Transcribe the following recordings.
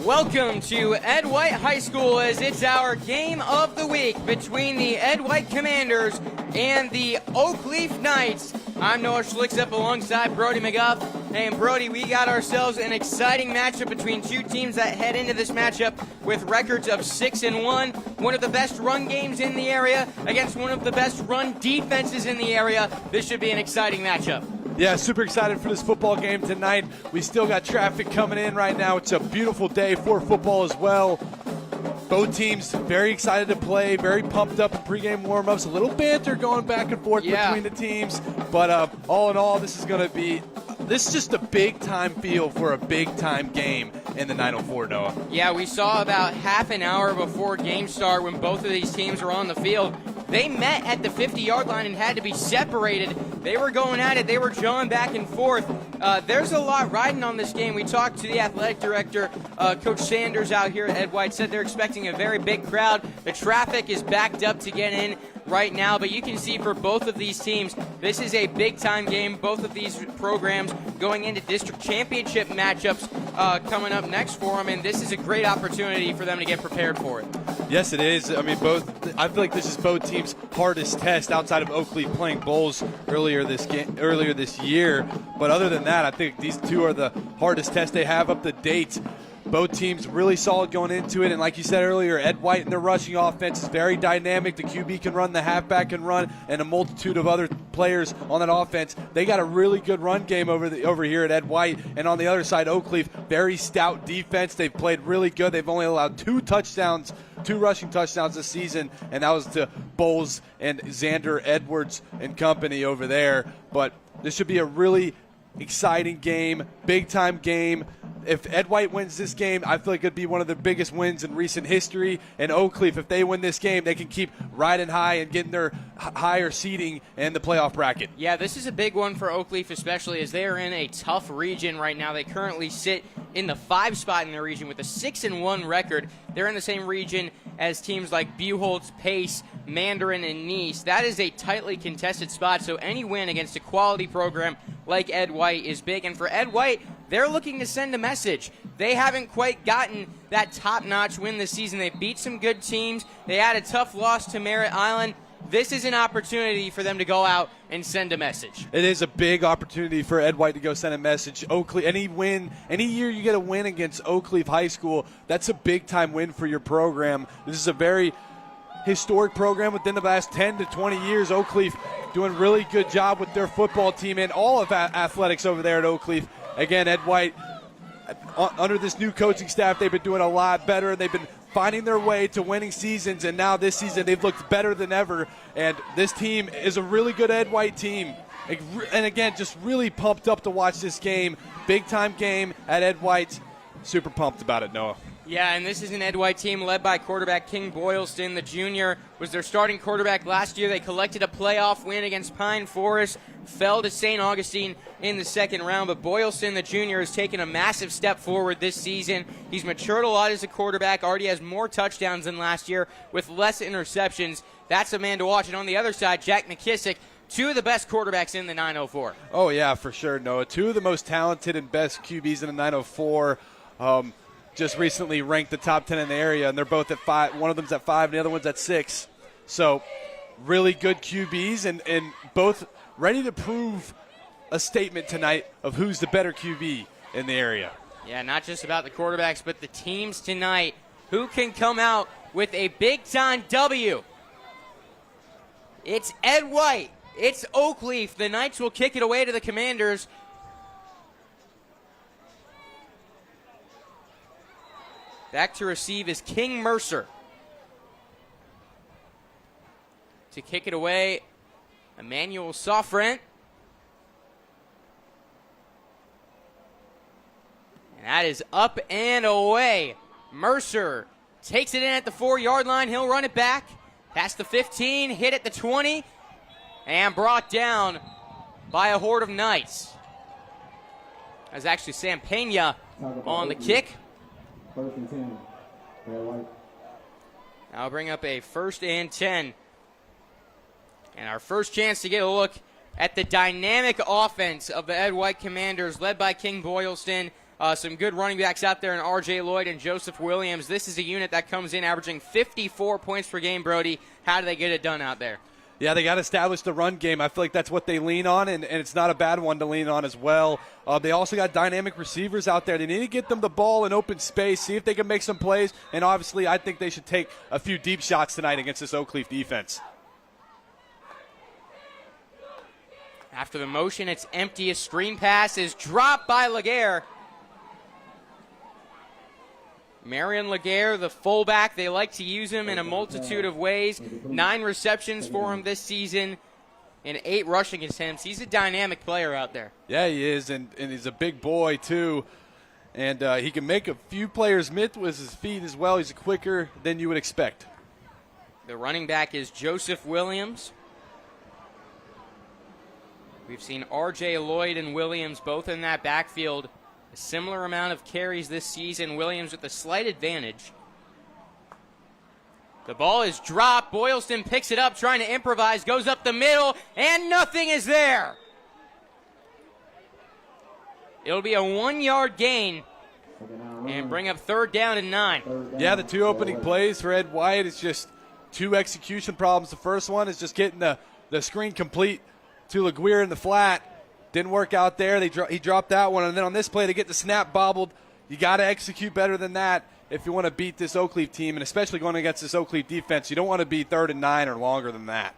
Welcome to Ed White High School, as it's our game of the week between the Ed White Commanders and the Oakleaf Knights. I'm Noah Schlicksup alongside Brody McGuff. And Brody, we got ourselves an exciting matchup between two teams that head into this matchup with records of 6-1. One of the best run games in the area against one of the best run defenses in the area. This should be an exciting matchup. Yeah, super excited for this football game tonight. We still got traffic coming in right now. It's a beautiful day for football as well. Both teams very excited to play, very pumped up in pregame warm-ups. A little banter going back and forth between the teams. But all in all, this is just a big-time feel for a big-time game in the 904, Noah. Yeah, we saw about half an hour before game start when both of these teams were on the field. They met at the 50-yard line and had to be separated. They were going at it. They were jawing back and forth. There's a lot riding on this game. We talked to the athletic director, Coach Sanders, out here at Ed White. Said they're expecting a very big crowd. The traffic is backed up to get in right now, but you can see for both of these teams, this is a big-time game. Both of these programs going into district championship matchups coming up next for them, and this is a great opportunity for them to get prepared for it. Yes, it is. I mean, I feel like this is both teams' hardest test outside of Oakleaf playing bowls earlier this year. But other than that, I think these two are the hardest tests they have up to date. Both teams really solid going into it, and like you said earlier, Ed White and their rushing offense is very dynamic. The QB can run, the halfback can run, and a multitude of other players on that offense. They got a really good run game over here at Ed White, and on the other side, Oakleaf, very stout defense. They've played really good. They've only allowed two rushing touchdowns this season, and that was to Bowles and Xander Edwards and company over there. But this should be a really exciting game, big-time game. If Ed White wins this game, I feel like it'd be one of the biggest wins in recent history. And Oakleaf, if they win this game, they can keep riding high and getting their higher seeding in the playoff bracket. Yeah, this is a big one for Oakleaf, especially as they are in a tough region right now. They currently sit in the 5 spot in the region with a 6-1 record. They're in the same region as teams like Buchholz, Pace, Mandarin, and Nice. That is a tightly contested spot, so any win against a quality program like Ed White is big. And for Ed White, they're looking to send a message. They haven't quite gotten that top-notch win this season. They beat some good teams. They had a tough loss to Merritt Island. This is an opportunity for them to go out and send a message. It is a big opportunity for Ed White to go send a message. Oakleaf, any year you get a win against Oakleaf High School, that's a big-time win for your program. This is a very historic program within the last 10 to 20 years. Oakleaf doing a really good job with their football team and all of athletics over there at Oakleaf. Again, Ed White, under this new coaching staff, they've been doing a lot better. They've been finding their way to winning seasons, and now this season they've looked better than ever. And this team is a really good Ed White team. And again, just really pumped up to watch this game. Big-time game at Ed White. Super pumped about it, Noah. Yeah, and this is an Ed White team led by quarterback King Boylston. The junior was their starting quarterback last year. They collected a playoff win against Pine Forest, fell to St. Augustine in the second round, but Boylston, the junior, has taken a massive step forward this season. He's matured a lot as a quarterback, already has more touchdowns than last year with less interceptions. That's a man to watch. And on the other side, Jack McKissick, two of the best quarterbacks in the 904. Oh, yeah, for sure, Noah. Two of the most talented and best QBs in the 904. Just recently ranked the top 10 in the area, and they're both at 5. One of them's at 5, and the other one's at 6. So really good QBs, and both ready to prove a statement tonight of who's the better QB in the area. Yeah, not just about the quarterbacks, but the teams tonight. Who can come out with a big-time W? It's Ed White. It's Oakleaf. The Knights will kick it away to the Commanders. Back to receive is King Mercer. To kick it away, Emmanuel Sofrent. And that is up and away. Mercer takes it in at the 4-yard line. He'll run it back. Past the 15, hit at the 20, and brought down by a horde of Knights. That's actually Sam Pena on the kick. First and 10. I'll bring up a 1st and 10. And our first chance to get a look at the dynamic offense of the Ed White Commanders, led by King Boylston. some good running backs out there in R.J. Lloyd and Joseph Williams. This is a unit that comes in averaging 54 points per game, Brody. How do they get it done out there? Yeah, they got to establish the run game. I feel like that's what they lean on, and it's not a bad one to lean on as well. They also got dynamic receivers out there. They need to get them the ball in open space, see if they can make some plays, and obviously I think they should take a few deep shots tonight against this Oakleaf defense. After the motion, it's empty. A screen pass is dropped by Laguerre. Marion Laguerre, the fullback, they like to use him in a multitude of ways. 9 receptions for him this season and 8 rushing attempts. He's a dynamic player out there. Yeah, he is, and he's a big boy, too. And he can make a few players miss with his feet as well. He's quicker than you would expect. The running back is Joseph Williams. We've seen R.J. Lloyd and Williams both in that backfield. A similar amount of carries this season. Williams with a slight advantage. The ball is dropped. Boylston picks it up, trying to improvise, goes up the middle, and nothing is there. It'll be a 1-yard gain and bring up 3rd down and 9. Yeah, the 2 opening plays for Ed White is just 2 execution problems. The first one is just getting the screen complete to Laguerre in the flat. Didn't work out there. He dropped that one. And then on this play, to get the snap bobbled, you got to execute better than that if you want to beat this Oakleaf team, and especially going against this Oakleaf defense. You don't want to be 3rd and 9 or longer than that.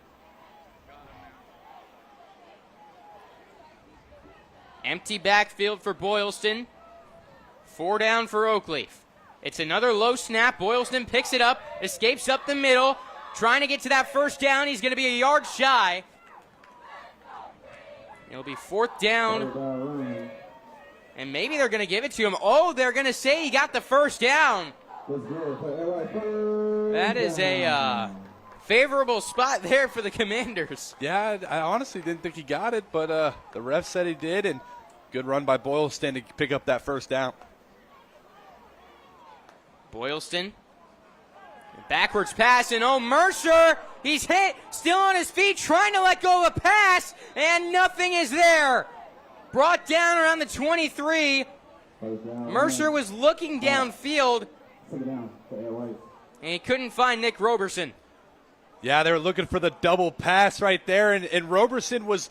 Empty backfield for Boylston. 4 down for Oakleaf. It's another low snap. Boylston picks it up, escapes up the middle, trying to get to that 1st down. He's going to be a yard shy. It'll be 4th down, and maybe they're going to give it to him. Oh, they're going to say he got the 1st down. That is a favorable spot there for the Commanders. Yeah, I honestly didn't think he got it, but the ref said he did, and good run by Boylston to pick up that 1st down. Boylston, backwards pass, and Mercer, he's hit, still on his feet, trying to let go of a pass, and nothing is there. Brought down around the 23. Mercer was looking downfield, and he couldn't find Nick Roberson. Yeah, they were looking for the double pass right there, and Roberson was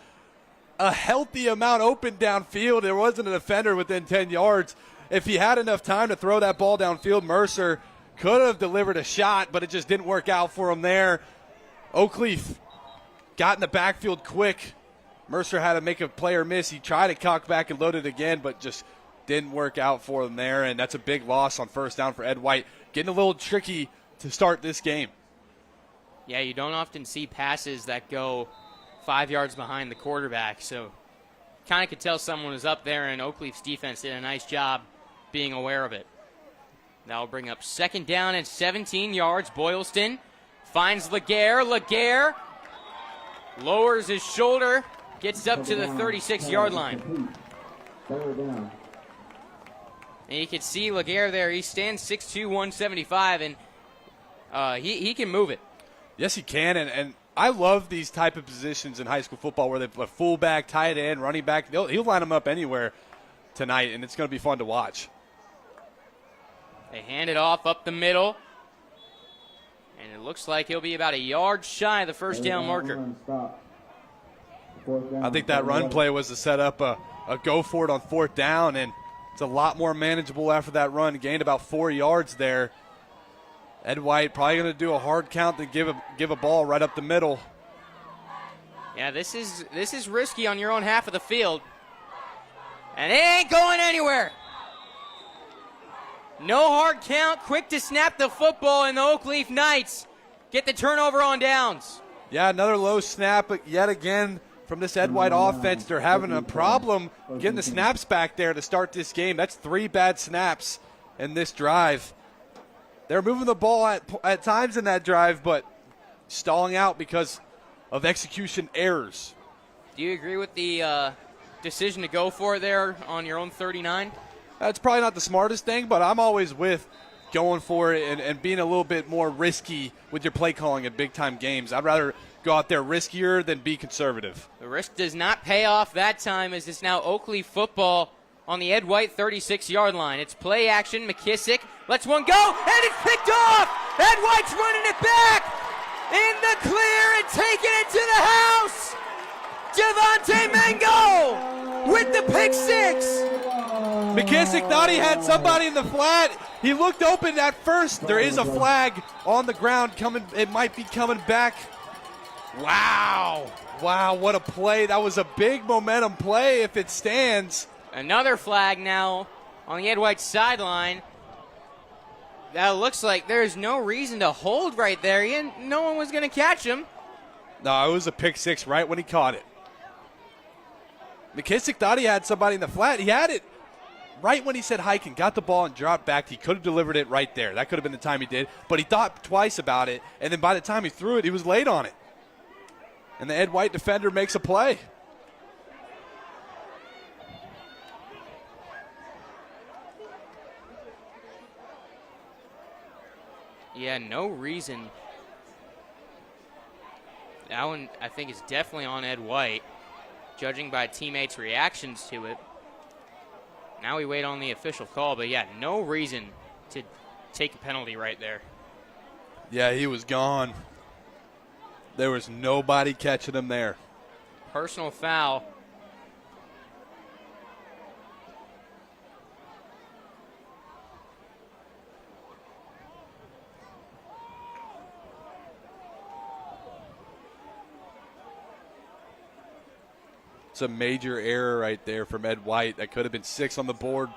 a healthy amount open downfield. There wasn't a defender within 10 yards. If he had enough time to throw that ball downfield, Mercer could have delivered a shot, but it just didn't work out for him there. Oakleaf got in the backfield quick. Mercer had to make a player miss. He tried to cock back and load it again, but just didn't work out for him there, and that's a big loss on 1st down for Ed White. Getting a little tricky to start this game. Yeah, you don't often see passes that go 5 yards behind the quarterback, so kind of could tell someone was up there, and Oakleaf's defense did a nice job being aware of it. That'll bring up 2nd down and 17 yards. Boylston finds Laguerre. Laguerre lowers his shoulder, gets up to the 36-yard line. And you can see Laguerre there. He stands 6'2", 175, and he can move it. Yes, he can, and I love these type of positions in high school football where they put fullback, tight end, running back. He'll line them up anywhere tonight, and it's going to be fun to watch. They hand it off up the middle, and it looks like he'll be about a yard shy of the 1st down marker. I think that run play was to set up a go for it on 4th down, and it's a lot more manageable after that run. Gained about 4 yards there. Ed White probably going to do a hard count to give a ball right up the middle. Yeah, this is risky on your own half of the field, and it ain't going anywhere. No hard count, quick to snap the football, and the Oakleaf Knights get the turnover on downs. Yeah, another low snap, but yet again from this Ed White offense, they're having a problem getting the snaps back there to start this game. That's 3 bad snaps in this drive. They're moving the ball at times in that drive, but stalling out because of execution errors. Do you agree with the decision to go for it there on your own 39? That's probably not the smartest thing, but I'm always with going for it and being a little bit more risky with your play calling in big-time games. I'd rather go out there riskier than be conservative. The risk does not pay off that time, as it's now Oakleaf football on the Ed White 36-yard line. It's play action. McKissick lets one go, and it's picked off. Ed White's running it back in the clear and taking it to the house. Devontae Mango with the pick six. McKissick thought he had somebody in the flat. He looked open at first. There is a flag on the ground coming. It might be coming back. Wow. Wow, what a play. That was a big momentum play if it stands. Another flag now on the Ed White sideline. That looks like there's no reason to hold right there. No one was going to catch him. No, it was a pick six right when he caught it. McKissick thought he had somebody in the flat. He had it right when he said hike and got the ball and dropped back. He could have delivered it right there. That could have been the time he did. But he thought twice about it, and then by the time he threw it, he was late on it. And the Ed White defender makes a play. Yeah, no reason. That one, I think, is definitely on Ed White, judging by teammates' reactions to it. Now we wait on the official call, but yeah, no reason to take a penalty right there. Yeah, he was gone. There was nobody catching him there. Personal foul. It's a major error right there from Ed White. That could have been 6 on the board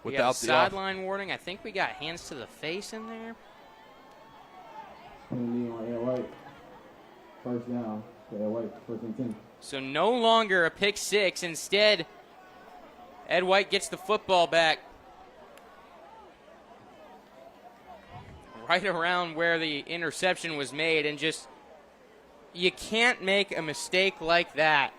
without the sideline warning. I think we got hands to the face in there. First down. Ed White, first and 10. So no longer a pick six. Instead, Ed White gets the football back right around where the interception was made, and just, you can't make a mistake like that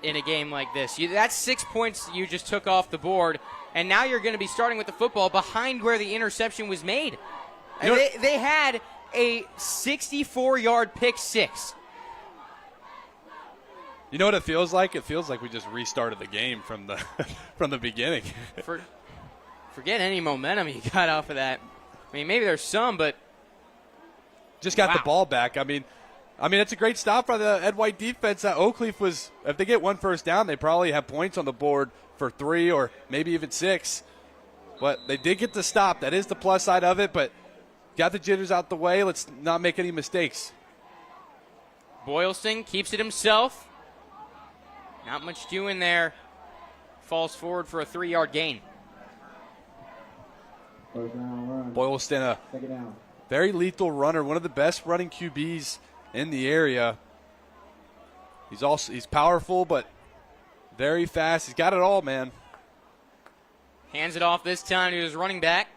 in a game like this. That's 6 points you just took off the board, and now you're going to be starting with the football behind where the interception was made. You know, they had a 64-yard pick six. You know what it feels like? It feels like we just restarted the game from the from the beginning. Forget any momentum you got off of that. I mean, maybe there's some, but just got the ball back. I mean, it's a great stop by the Ed White defense. Oakleaf was, if they get one first down, they probably have points on the board for 3 or maybe even 6. But they did get the stop. That is the plus side of it, but got the jitters out the way. Let's not make any mistakes. Boylston keeps it himself. Not much doing there. Falls forward for a 3-yard gain. First down run. Boylston, a Second down. very lethal runner, one of the best running QBs in the area. He's powerful, but very fast. He's got it all, man. Hands it off this time to his running back.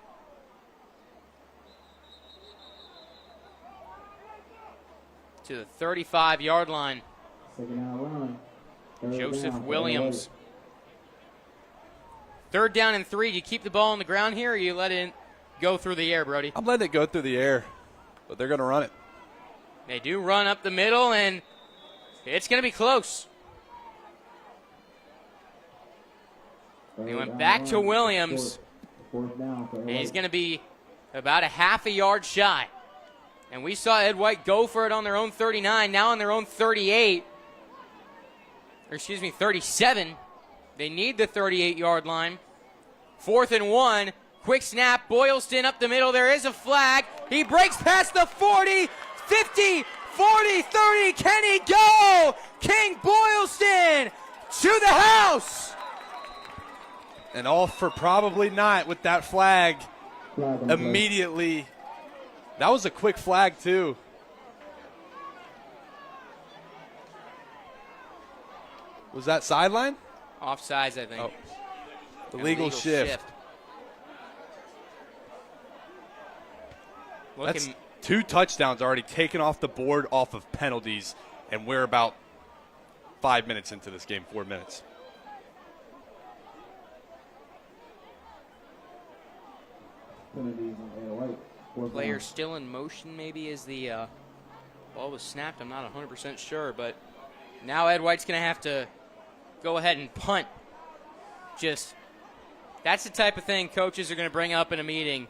To the 35-yard line. Second down run. Third Joseph down. Williams. 3rd down and 3. Do you keep the ball on the ground here, or you let it go through the air, Brody? I'm letting it go through the air, but they're going to run it. They do run up the middle, and it's going to be close. They went back to Williams, Fourth down for Ed and he's White. going to be about a half a yard shy. And we saw Ed White go for it on their own 39, now on their own 38. Or 37. They need the 38-yard line. 4th and 1. Quick snap. Boylston up the middle. There is a flag. He breaks past the 40, 50, 40, 30. Can he go? King Boylston to the house. And all for probably not with that flag Flag on the play. immediately. That was a quick flag, too. Was that sideline? Offsides, I think. Oh. The And legal shift. That's 2 touchdowns already taken off the board off of penalties, and we're about 5 minutes into this game, 4 minutes. Penalties on Ed White. Fourth Player down. still in motion, maybe, as the ball was snapped. I'm not 100% sure, but now Ed White's going to have to go ahead and punt That's the type of thing coaches are going to bring up in a meeting.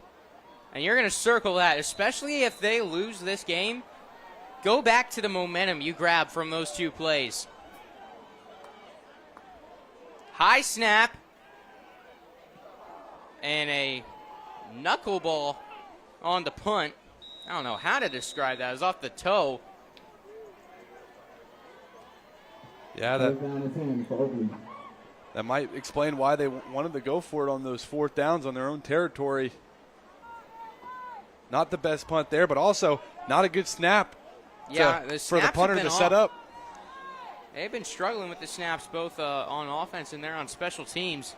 And you're going to circle that, especially if they lose this game. Go back to the momentum you grabbed from those 2 plays. High snap. And a knuckleball on the punt. I don't know how to describe that. It was off the toe. Yeah, that might explain why they wanted to go for it on those 4th downs on their own territory. Not the best punt there, but also not a good snap for the punter to set up. They've been struggling with the snaps both on offense and there on special teams.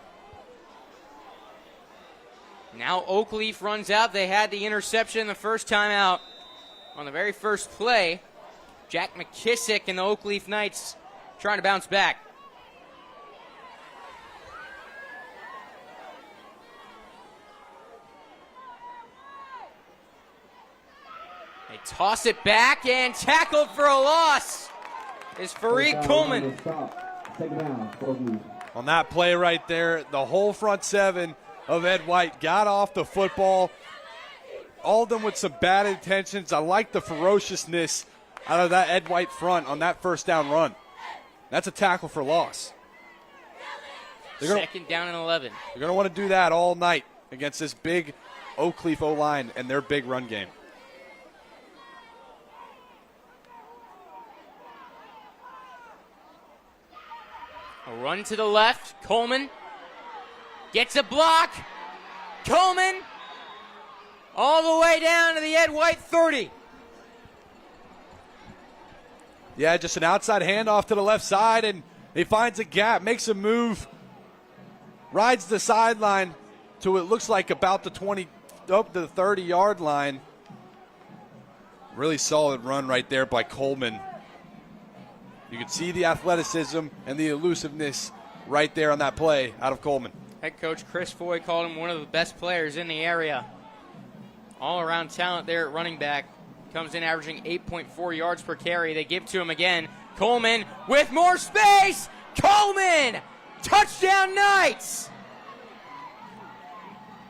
Now Oakleaf runs out. They had the interception the first time out on the very first play. Jack McKissick and the Oakleaf Knights trying to bounce back. They toss it back and tackled for a loss is Fareed Coleman. On that play right there, the whole front 7 of Ed White got off the football. All of them with some bad intentions. I like the ferociousness out of that Ed White front on that first down run. That's a tackle for loss. Second down and 11. They're going to want to do that all night against this big Oakleaf O-line and their big run game. A run to the left. Coleman gets a block. Coleman all the way down to the Ed White 30. Yeah, just an outside handoff to the left side, and he finds a gap, makes a move, rides the sideline to it looks like about the 20, up to the 30-yard line. Really solid run right there by Coleman. You can see the athleticism and the elusiveness right there on that play out of Coleman. Head coach Chris Foy called him one of the best players in the area. All-around talent there at running back. Comes in averaging 8.4 yards per carry. They give to him again. Coleman with more space. Coleman! Touchdown Knights!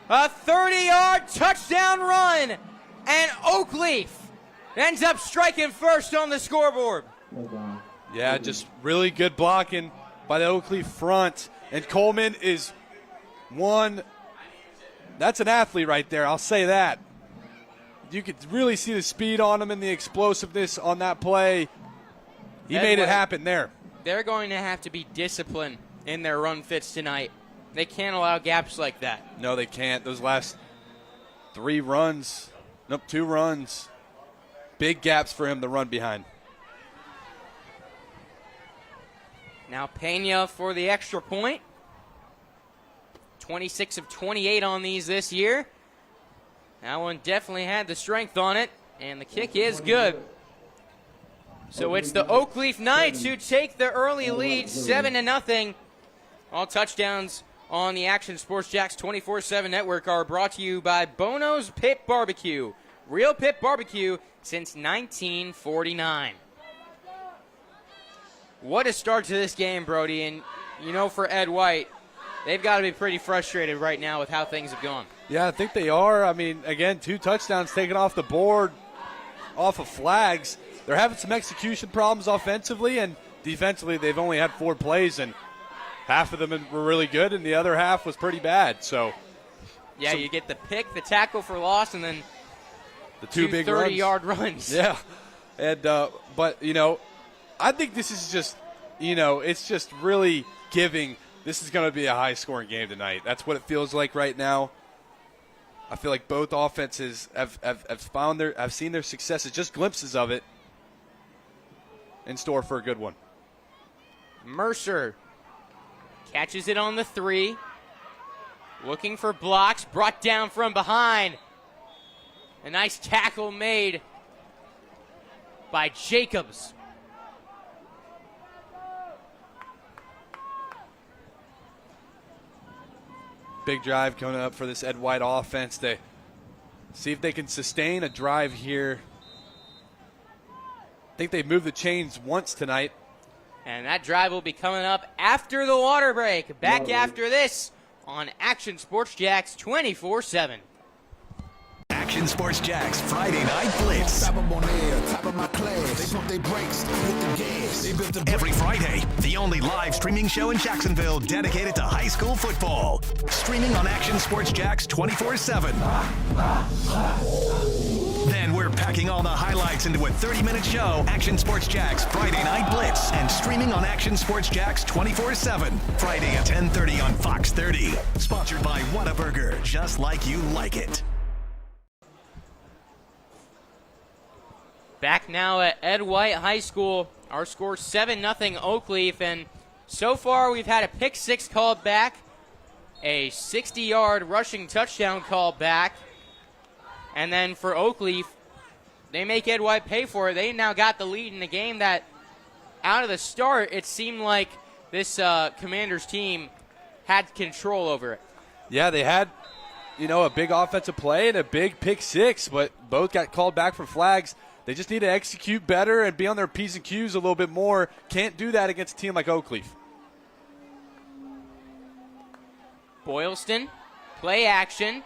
A 30-yard touchdown run. And Oakleaf ends up striking first on the scoreboard. Yeah, just really good blocking by the Oakleaf front. And Coleman is one. That's an athlete right there, I'll say that. You could really see the speed on him and the explosiveness on that play. He made it happen there. They're going to have to be disciplined in their run fits tonight. They can't allow gaps like that. No, they can't. Those last 2 runs, big gaps for him to run behind. Now Pena for the extra point. 26 of 28 on these this year. That one definitely had the strength on it, and the kick is good. So it's the Oakleaf Knights who take the early lead, 7-0. All touchdowns on the Action Sports Jacks 24/7 network are brought to you by Bono's Pit Barbecue. Real pit barbecue since 1949. What a start to this game, Brody. And, you know, for Ed White, they've got to be pretty frustrated right now with how things have gone. Yeah, I think they are. I mean, again, 2 touchdowns taken off the board, off of flags. They're having some execution problems offensively, and defensively they've only had 4 plays, and half of them were really good, and the other half was pretty bad. So, yeah, you get the pick, the tackle for loss, and then the 2 big 30-yard runs. Yeah, and but, you know, I think this is just, you know, it's just really giving. This is going to be a high-scoring game tonight. That's what it feels like right now. I feel like both offenses have seen their successes, just glimpses of it, in store for a good one. Mercer catches it on the 3. Looking for blocks, brought down from behind. A nice tackle made by Jacobs. Big drive coming up for this Ed White offense. They see if they can sustain a drive here. I think they've moved the chains once tonight. And that drive will be coming up after the water break. Back after this on Action Sports Jacks 24/7. Action Sports Jacks Friday Night Blitz. Every Friday, the only live streaming show in Jacksonville dedicated to high school football. Streaming on Action Sports Jacks 24/7. Then we're packing all the highlights into a 30-minute show, Action Sports Jacks Friday Night Blitz, and streaming on Action Sports Jacks 24/7, Friday at 10:30 on Fox 30. Sponsored by Whataburger, just like you like it. Back now at Ed White High School. Our score 7-0 Oakleaf, and so far we've had a pick six called back, a 60-yard rushing touchdown called back, and then for Oakleaf, they make Ed White pay for it. They now got the lead in a game that, out of the start, it seemed like this Commanders team had control over it. Yeah, they had, a big offensive play and a big pick six, but both got called back for flags. They just need to execute better and be on their P's and Q's a little bit more. Can't do that against a team like Oakleaf. Boylston, play action.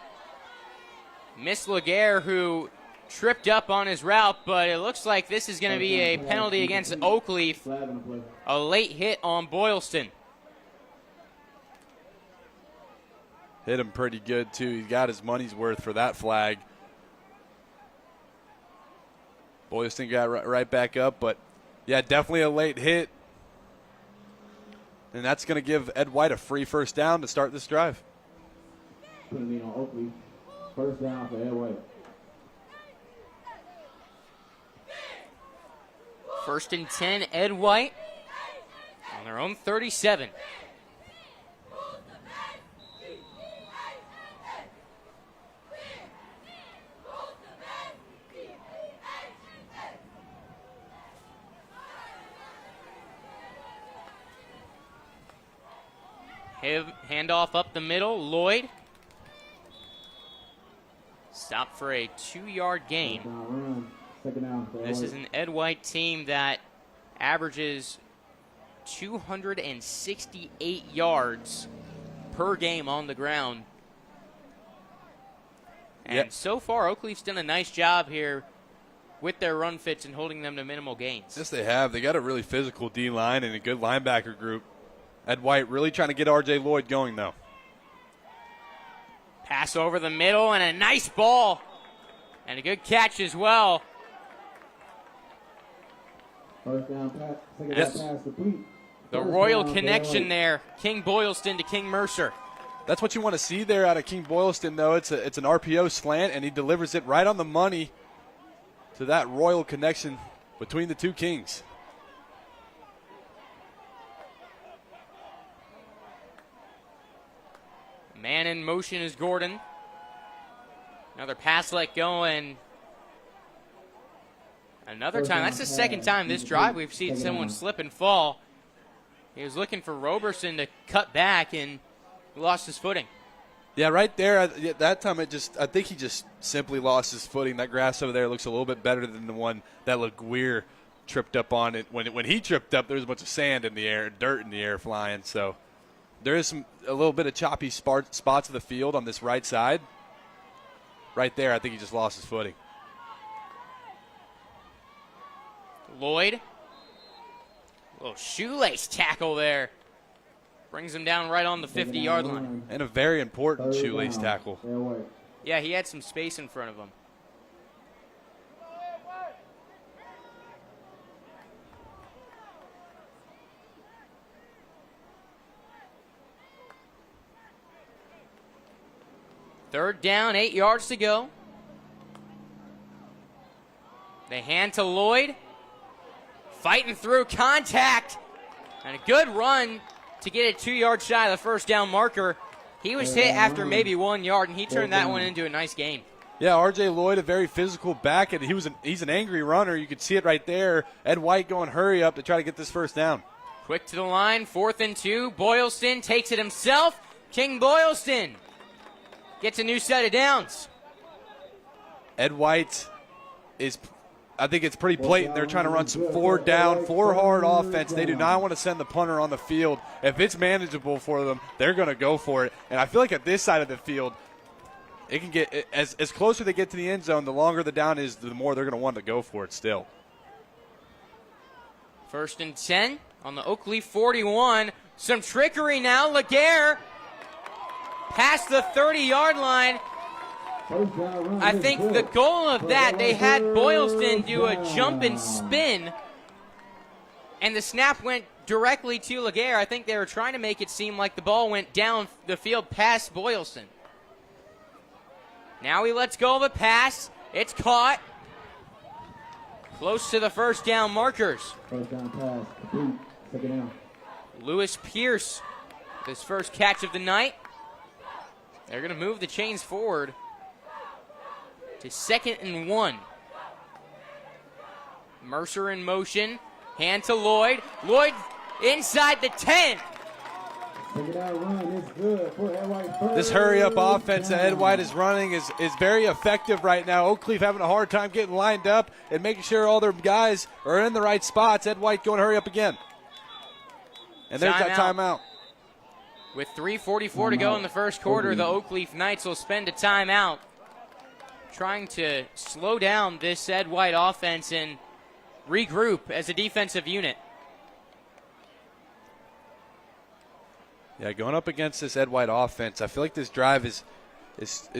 Miss Laguerre, who tripped up on his route, but it looks like this is going to be a penalty against Oakleaf. A late hit on Boylston. Hit him pretty good, too. He got his money's worth for that flag. Boylston got right back up, but, yeah, definitely a late hit. And that's going to give Ed White a free first down to start this drive. Putting it on Oakleaf. First down for Ed White. 1st and 10, Ed White on their own 37. Handoff up the middle, Lloyd. Stop for a 2-yard gain. This is an Ed White team that averages 268 yards per game on the ground. And so far, Oakleaf's done a nice job here with their run fits and holding them to minimal gains. Yes, they have. They got a really physical D-line and a good linebacker group. Ed White really trying to get R.J. Lloyd going, though. Pass over the middle and a nice ball. And a good catch as well. First down pass. Second down pass complete. The Royal connection there. King Boylston to King Mercer. That's what you want to see there out of King Boylston, though. It's an RPO slant, and he delivers it right on the money to that Royal connection between the two Kings. Man in motion is Gordon. Another pass let go, and another time. That's the second time this drive we've seen someone slip and fall. He was looking for Roberson to cut back, and he lost his footing. Yeah, right there. That time I think he just simply lost his footing. That grass over there looks a little bit better than the one that Laguerre tripped up on. It when he tripped up, there was a bunch of sand in the air, dirt in the air flying. So there is a little bit of choppy spots of the field on this right side. Right there, I think he just lost his footing. Lloyd. A little shoelace tackle there. Brings him down right on the 50-yard line. And a very important shoelace tackle. Yeah, he had some space in front of him. Third down, 8 yards to go. They hand to Lloyd. Fighting through contact. And a good run to get it 2 yards shy of the first down marker. He was hit after maybe 1 yard, and he turned that one into a nice gain. Yeah, R.J. Lloyd, a very physical back, and he's an angry runner. You could see it right there. Ed White going hurry up to try to get this first down. Quick to the line, 4th and 2. Boylston takes it himself. King Boylston gets a new set of downs. Ed White is I think it's pretty blatant. They're trying to run some 4 down, 4 hard offense. They do not want to send the punter on the field. If it's manageable for them, they're going to go for it. And I feel like at this side of the field, it can get as closer they get to the end zone, the longer the down is, the more they're going to want to go for it still. 1st and 10 on the Oakleaf 41. Some trickery now. Laguerre past the 30-yard line. I think the goal of that, they had Boylston do a jump and spin, and the snap went directly to Laguerre. I think they were trying to make it seem like the ball went down the field past Boylston. Now he lets go of a pass. It's caught. Close to the 1st down markers. 1st down pass, complete, 2nd down. Lewis Pierce, his first catch of the night. They're going to move the chains forward to 2nd and 1. Mercer in motion. Hand to Lloyd. Lloyd inside the 10. This hurry-up offense that Ed White is running is very effective right now. Oakleaf having a hard time getting lined up and making sure all their guys are in the right spots. Ed White going to hurry up again. And there's that timeout. With 3:44 to go in the 1st quarter, the Oakleaf Knights will spend a timeout trying to slow down this Ed White offense and regroup as a defensive unit. Yeah, going up against this Ed White offense, I feel like this drive is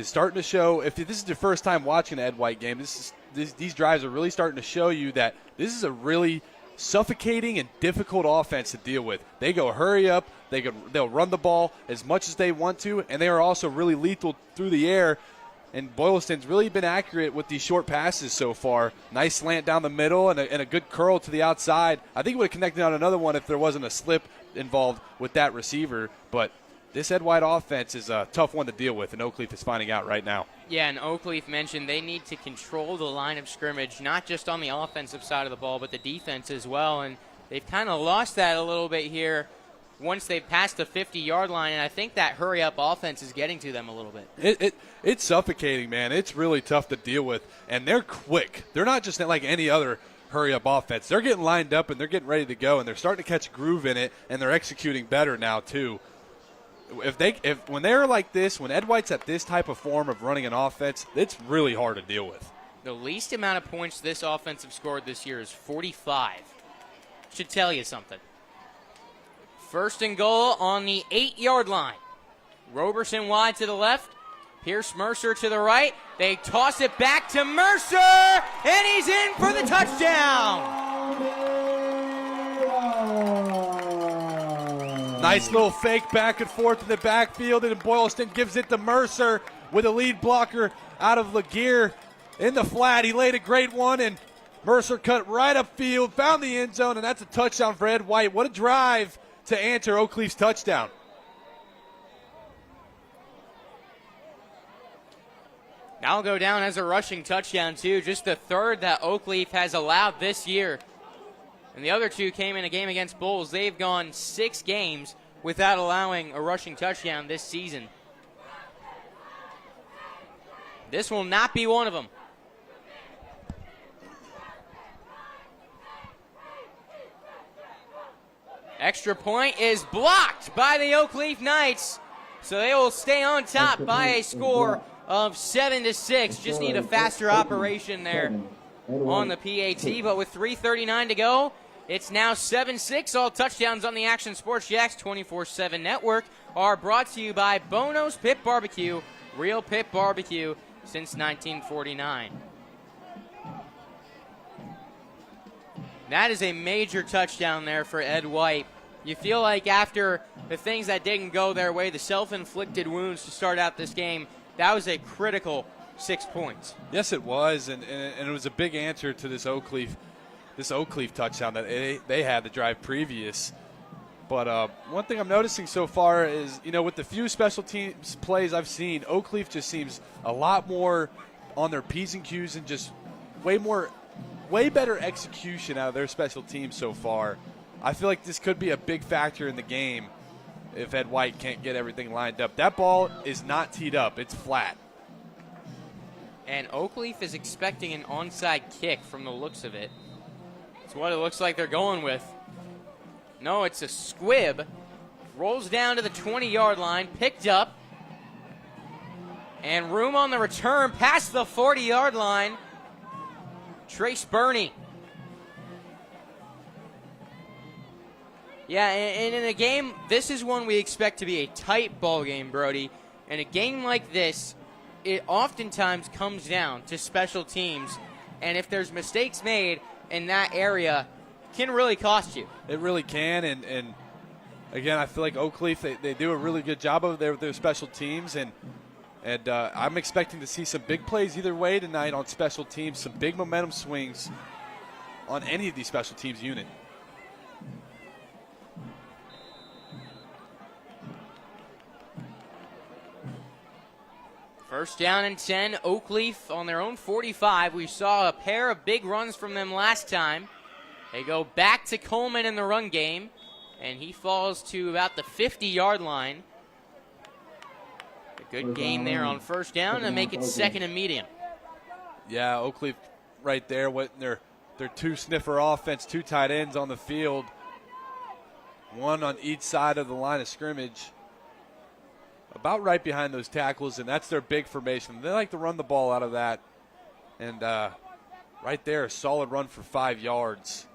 starting to show. If this is your first time watching an Ed White game, these drives are really starting to show you that this is a really suffocating and difficult offense to deal with. They go hurry up, they'll run the ball as much as they want to, and they are also really lethal through the air. And Boylston's really been accurate with these short passes so far. Nice slant down the middle and a good curl to the outside. I think it would have connected on another one if there wasn't a slip involved with that receiver. But this Ed White offense is a tough one to deal with, and Oakleaf is finding out right now. Yeah, and Oakleaf mentioned they need to control the line of scrimmage, not just on the offensive side of the ball, but the defense as well. And they've kind of lost that a little bit here once they passed the 50-yard line, and I think that hurry-up offense is getting to them a little bit. It's suffocating, man. It's really tough to deal with, and they're quick. They're not just like any other hurry-up offense. They're getting lined up, and they're getting ready to go, and they're starting to catch a groove in it, and they're executing better now too. When they're like this, when Ed White's at this type of form of running an offense, it's really hard to deal with. The least amount of points this offense have scored this year is 45. Should tell you something. 1st and goal on the 8-yard line. Roberson wide to the left. Pierce Mercer to the right. They toss it back to Mercer, and he's in for the touchdown. Nice little fake back and forth in the backfield, and Boylston gives it to Mercer with a lead blocker out of Laguerre in the flat. He laid a great one, and Mercer cut right upfield, found the end zone, and that's a touchdown for Ed White. What a drive to answer Oakleaf's touchdown. Now will go down as a rushing touchdown, too. Just the 3rd that Oakleaf has allowed this year. And the other 2 came in a game against Bulls. They've gone 6 games without allowing a rushing touchdown this season. This will not be one of them. Extra point is blocked by the Oakleaf Knights. So they will stay on top by a score of 7-6. Just need a faster operation there on the PAT. But with 3:39 to go, it's now 7-6. All touchdowns on the Action Sports Jacks 24/7 network are brought to you by Bono's Pit Barbecue. Real pit barbecue since 1949. That is a major touchdown there for Ed White. You feel like after the things that didn't go their way, the self-inflicted wounds to start out this game, that was a critical 6 points. Yes, it was, and it was a big answer to this Oakleaf touchdown that they had the drive previous. But one thing I'm noticing so far is, with the few special teams plays I've seen, Oakleaf just seems a lot more on their P's and Q's and just way better execution out of their special teams so far. I feel like this could be a big factor in the game if Ed White can't get everything lined up. That ball is not teed up. It's flat. And Oakleaf is expecting an onside kick from the looks of it. It's what it looks like they're going with. No, it's a squib. Rolls down to the 20-yard line, picked up. And room on the return past the 40-yard line. Trace Burney. Yeah, and in a game, this is one we expect to be a tight ball game, Brody. And a game like this, it oftentimes comes down to special teams. And if there's mistakes made in that area, it can really cost you. It really can. And again, I feel like Oakleaf, they do a really good job of their special teams. And I'm expecting to see some big plays either way tonight on special teams, some big momentum swings on any of these special teams unit. First down and 10, Oakleaf on their own 45. We saw a pair of big runs from them last time. They go back to Coleman in the run game, and he falls to about the 50-yard line. A good gain there on first down to make it second and medium. Yeah, Oakleaf right there with their two sniffer offense, two tight ends on the field, one on each side of the line of scrimmage. About right behind those tackles, and that's their big formation. They like to run the ball out of that. And right there, a solid run for 5 yards.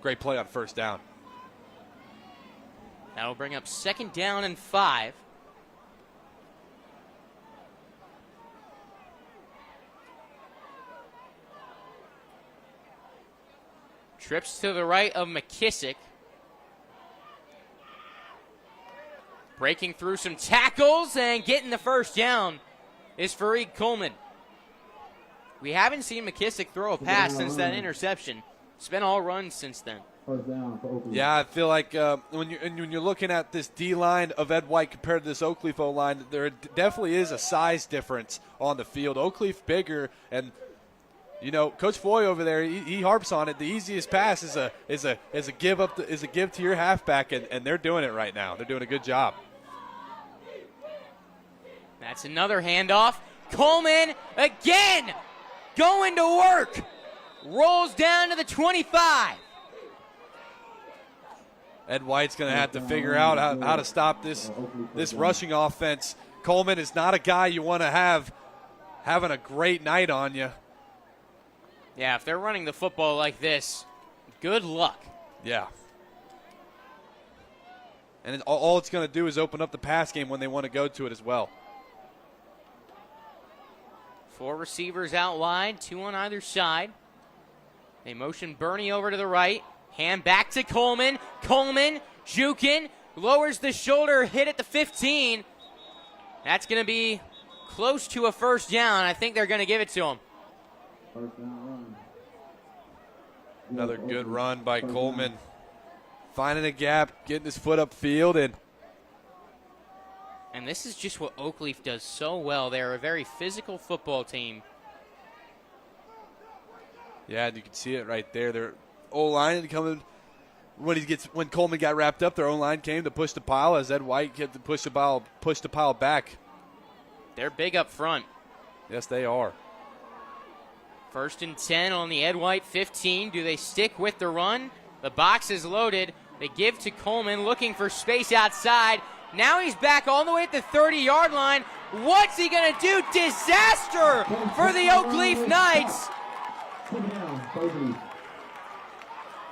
Great play on first down. That'll bring up second down and 5. Trips to the right of McKissick. Breaking through some tackles and getting the first down is Fareed Coleman. We haven't seen McKissick throw a pass since that interception. It's been all runs since then. Yeah, I feel like when you're looking at this D-line of Ed White compared to this Oakleaf O-line, there definitely is a size difference on the field. Oakleaf bigger, and you know, Coach Foy over there, he harps on it. The easiest pass is a give to your halfback, and they're doing it right now. They're doing a good job. That's another handoff. Coleman again going to work. Rolls down to the 25. Ed White's going to have to figure out how to stop this rushing offense. Coleman is not a guy you want to have having a great night on you. Yeah, if they're running the football like this, good luck. Yeah. And all it's going to do is open up the pass game when they want to go to it as well. 4 receivers out wide, 2 on either side. They motion Burney over to the right. Hand back to Coleman. Coleman juking, lowers the shoulder, hit at the 15. That's going to be close to a first down. I think they're going to give it to him. First down run. Another good run by Coleman. Finding a gap, getting his foot upfield, and this is just what Oakleaf does so well. They're a very physical football team. Yeah, and you can see it right there. Their O-line coming when Coleman got wrapped up. Their O-line came to push the pile as Ed White had to push the pile back. They're big up front. Yes, they are. First and 10 on the Ed White 15. Do they stick with the run? The box is loaded. They give to Coleman, looking for space outside. Now he's back all the way at the 30-yard line. What's he going to do? Disaster for the Oakleaf Knights.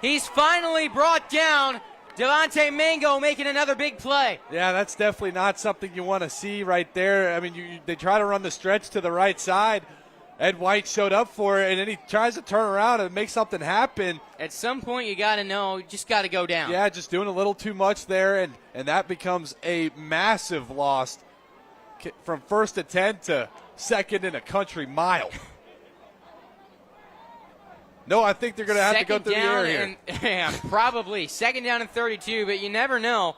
He's finally brought down. Devontae Mango making another big play. Yeah, that's definitely not something you want to see right there. I mean, they try to run the stretch to the right side. Ed White showed up for it, and then he tries to turn around and make something happen. At some point, you got to know, just got to go down. Yeah, just doing a little too much there, and that becomes a massive loss from first to 10 to second in a country mile. No, I think they're going to have to go through the air here. Yeah, probably. Second down and 32, but you never know.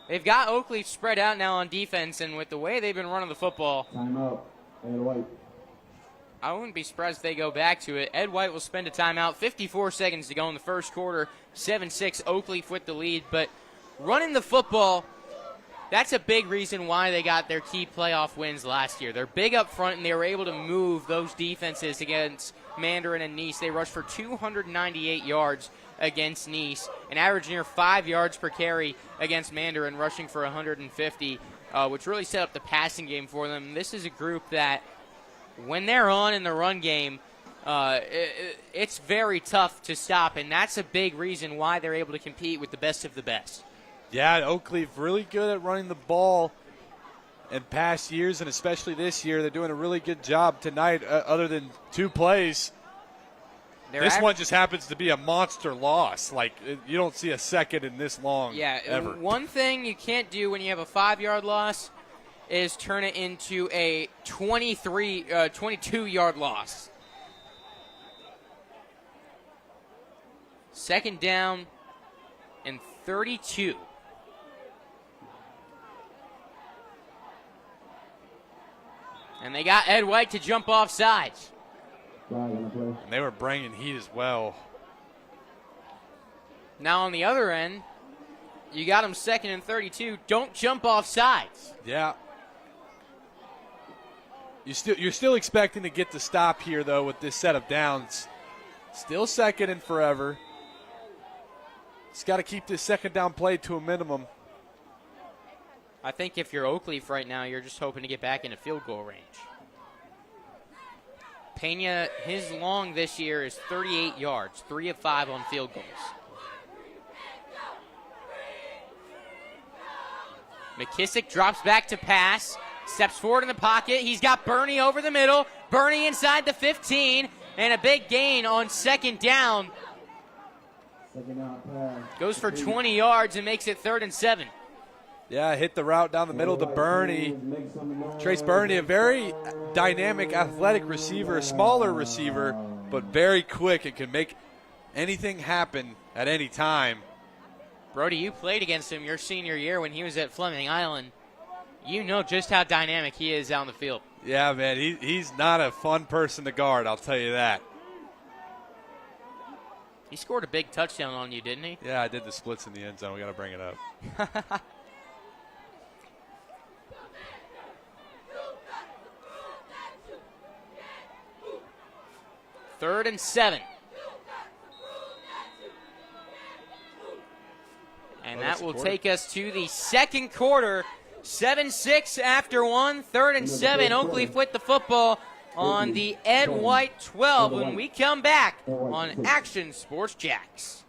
They've got Oakleaf spread out now on defense, and with the way they've been running the football, Time out. Ed White. I wouldn't be surprised if they go back to it. Ed White will spend a timeout. 54 seconds to go in the first quarter. 7-6, Oakleaf with the lead. But running the football, that's a big reason why they got their key playoff wins last year. They're big up front, and they were able to move those defenses against Mandarin and Nice. They rushed for 298 yards against Nice, and averaged near 5 yards per carry against Mandarin, rushing for 150, which really set up the passing game for them. This is a group that, when they're on in the run game, it's very tough to stop, and that's a big reason why they're able to compete with the best of the best. Yeah, Oakleaf really good at running the ball in past years, and especially this year. They're doing a really good job tonight, other than 2 plays. This one just happens to be a monster loss. Like, you don't see a second in this long ever. One thing you can't do when you have a 5-yard loss is turn it into a 22-yard loss. Second down and 32. And they got Ed White to jump off sides. And they were bringing heat as well. Now on the other end, you got them 2nd and 32. Don't jump off sides. Yeah. You're still expecting to get the stop here, though, with this set of downs. Still 2nd and forever. Just got to keep this 2nd down play to a minimum. I think if you're Oakleaf right now, you're just hoping to get back into field goal range. Pena, his long this year is 38 yards, 3 of 5 on field goals. McKissick drops back to pass, steps forward in the pocket. He's got Burney over the middle. Burney inside the 15, and a big gain on 2nd down. Goes for 20 yards and makes it 3rd and 7. Yeah, hit the route down the middle to Burney. Trace Burney, a very dynamic, athletic receiver, a smaller receiver, but very quick and can make anything happen at any time. Brody, you played against him your senior year when he was at Fleming Island. You know just how dynamic he is down the field. Yeah, man, he's not a fun person to guard, I'll tell you that. He scored a big touchdown on you, didn't he? Yeah, I did the splits in the end zone. We got to bring it up. 3rd and 7. And that will take us to the 2nd quarter. 7-6 after 1. 3rd and 7. Oakleaf with the football on the Ed White 12 when we come back on Action Sports Jacks.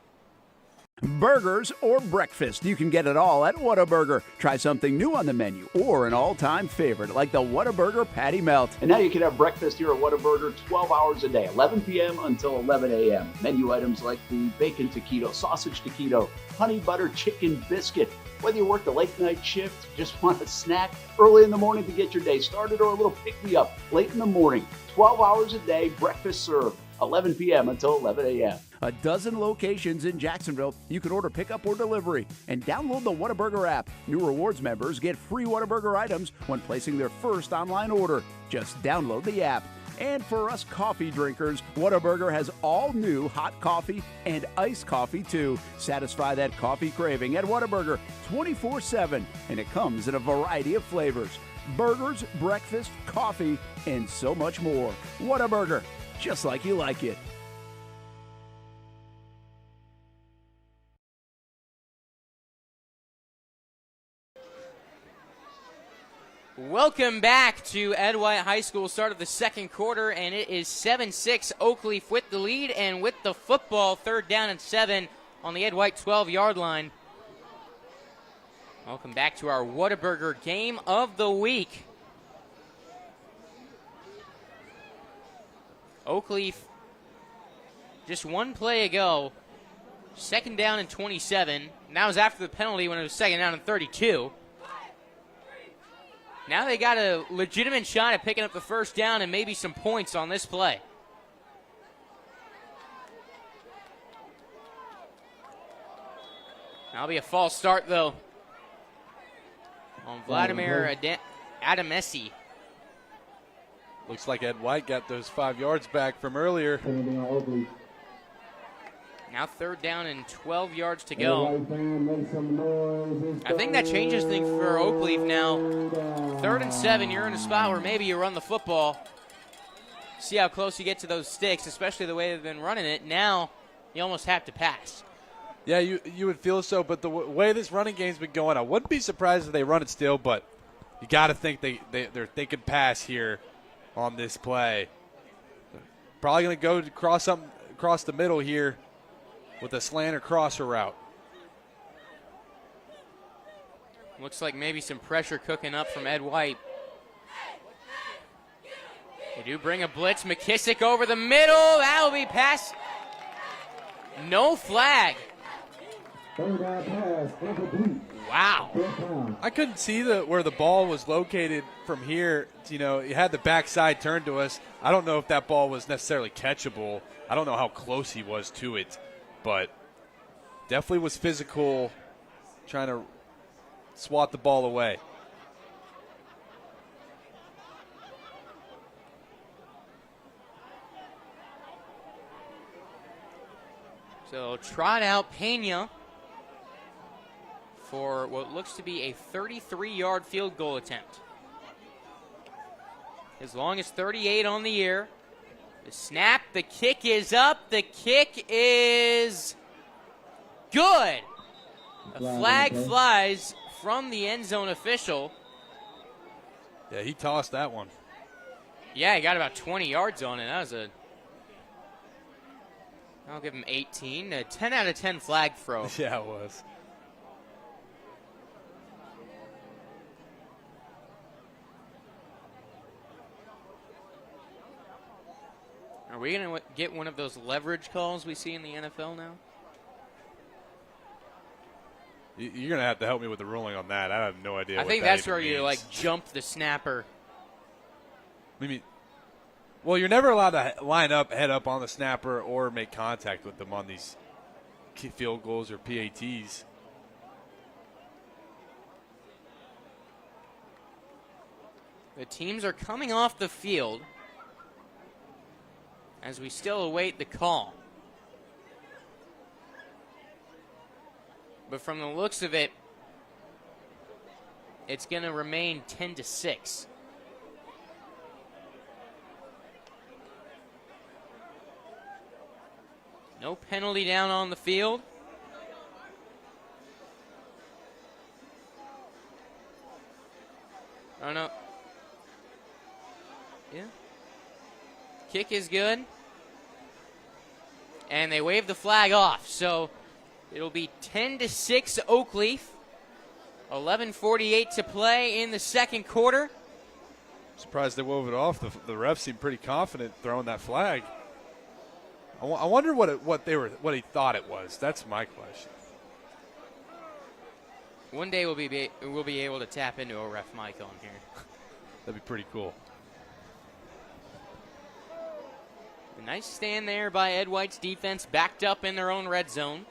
Burgers or breakfast, you can get it all at Whataburger. Try something new on the menu or an all-time favorite like the Whataburger Patty Melt. And now you can have breakfast here at Whataburger 12 hours a day, 11 p.m. until 11 a.m. Menu items like the bacon taquito, sausage taquito, honey butter chicken biscuit. Whether you work the late night shift, just want a snack early in the morning to get your day started, or a little pick-me-up late in the morning, 12 hours a day, breakfast served, 11 p.m. until 11 a.m. A dozen locations in Jacksonville. You can order pickup or delivery and download the Whataburger app. New rewards members get free Whataburger items when placing their first online order. Just download the app. And for us coffee drinkers, Whataburger has all new hot coffee and iced coffee too. Satisfy that coffee craving at Whataburger 24/7, and it comes in a variety of flavors. Burgers, breakfast, coffee, and so much more. Whataburger, just like you like it. Welcome back to Ed White High School, start of the 2nd quarter, and it is 7-6. Oakleaf with the lead and with the football, 3rd down and 7 on the Ed White 12-yard line. Welcome back to our Whataburger Game of the Week. Oakleaf, just one play ago, 2nd down and 27. And that was after the penalty when it was 2nd down and 32. Now they got a legitimate shot at picking up the 1st down and maybe some points on this play. That'll be a false start, though, on Vladimir Adamesi. Looks like Ed White got those 5 yards back from earlier. Now 3rd down and 12 yards to go. I think that changes things for Oakleaf now. 3rd and 7, you're in a spot where maybe you run the football. See how close you get to those sticks, especially the way they've been running it. Now you almost have to pass. Yeah, you would feel so, but the way this running game's been going, I wouldn't be surprised if they run it still, but you got to think they're thinking pass here on this play. Probably going to go across the middle here with a slant or crosser route. Looks like maybe some pressure cooking up from Ed White. They do bring a blitz. McKissick over the middle. That'll be pass. No flag. Wow. I couldn't see where the ball was located from here. You know, it had the backside turned to us. I don't know if that ball was necessarily catchable. I don't know how close he was to it, but definitely was physical, trying to swat the ball away. So trot out Pena for what looks to be a 33-yard field goal attempt. As long as 38 on the year. The snap, the kick is up. The kick is good. A flag flies from the end zone official. Yeah, he tossed that one. Yeah, he got about 20 yards on it. That was I'll give him 18. A 10 out of 10 flag throw. Yeah, it was. Are we going to get one of those leverage calls we see in the NFL now? You're going to have to help me with the ruling on that. I have no idea. I think that's where you jump the snapper. I mean, well, you're never allowed to line up, head up on the snapper, or make contact with them on these field goals or PATs. The teams are coming off the field as we still await the call. But from the looks of it, it's going to remain 10-6. No penalty down on the field. Oh, no. Yeah. Kick is good. And they wave the flag off. So it'll be 10-6 Oakleaf. 11:48 to play in the second quarter. Surprised they wove it off. The ref seemed pretty confident throwing that flag. I wonder what he thought it was. That's my question. One day we'll be able to tap into a ref mic on here. That'd be pretty cool. A nice stand there by Ed White's defense, backed up in their own red zone.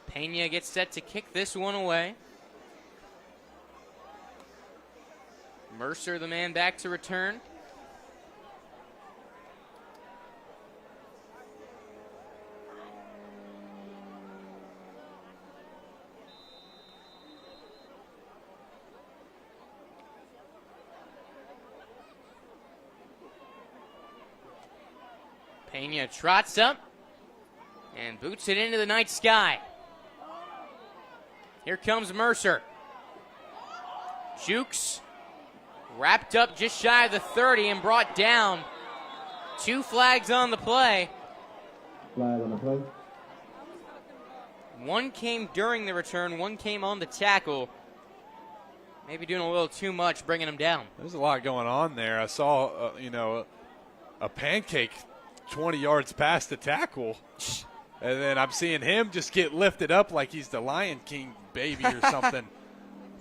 Pena gets set to kick this one away. Mercer, the man back to return. Pena trots up and boots it into the night sky. Here comes Mercer. Jukes wrapped up just shy of the 30 and brought down. 2 flags on the play. Flag on the play. One came during the return, one came on the tackle. Maybe doing a little too much, bringing him down. There's a lot going on there. I saw, a pancake 20 yards past the tackle. And then I'm seeing him just get lifted up like he's the Lion King baby or something.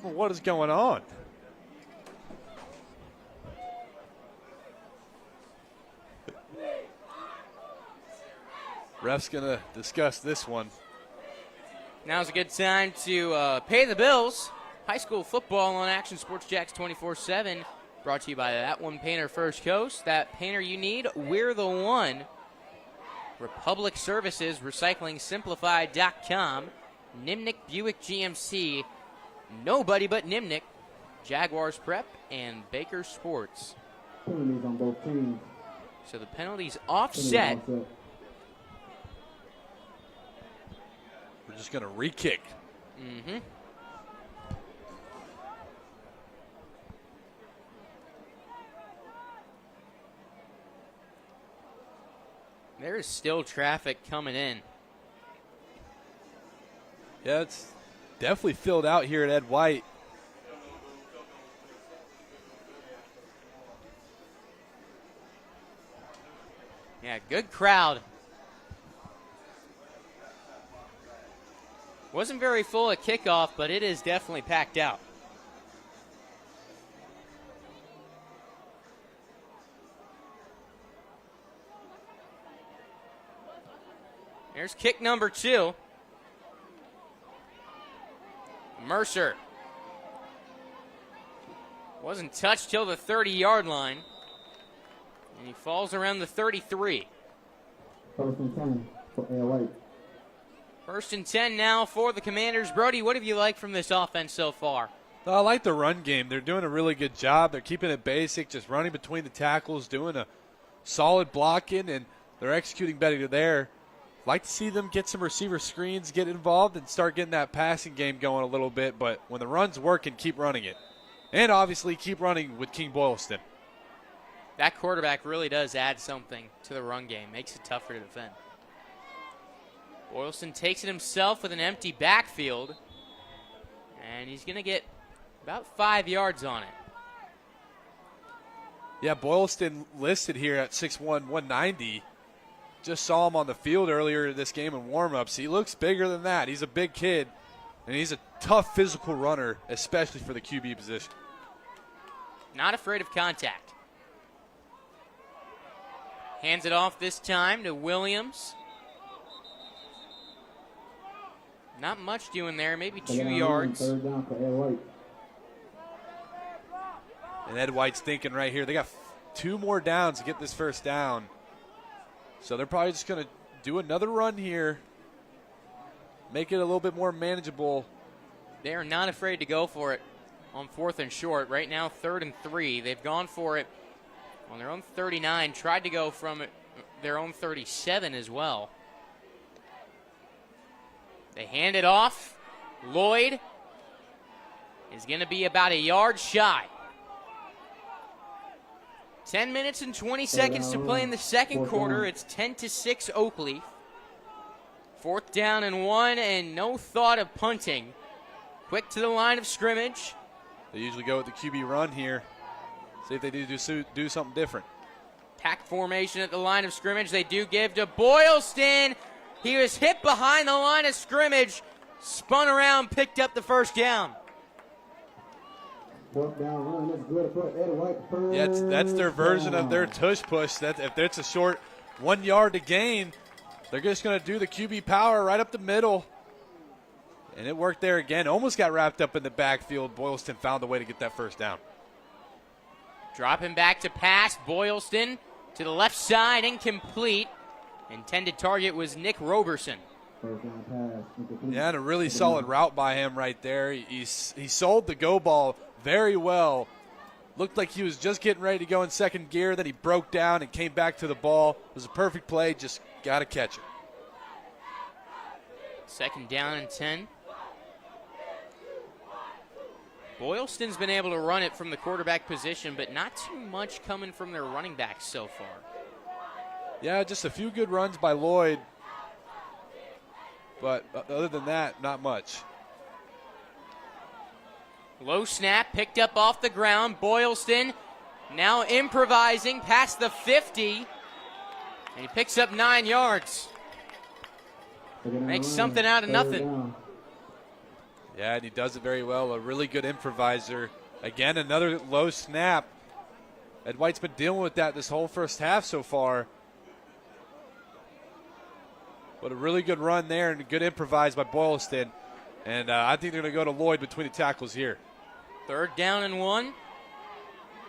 Well, what is going on? Ref's going to discuss this one. Now's a good time to pay the bills. high school football on Action Sports Jacks 24/7. Brought to you by That One Painter First Coast. That painter you need, we're the one. Republic Services, RecyclingSimplified.com. Nimnik Buick GMC. Nobody but Nimnik. Jaguars Prep and Baker Sports. Penalties on both teams. So the penalty's offset. We're just going to re-kick. Mm-hmm. There is still traffic coming in. Yeah, it's definitely filled out here at Ed White. Yeah, good crowd. Wasn't very full at kickoff, but it is definitely packed out. There's kick number 2. Mercer. Wasn't touched till the 30-yard line. And he falls around the 33. First and 10 for Ed White. First and 10 now for the Commanders. Brody, what have you liked from this offense so far? I like the run game. They're doing a really good job. They're keeping it basic, just running between the tackles, doing a solid blocking, and they're executing better there. Like to see them get some receiver screens, get involved, and start getting that passing game going a little bit. But when the run's working, keep running it. And obviously keep running with King Boylston. That quarterback really does add something to the run game. Makes it tougher to defend. Boylston takes it himself with an empty backfield. And he's going to get about 5 yards on it. Yeah, Boylston listed here at 6'1", 190. Just saw him on the field earlier this game in warm-ups. He looks bigger than that. He's a big kid, and he's a tough physical runner, especially for the QB position. Not afraid of contact. Hands it off this time to Williams. Not much doing there, maybe 2 yards. Third down for Ed White. And Ed White's thinking right here, they got 2 more downs to get this first down. So they're probably just going to do another run here, make it a little bit more manageable. They are not afraid to go for it on 4th and short. Right now, 3rd and 3. They've gone for it on their own 39, tried to go from their own 37 as well. They hand it off. Lloyd is going to be about a yard shy. 10 minutes and 20 seconds to play in the second quarter. It's 10-6 Oakleaf. 4th down and 1, and no thought of punting. Quick to the line of scrimmage. They usually go with the QB run here. See if they do something different. Pack formation at the line of scrimmage. They do give to Boylston. He was hit behind the line of scrimmage, spun around, picked up the first down. Fourth down run, that's good for Ed White. Yeah, that's their version of their tush push. If it's a short 1 yard to gain, they're just going to do the QB power right up the middle. And it worked there again. Almost got wrapped up in the backfield. Boylston found a way to get that first down. Dropping back to pass. Boylston to the left side, incomplete. Intended target was Nick Roberson. First down pass, incomplete. Yeah, and a really solid route by him right there. He sold the go ball very well. Looked like he was just getting ready to go in second gear. Then he broke down and came back to the ball. It was a perfect play. Just got to catch it. 2nd down and 10. Boylston's been able to run it from the quarterback position, but not too much coming from their running backs so far. Yeah, just a few good runs by Lloyd. But other than that, not much. Low snap, picked up off the ground. Boylston now improvising past the 50. And he picks up 9 yards. Makes something out of nothing. Yeah, and he does it very well. A really good improviser. Again, another low snap. Ed White's been dealing with that this whole first half so far. But a really good run there and a good improvise by Boylston. And I think they're going to go to Lloyd between the tackles here. 3rd down and 1.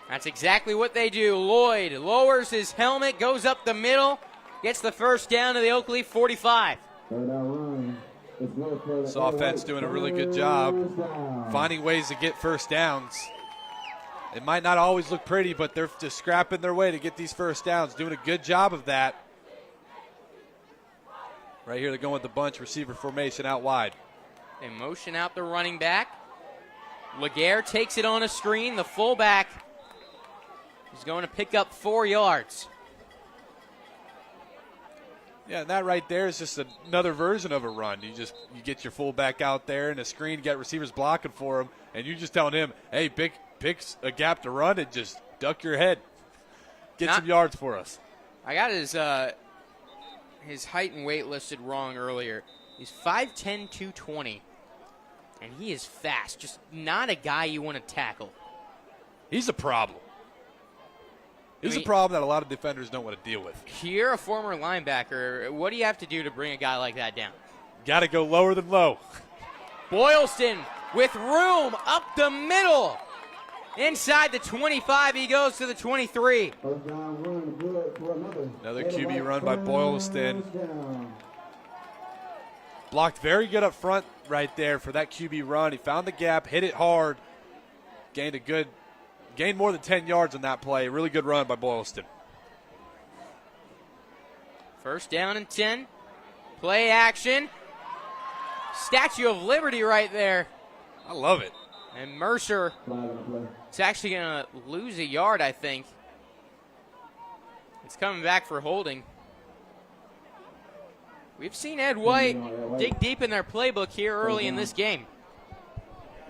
That's exactly what they do. Lloyd lowers his helmet, goes up the middle, gets the 1st down to the Oakleaf 45. This offense doing a really good job finding ways to get 1st downs. It might not always look pretty, but they're just scrapping their way to get these 1st downs, doing a good job of that. Right here, they're going with the bunch receiver formation out wide. They motion out the running back. Laguerre takes it on a screen. The fullback is going to pick up 4 yards. Yeah, and that right there is just another version of a run. You get your fullback out there in a screen, you got receivers blocking for him, and you just telling him, hey, pick a gap to run and just duck your head. Get some yards for us. I got his height and weight listed wrong earlier. He's 5'10", 220, and he is fast. Just not a guy you want to tackle. He's a problem. He's a problem that a lot of defenders don't want to deal with. You're a former linebacker. What do you have to do to bring a guy like that down? Got to go lower than low. Boylston with room up the middle. Inside the 25, he goes to the 23. Another QB run by Boylston. Blocked very good up front right there for that QB run. He found the gap, hit it hard, gained more than 10 yards on that play. Really good run by Boylston. 1st down and 10. Play action. Statue of Liberty right there. I love it. And Mercer is actually going to lose a yard, I think. It's coming back for holding. We've seen Ed White dig deep in their playbook here early in this game.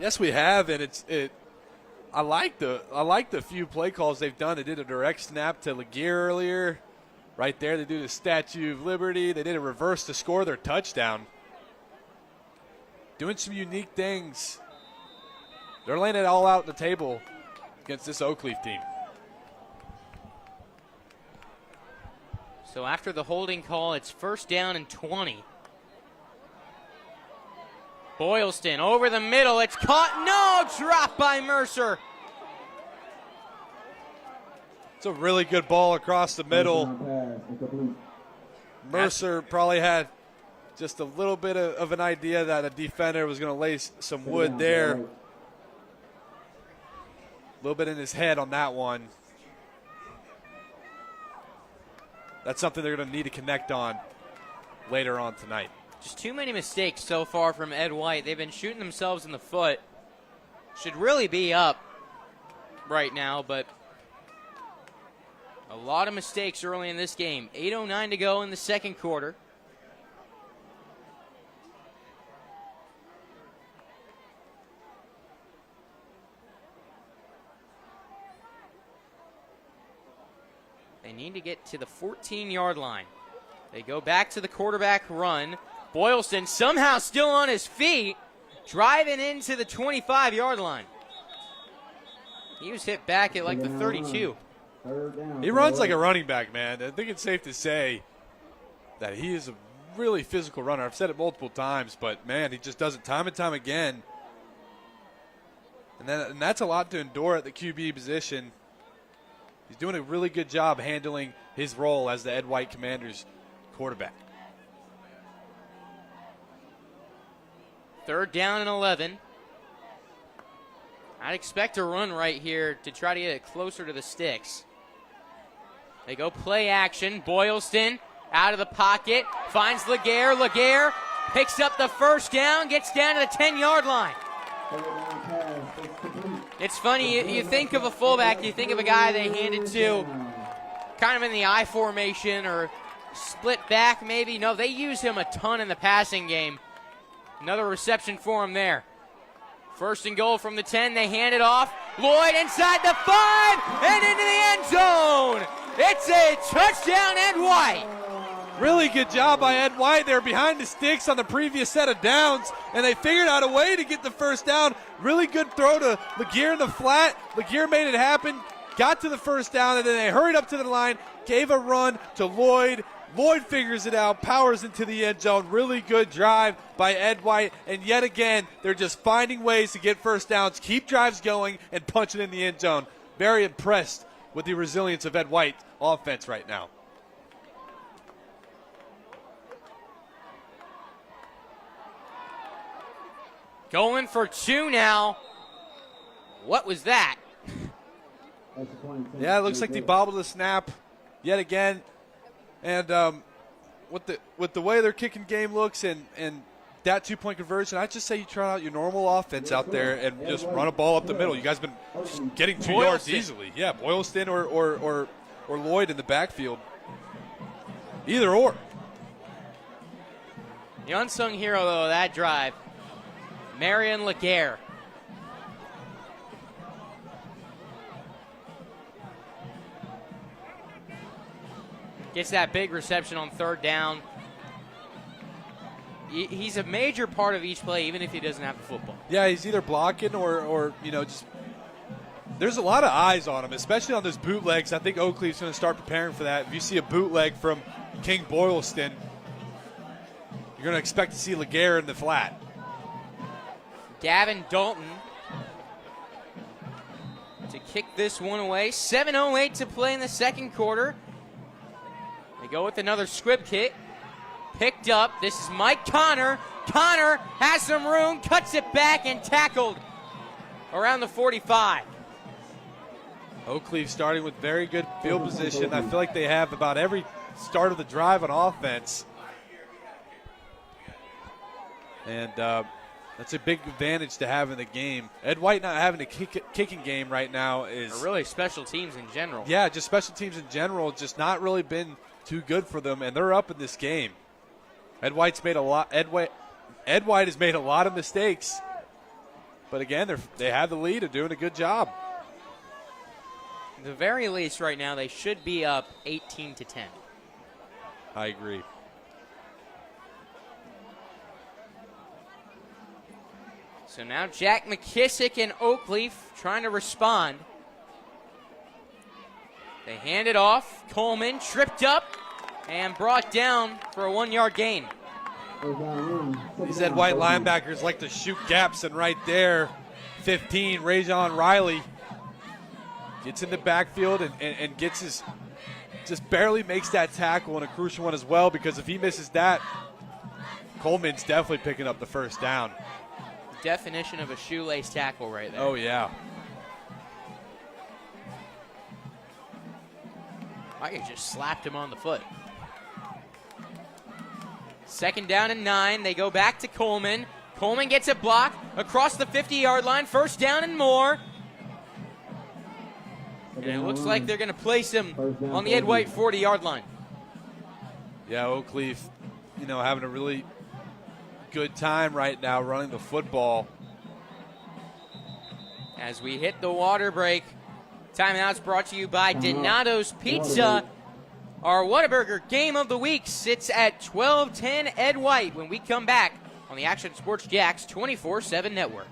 Yes, we have, and I like the few play calls they've done. They did a direct snap to Laguerre earlier. Right there, they do the Statue of Liberty. They did a reverse to score their touchdown. Doing some unique things. They're laying it all out on the table against this Oakleaf team. So after the holding call, it's 1st down and 20. Boylston over the middle. It's caught. No, dropped by Mercer. It's a really good ball across the middle. Mercer probably had just a little bit of an idea that a defender was going to lay some wood there. A little bit in his head on that one. That's something they're going to need to connect on later on tonight. Just too many mistakes so far from Ed White. They've been shooting themselves in the foot. Should really be up right now, but a lot of mistakes early in this game. 8:09 to go in the 2nd quarter. They need to get to the 14-yard line. They go back to the quarterback run. Boylston somehow still on his feet, driving into the 25-yard line. He was hit back at like the 32. He runs like a running back, man. I think it's safe to say that he is a really physical runner. I've said it multiple times, but, man, he just does it time and time again. And that's a lot to endure at the QB position. He's doing a really good job handling his role as the Ed White Commanders quarterback. 3rd down and 11. I'd expect a run right here to try to get it closer to the sticks. They go play action. Boylston out of the pocket, finds Laguerre. Laguerre picks up the 1st down, gets down to the 10-yard line. It's funny, you think of a fullback, you think of a guy they hand it to kind of in the I formation or split back maybe. No, they use him a ton in the passing game. Another reception for him there. 1st and goal from the 10, they hand it off. Lloyd inside the 5 and into the end zone. It's a touchdown, Ed White. Really good job by Ed White. They were behind the sticks on the previous set of downs, and they figured out a way to get the 1st down. Really good throw to Laguerre in the flat. Laguerre made it happen, got to the 1st down, and then they hurried up to the line, gave a run to Lloyd. Lloyd figures it out, powers into the end zone. Really good drive by Ed White. And yet again, they're just finding ways to get first downs, keep drives going, and punch it in the end zone. Very impressed with the resilience of Ed White offense right now. Going for 2 now. What was that? Yeah, it looks like they bobbled the snap yet again. And with the way their kicking game looks and that 2-point conversion, I'd just say you try out your normal offense out there and just run a ball up the middle. You guys have been getting 2 yards easily. Yeah, Boylston or Lloyd in the backfield. Either or. The unsung hero, though, of that drive, Marion Laguerre. Gets that big reception on 3rd down. He's a major part of each play, even if he doesn't have the football. Yeah, he's either blocking or just there's a lot of eyes on him, especially on those bootlegs. I think Oakleaf's going to start preparing for that. If you see a bootleg from King Boylston, you're going to expect to see Laguerre in the flat. Gavin Dalton to kick this one away. 7:08 to play in the second quarter. They go with another squib kick. Picked up. This is Mike Connor. Connor has some room, cuts it back, and tackled around the 45. Oakleaf starting with very good field position. I feel like they have about every start of the drive on offense. And that's a big advantage to have in the game. Ed White not having a kicking game right now is... Or really special teams in general. Yeah, just special teams in general, just not really been too good for them, and they're up in this game. Ed White has made a lot of mistakes, but again, they have the lead and doing a good job. At the very least, right now, they should be up 18-10. I agree. So now Jack McKissick and Oakleaf trying to respond. They hand it off. Coleman tripped up and brought down for a 1-yard gain. These Ed White linebackers like to shoot gaps, and right there, 15, Rajon Riley gets in the backfield and gets his, just barely makes that tackle, and a crucial one as well, because if he misses that, Coleman's definitely picking up the first down. Definition of a shoelace tackle right there. Oh, yeah. I could just slapped him on the foot. 2nd down and 9. They go back to Coleman. Coleman gets a block across the 50-yard line. 1st down and more. And it looks like they're going to place him on the Ed White 40-yard line. Yeah, Oakleaf, having a really good time right now running the football. As we hit the water break, timeout's brought to you by Donato's Pizza. Our Whataburger Game of the Week sits at 12-10 Ed White when we come back on the Action Sports Jacks 24/7 network.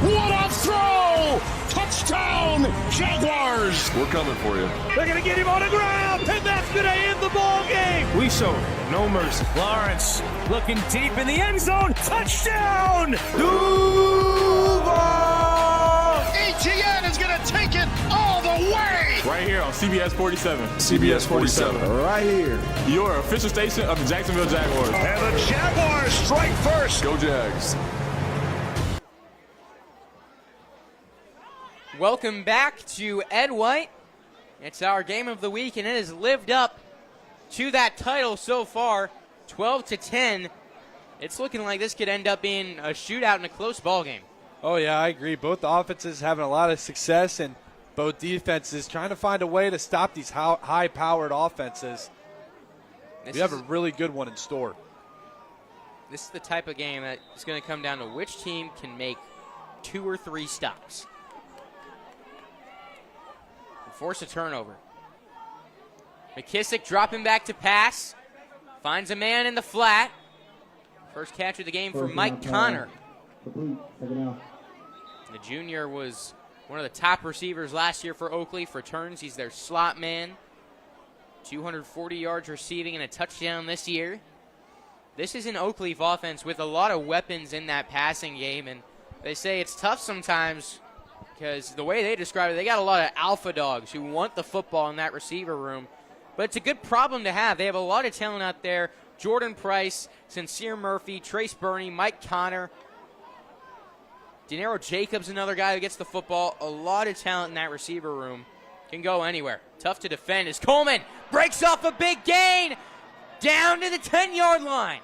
What a throw! Touchdown, Jaguars! We're coming for you. They're going to get him on the ground, and that's going to end the ball game. We showed no mercy. Lawrence looking deep in the end zone. Touchdown! ETN is going to take it all the way! Right here on CBS 47. CBS 47. Right here. Your official station of the Jacksonville Jaguars. And the Jaguars strike first. Go Jags. Welcome back to Ed White. It's our game of the week, and it has lived up to that title so far, 12-10. It's looking like this could end up being a shootout and a close ball game. Oh, yeah, I agree. Both offenses having a lot of success, and both defenses trying to find a way to stop these high-powered offenses. We have a really good one in store. This is the type of game that is going to come down to which team can make 2 or 3 stops. Force a turnover. McKissick dropping back to pass. Finds a man in the flat. First catch of the game for Mike Connor. The junior was one of the top receivers last year for Oakleaf. Returns. He's their slot man. 240 yards receiving and a touchdown this year. This is an Oakleaf offense with a lot of weapons in that passing game, and they say it's tough sometimes because the way they describe it, they got a lot of alpha dogs who want the football in that receiver room. But it's a good problem to have. They have a lot of talent out there. Jordan Price, Sincere Murphy, Trace Burney, Mike Connor. Denaro Jacobs, another guy who gets the football. A lot of talent in that receiver room. Can go anywhere. Tough to defend as Coleman breaks off a big gain down to the 10-yard line.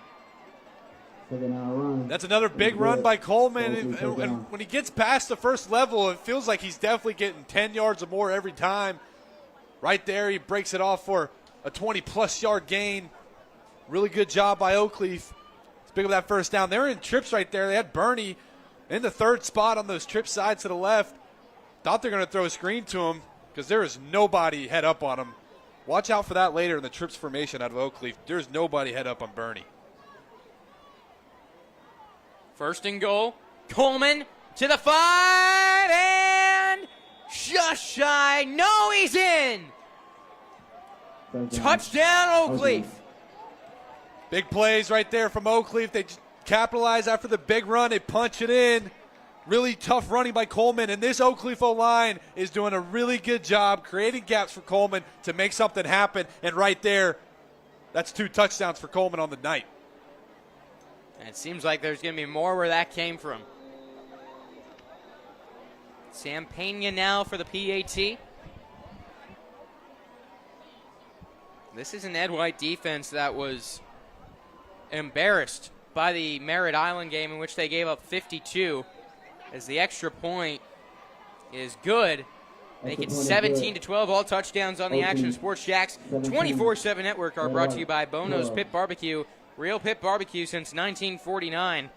That's another big run by Coleman. And when he gets past the first level, it feels like he's definitely getting 10 yards or more every time. Right there, he breaks it off for a 20-plus yard gain. Really good job by Oakleaf. Let's pick up that first down. They're in trips right there. They had Burney in the third spot on those trip sides to the left. Thought they're going to throw a screen to him because there is nobody head up on him. Watch out for that later in the trips formation out of Oakleaf. There's nobody head up on Burney. First and goal. Coleman to the 5 and just shy. No, he's in. Touchdown, Oakleaf. Big plays right there from Oakleaf. They capitalize after the big run. They punch it in. Really tough running by Coleman. And this Oakleaf O-line is doing a really good job creating gaps for Coleman to make something happen. And right there, that's 2 touchdowns for Coleman on the night. And it seems like there's going to be more where that came from. Sam Pena now for the PAT. This is an Ed White defense that was embarrassed by the Merritt Island game in which they gave up 52. As the extra point is good. Make it 17-12, all touchdowns on the Action Sports Jacks 24/7 Network are brought to you by Bono's Pit Barbecue. Real pit barbecue since 1949.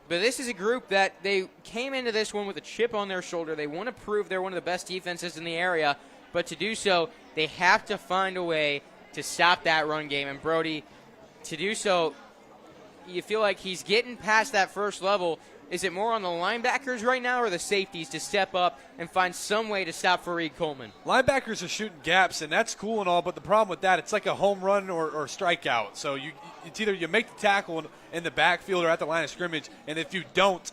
But this is a group that they came into this one with a chip on their shoulder. They want to prove they're one of the best defenses in the area. But to do so, they have to find a way to stop that run game. And Brody, to do so, you feel like he's getting past that first level. Is it more on the linebackers right now or the safeties to step up and find some way to stop Fareed Coleman? Linebackers are shooting gaps, and that's cool and all, but the problem with that, it's like a home run or strikeout. So it's either you make the tackle in the backfield or at the line of scrimmage, and if you don't,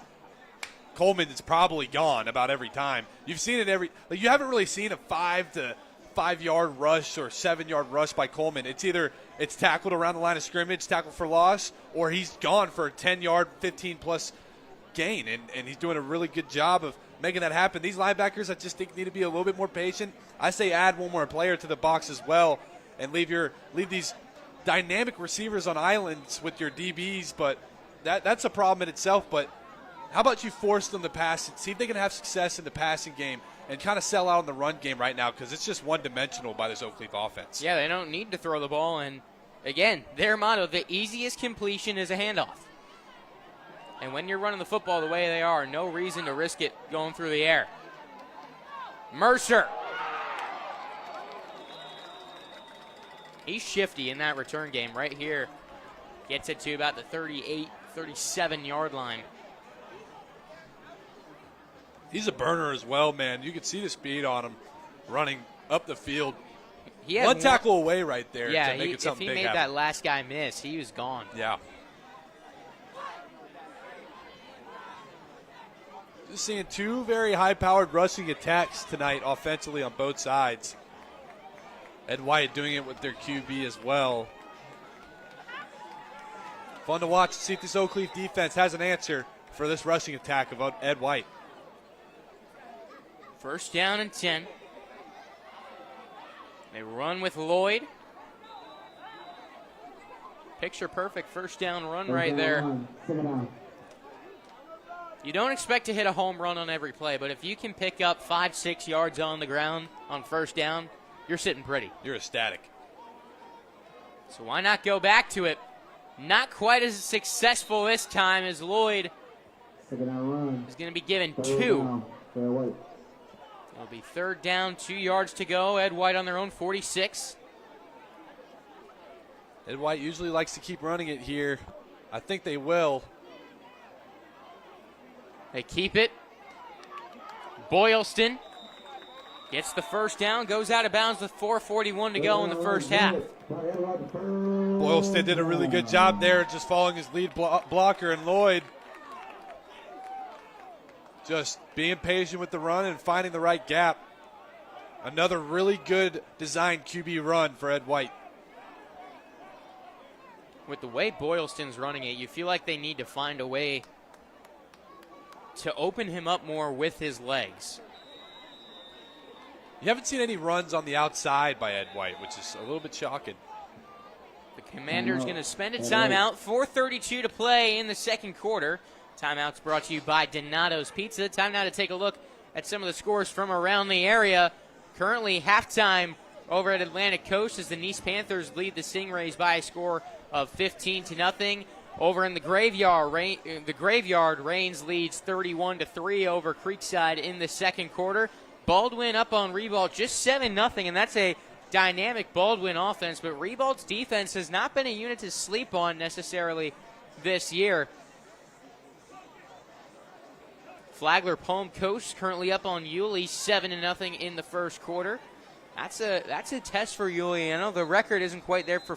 Coleman is probably gone about every time. You've seen it you haven't really seen a 5 to 5 yard rush or 7 yard rush by Coleman. It's either it's tackled around the line of scrimmage, tackled for loss, or he's gone for a 10 yard, 15 plus gain, and he's doing a really good job of making that happen. These linebackers, I just think, need to be a little bit more patient. I say add one more player to the box as well and leave these dynamic receivers on islands with your DBs, but that's a problem in itself. But how about you force them to pass and see if they can have success in the passing game and kind of sell out on the run game right now, because it's just one-dimensional by this Oakleaf offense. Yeah, they don't need to throw the ball, and again, their motto, the easiest completion is a handoff. And when you're running the football the way they are, no reason to risk it going through the air. Mercer. He's shifty in that return game right here. Gets it to about the 38, 37-yard line. He's a burner as well, man. You can see the speed on him running up the field. He had one tackle away right there to make it something big if he made happen. that last guy miss, he was gone. Yeah. Just seeing 2 very high-powered rushing attacks tonight offensively on both sides. Ed White doing it with their QB as well. Fun to watch, see if this Oakleaf defense has an answer for this rushing attack of Ed White. First down and 10. They run with Lloyd. Picture perfect first down run right there. You don't expect to hit a home run on every play, but if you can pick up 5-6 yards on the ground on first down, you're sitting pretty. You're ecstatic. So why not go back to it? Not quite as successful this time as Lloyd is going to be given 2. It'll be third down, 2 yards to go. Ed White on their own 46. Ed White usually likes to keep running it here. I think they will. They keep it. Boylston Gets the first down, goes out of bounds with 4:41 to go in the first half. Boylston did a really good job there, just following his lead blocker, and Lloyd just being patient with the run and finding the right gap. Another really good designed QB run for Ed White. With the way Boylston's running it, you feel like they need to find a way to open him up more with his legs. You haven't seen any runs on the outside by Ed White, which is a little bit shocking. The Commander's going to spend a timeout. 4:32 to play in the second quarter. Timeout's brought to you by Donato's Pizza. Time now to take a look at some of the scores from around the area. Currently halftime over at Atlantic Coast as the Nice Panthers lead the Stingrays by a score of 15-0. Over in the Graveyard, Rains leads 31-3 over Creekside in the second quarter. Baldwin up on Ribault, just 7-0, and that's a dynamic Baldwin offense. But Ribault's defense has not been a unit to sleep on necessarily this year. Flagler Palm Coast currently up on Yulee, 7-0 in the first quarter. That's a test for Yulee. I know the record isn't quite there for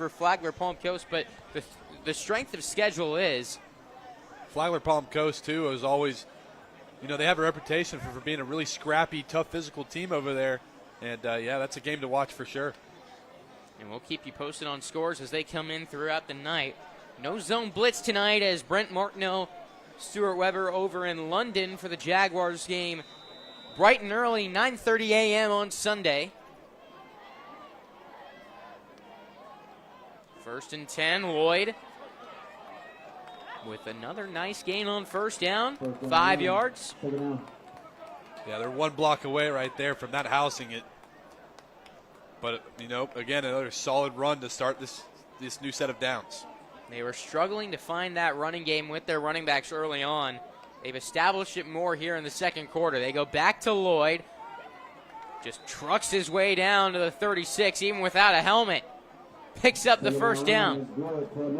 Flagler Palm Coast, but the strength of schedule is. Flagler Palm Coast, too, is always, they have a reputation for being a really scrappy, tough physical team over there. And, that's a game to watch for sure. And we'll keep you posted on scores as they come in throughout the night. No zone blitz tonight as Brent Martineau, Stuart Weber over in London for the Jaguars game. Bright and early, 9:30 a.m. on Sunday. 1st and 10, Lloyd with another nice gain on first down, 5 yards. Yeah, they're one block away right there from that housing it. But, again, another solid run to start this new set of downs. They were struggling to find that running game with their running backs early on. They've established it more here in the second quarter. They go back to Lloyd. Just trucks his way down to the 36, even without a helmet. Picks up the first down.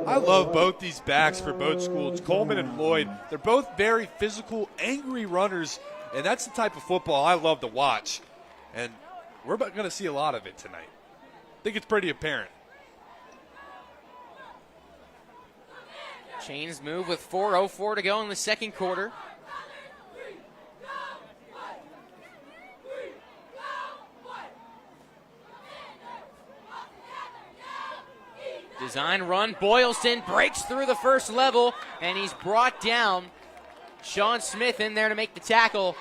I love both these backs for both schools, Coleman and Lloyd. They're both very physical, angry runners, and that's the type of football I love to watch. And we're going to see a lot of it tonight. I think it's pretty apparent. Chains move with 4:04 to go in the second quarter. Design run. Boylston breaks through the first level, and he's brought down. Sean Smith in there to make the tackle.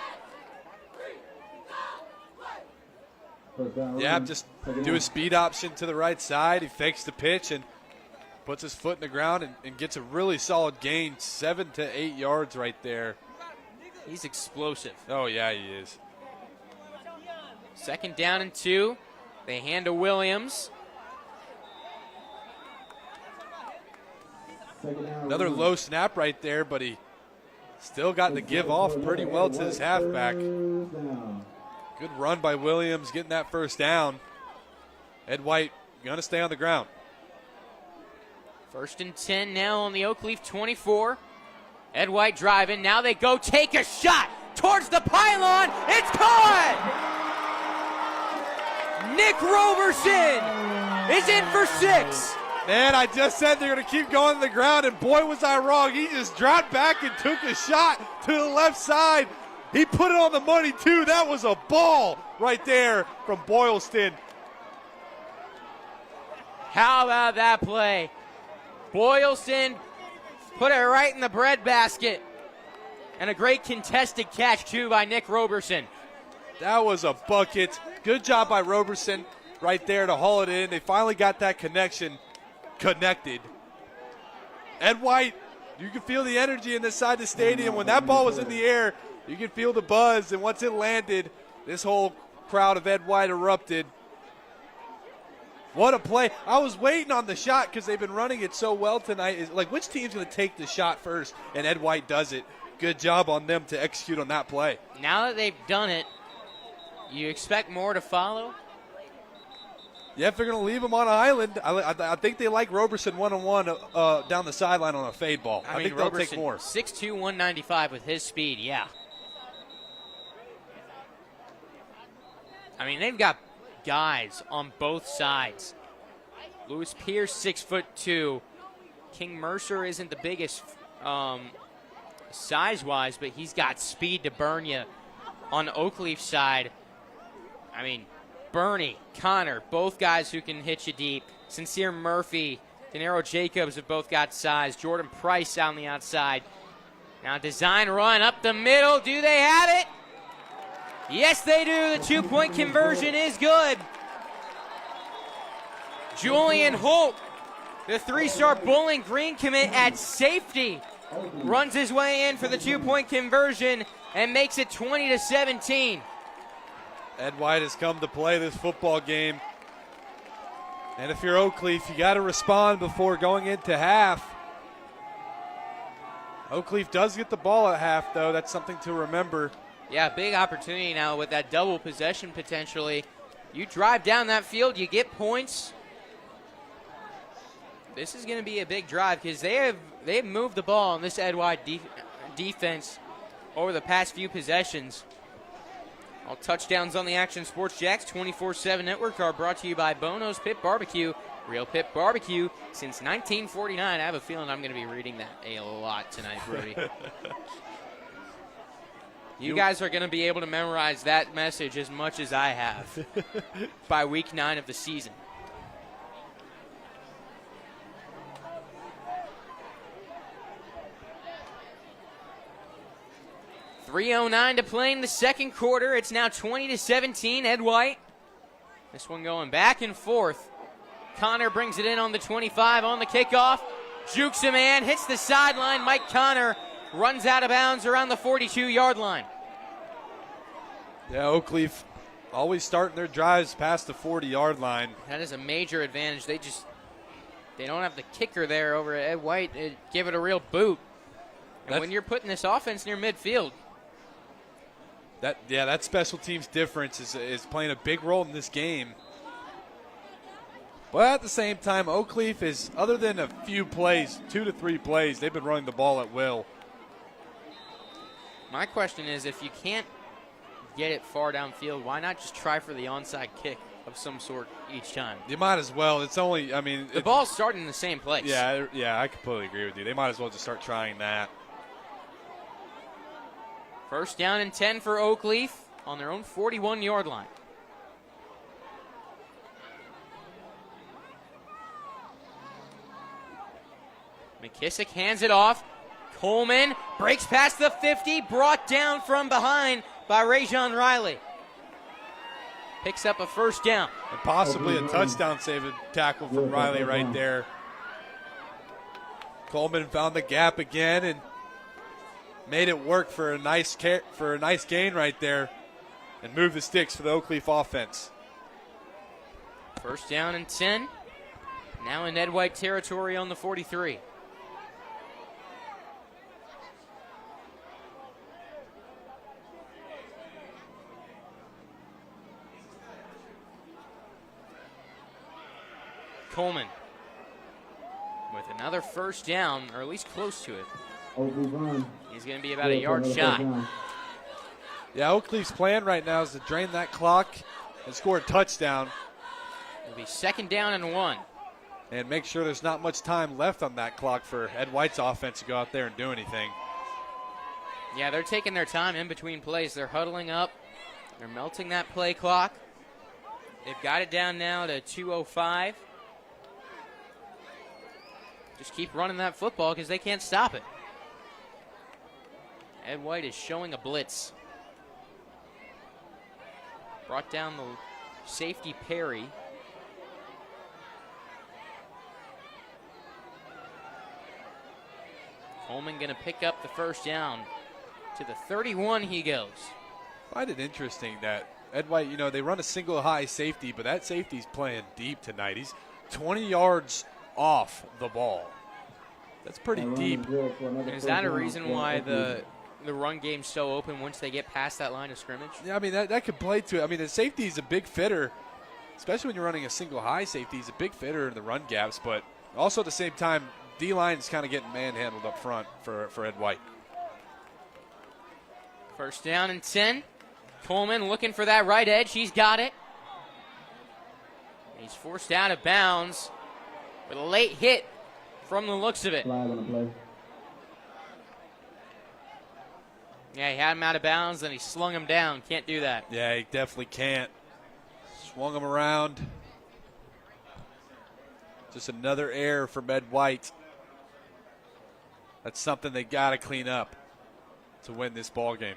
Yeah, just do a speed option to the right side. He fakes the pitch and puts his foot in the ground and gets a really solid gain, 7 to 8 yards right there. He's explosive. Oh, yeah, he is. 2nd down and 2. They hand to Williams. Another low snap right there, but he still got to give off pretty well to his halfback. Good run by Williams, getting that first down. Ed White going to stay on the ground. 1st and 10 now on the Oakleaf 24. Ed White driving. Now they go take a shot towards the pylon. It's caught! Nick Roberson is in for 6. Man, I just said they're going to keep going to the ground, and boy, was I wrong. He just dropped back and took a shot to the left side. He put it on the money, too. That was a ball right there from Boylston. How about that play? Boylston put it right in the breadbasket. And a great contested catch, too, by Nick Roberson. That was a bucket. Good job by Roberson right there to haul it in. They finally got that connection connected. Ed White, you can feel the energy in this side of the stadium. When that ball was in the air, you can feel the buzz. And once it landed, this whole crowd of Ed White erupted. What a play. I was waiting on the shot because they've been running it so well tonight. It's like, which team's going to take the shot first? And Ed White does it. Good job on them to execute on that play. Now that they've done it, you expect more to follow? Yeah, if they're going to leave him on an island, I think they like Roberson one-on-one down the sideline on a fade ball. I think they'll take more. 6'2", 195 with his speed, yeah. I mean, they've got guys on both sides. Lewis Pierce, 6'2". King Mercer isn't the biggest size-wise, but he's got speed to burn you on Oakleaf's side. I mean, Bernie, Connor, both guys who can hit you deep. Sincere Murphy, Denaro Jacobs have both got size. Jordan Price on the outside. Now design run up the middle. Do they have it? Yes, they do. The two-point conversion is good. Julian Holt, the three-star Bowling Green commit at safety, runs his way in for the two-point conversion and makes it 20-17. Ed White has come to play this football game. And if you're Oakleaf, you got to respond before going into half. Oakleaf does get the ball at half, though. That's something to remember. Yeah, big opportunity now with that double possession potentially. You drive down that field, you get points. This is going to be a big drive because they've moved the ball on this Ed White defense over the past few possessions. All touchdowns on the Action Sports Jacks 24/7 network are brought to you by Bono's Pit Barbecue. Real Pit Barbecue since 1949. I have a feeling I'm going to be reading that a lot tonight, Brody. You guys are going to be able to memorize that message as much as I have by week 9 of the season. .309 to play in the second quarter. It's now 20-17. Ed White. This one going back and forth. Connor brings it in on the 25 on the kickoff. Jukes a man, hits the sideline. Mike Connor runs out of bounds around the 42-yard line. Yeah, Oakleaf always starting their drives past the 40-yard line. That is a major advantage. They don't have the kicker there over at Ed White. Give it a real boot. And when you're putting this offense near midfield, that special teams difference is playing a big role in this game. But at the same time, Oakleaf is, other than a few plays, 2 to 3 plays, they've been running the ball at will. My question is, if you can't get it far downfield, why not just try for the onside kick of some sort each time? You might as well. It's only, I mean, the ball's starting in the same place. Yeah, I completely agree with you. They might as well just start trying that. First down and 10 for Oakleaf on their own 41-yard line. McKissick hands it off. Coleman breaks past the 50, brought down from behind by Rajon Riley. Picks up a first down. And possibly a touchdown saving tackle from Riley right there. Coleman found the gap again and made it work for a nice gain right there and moved the sticks for the Oakleaf offense. First down and 10. Now in Ed White territory on the 43. Coleman with another first down, or at least close to it. He's going to be about a yard shy. Yeah, Oakleaf's plan right now is to drain that clock and score a touchdown. It'll be second down and 1. And make sure there's not much time left on that clock for Ed White's offense to go out there and do anything. Yeah, they're taking their time in between plays. They're huddling up. They're melting that play clock. They've got it down now to 2:05. Just keep running that football because they can't stop it. Ed White is showing a blitz. Brought down the safety Perry. Coleman going to pick up the first down. To the 31 he goes. I find it interesting that Ed White, they run a single high safety, but that safety's playing deep tonight. He's 20 yards off the ball. That's pretty deep. And is that a reason why the run game's so open once they get past that line of scrimmage? Yeah, I mean, that could play to it. I mean, the safety is a big fitter, especially when you're running a single high safety. He's a big fitter in the run gaps, but also at the same time, D-line's kind of getting manhandled up front for Ed White. First down and 10. Coleman looking for that right edge. He's got it. He's forced out of bounds with a late hit from the looks of it. Flag on the play. Yeah, he had him out of bounds, then he slung him down. Can't do that. Yeah, he definitely can't. Swung him around. Just another error from Ed White. That's something they got to clean up to win this ball game.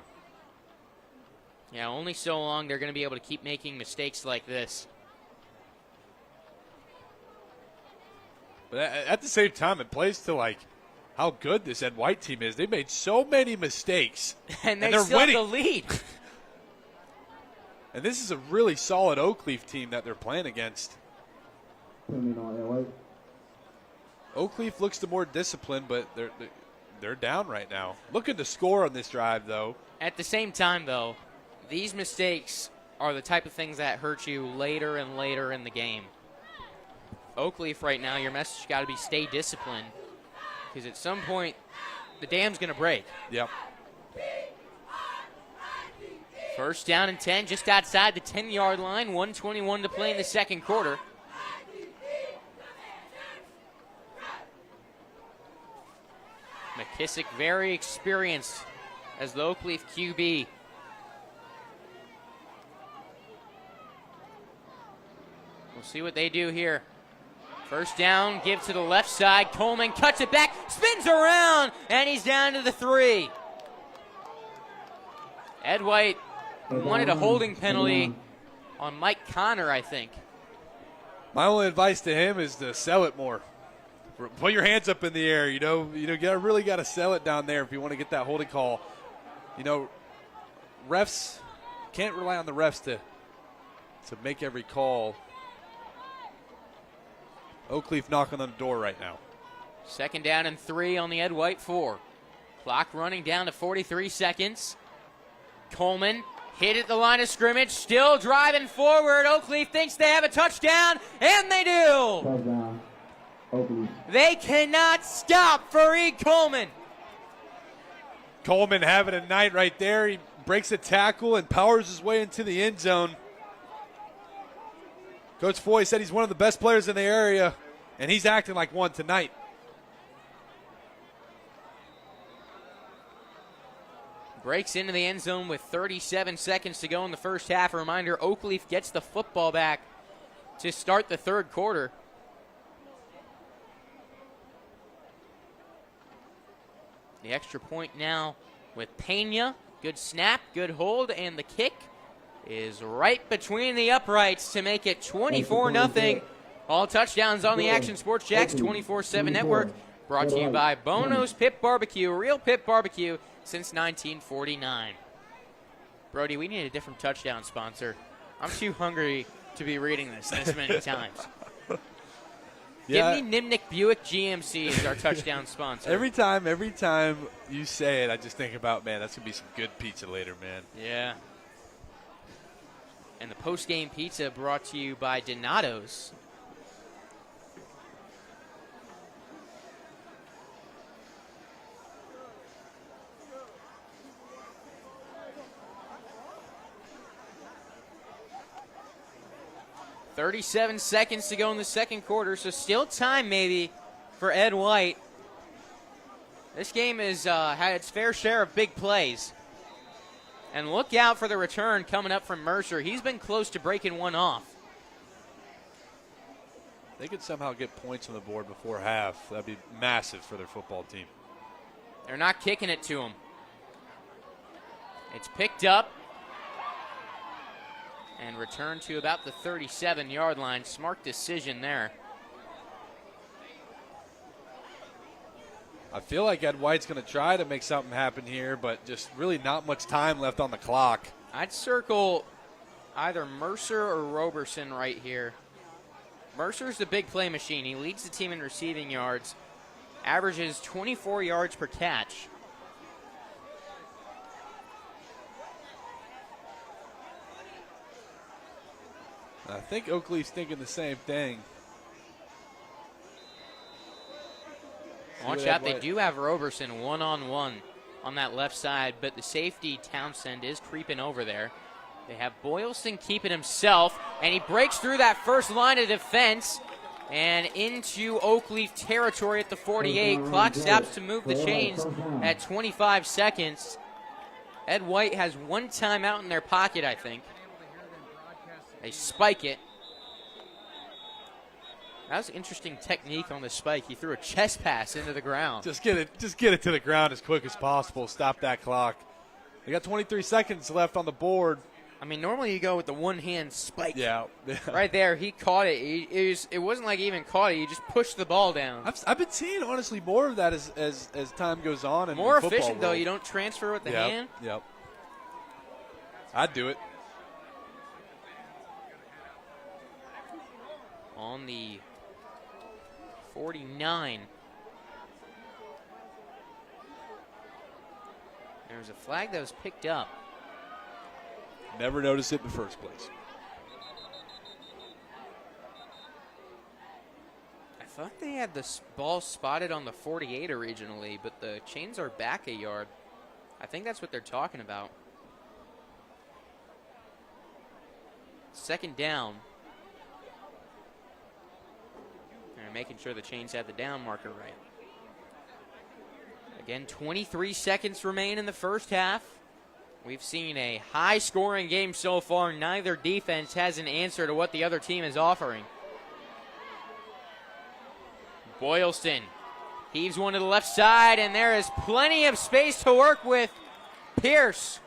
Yeah, only so long they're going to be able to keep making mistakes like this. But at the same time, it plays to like how good this Ed White team is. They made so many mistakes, and they're winning. still the lead. And this is a really solid Oakleaf team that they're playing against. Penalty on Ed White. Oakleaf looks the more disciplined, but they're down right now. Looking to score on this drive, though. At the same time, though, these mistakes are the type of things that hurt you later and later in the game. Oakleaf right now, your message got to be stay disciplined, because at some point the dam's going to break. Yep. First down and 10, just outside the 10-yard line. 1:21 to play in the second quarter. McKissick very experienced as the Oakleaf QB. We'll see what they do here. First down, give to the left side. Coleman cuts it back, spins around, and he's down to the 3. Ed White wanted a holding penalty on Mike Connor, I think. My only advice to him is to sell it more. Put your hands up in the air. You really got to sell it down there if you want to get that holding call. Refs can't rely on the refs to make every call. Oakleaf knocking on the door right now. Second down and 3 on the Ed White 4. Clock running down to 43 seconds. Coleman hit at the line of scrimmage, still driving forward. Oakleaf thinks they have a touchdown, and they do. Touchdown. Oakleaf. They cannot stop Fareed Coleman. Coleman having a night right there. He breaks a tackle and powers his way into the end zone. Coach Foy said he's one of the best players in the area, and he's acting like one tonight. Breaks into the end zone with 37 seconds to go in the first half. A reminder, Oakleaf gets the football back to start the third quarter. The extra point now with Pena. Good snap, good hold, and the kick is right between the uprights to make it 24-0. All touchdowns on the Action Sports Jacks 24/7 network. Brought to you by Bono's Pit Barbecue, real pit barbecue since 1949. Brody, we need a different touchdown sponsor. I'm too hungry to be reading this many times. Yeah. Give me Nimnik Buick GMC as our touchdown sponsor. Every time you say it, I just think about, man, that's going to be some good pizza later, man. Yeah. And the post-game pizza brought to you by Donato's. .37 seconds to go in the second quarter, so still time maybe for Ed White. This game has had its fair share of big plays. And look out for the return coming up from Mercer. He's been close to breaking one off. They could somehow get points on the board before half. That'd be massive for their football team. They're not kicking it to him. It's picked up and returned to about the 37-yard line. Smart decision there. I feel like Ed White's going to try to make something happen here, but just really not much time left on the clock. I'd circle either Mercer or Roberson right here. Mercer's the big play machine. He leads the team in receiving yards, averages 24 yards per catch. I think Oakleaf's thinking the same thing. Watch out, they do have Roberson one-on-one on that left side, but the safety, Townsend, is creeping over there. They have Boylston keeping himself, and he breaks through that first line of defense and into Oakleaf territory at the 48. Clock stops to move the chains at 25 seconds. Ed White has one timeout in their pocket, I think. They spike it. That was interesting technique on the spike. He threw a chest pass into the ground. Just get it to the ground as quick as possible. Stop that clock. They got 23 seconds left on the board. I mean, normally you go with the one-hand spike. Yeah. Right there, he caught it. It wasn't like he even caught it. He just pushed the ball down. I've been seeing, honestly, more of that as time goes on. In more the football efficient, though. world. You don't transfer with the hand. Yep. I'd do it. On the 49. There's a flag that was picked up. Never noticed it in the first place. I thought they had the ball spotted on the 48 originally, but the chains are back a yard. I think that's what they're talking about. Second down. They're making sure the chains have the down marker right. Again, 23 seconds remain in the first half. We've seen a high-scoring game so far. Neither defense has an answer to what the other team is offering. Boylston heaves one to the left side, and there is plenty of space to work with. Pierce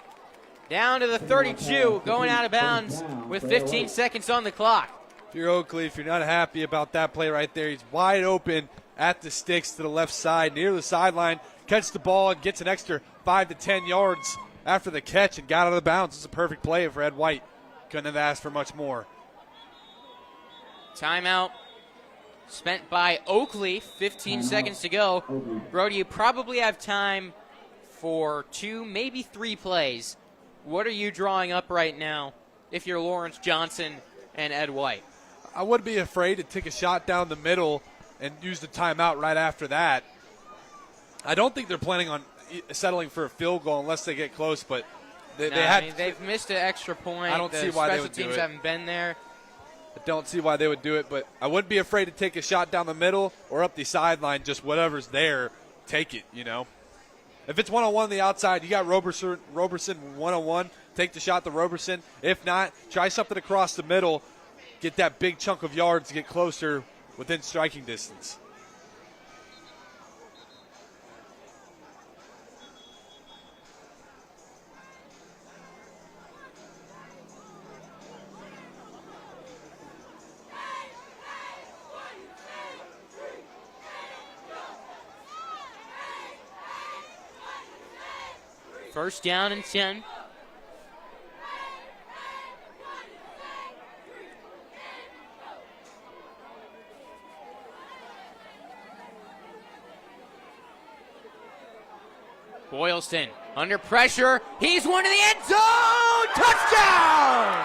down to the 32, going out of bounds with 15 seconds on the clock. If you're Oakleaf, you're not happy about that play right there. He's wide open at the sticks to the left side, near the sideline. Catches the ball and gets an extra 5 to 10 yards after the catch and got out of the bounds. It's a perfect play for Ed White. Couldn't have asked for much more. Timeout spent by Oakleaf. 15 seconds to go. Brody, you probably have time for 2, maybe 3 plays. What are you drawing up right now if you're Lawrence Johnson and Ed White? I wouldn't be afraid to take a shot down the middle and use the timeout right after that. I don't think they're planning on settling for a field goal unless they get close, but they've missed an extra point. I don't see why they would do it. Special teams haven't been there. I don't see why they would do it, but I wouldn't be afraid to take a shot down the middle or up the sideline, just whatever's there, take it, you know. If it's one-on-one on the outside, you got Roberson one-on-one, take the shot to Roberson. If not, try something across the middle, get that big chunk of yards to get closer within striking distance. First down and 10. Boylston under pressure. He's one to the end zone. Touchdown!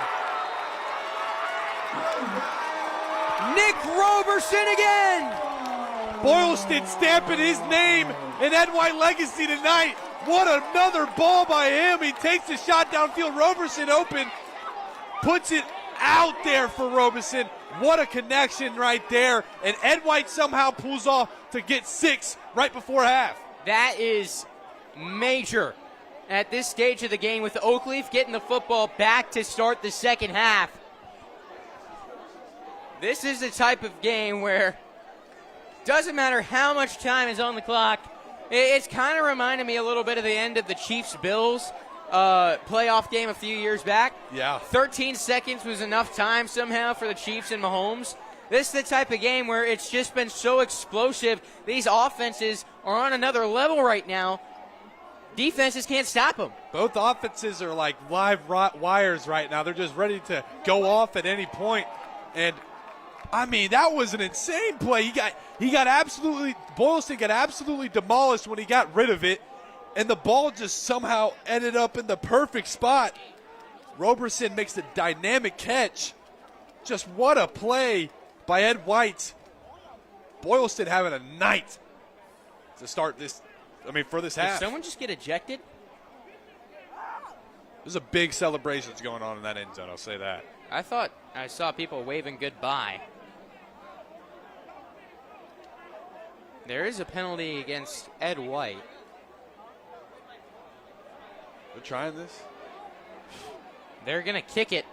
Nick Roberson again. Boylston stamping his name in Ed White legacy tonight. What another ball by him. He takes the shot downfield. Roberson open. Puts it out there for Roberson. What a connection right there. And Ed White somehow pulls off to get 6 right before half. That is major at this stage of the game with Oakleaf getting the football back to start the second half. This is the type of game where doesn't matter how much time is on the clock. It's kind of reminded me a little bit of the end of the Chiefs-Bills playoff game a few years back. Yeah. 13 seconds was enough time somehow for the Chiefs and Mahomes. This is the type of game where it's just been so explosive. These offenses are on another level right now. Defenses can't stop them. Both offenses are like live wires right now. They're just ready to go off at any point. And I mean, that was an insane play. Boylston got absolutely demolished when he got rid of it, and the ball just somehow ended up in the perfect spot. Roberson makes the dynamic catch. Just what a play by Ed White. Boylston having a night to start this, for this half. Did someone just get ejected? There's a big celebrations going on in that end zone, I'll say that. I thought I saw people waving goodbye. There is a penalty against Ed White. They're trying this? They're going to kick it.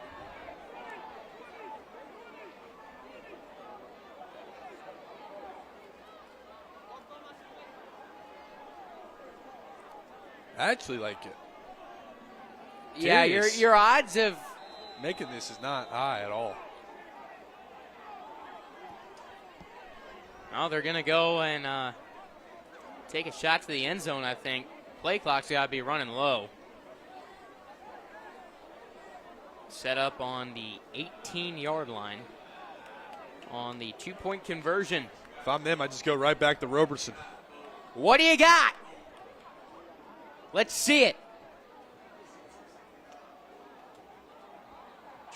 I actually like it. Yeah, Curious. your odds of Making this is not high at all. well, they're going to go and take a shot to the end zone, I think. Play clock's got to be running low. Set up on the 18-yard line on the 2-point conversion. If I'm them, I just go right back to Roberson. What do you got? Let's see it.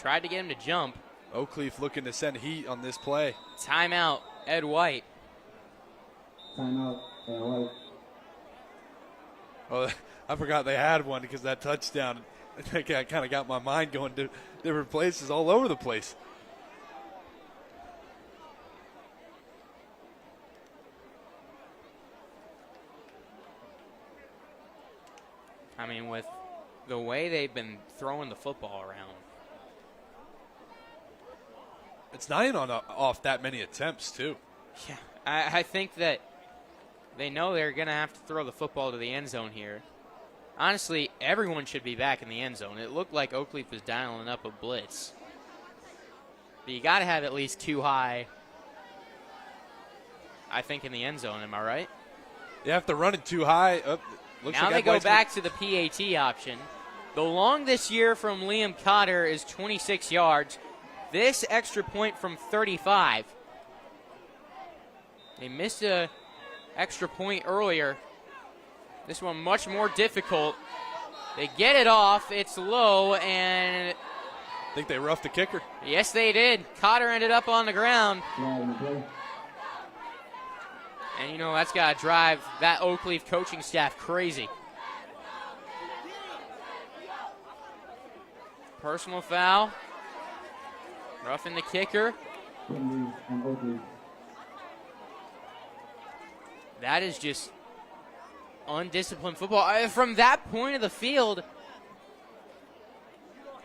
Tried to get him to jump. Oakleaf looking to send heat on this play. Timeout, Ed White. Timeout, Ed White. Oh, I forgot they had one because that touchdown. I think I kind of got my mind going to different places all over the place. I mean, with the way they've been throwing the football around. It's not even off that many attempts, too. Yeah, I think that they know they're going to have to throw the football to the end zone here. Honestly, everyone should be back in the end zone. It looked like Oakleaf was dialing up a blitz. But you got to have at least 2 high, I think, in the end zone. Am I right? You have to run it too high. Looks Now like they go White's back to the PAT option. The long this year from Liam Cotter is 26 yards. This extra point from 35. They missed a extra point earlier. This one much more difficult. They get it off. It's low, and I think they roughed the kicker. yes, they did. Cotter ended up on the ground. And, you know, that's got to drive that Oakleaf coaching staff crazy. Personal foul. Roughing the kicker. That is just undisciplined football. From that point of the field.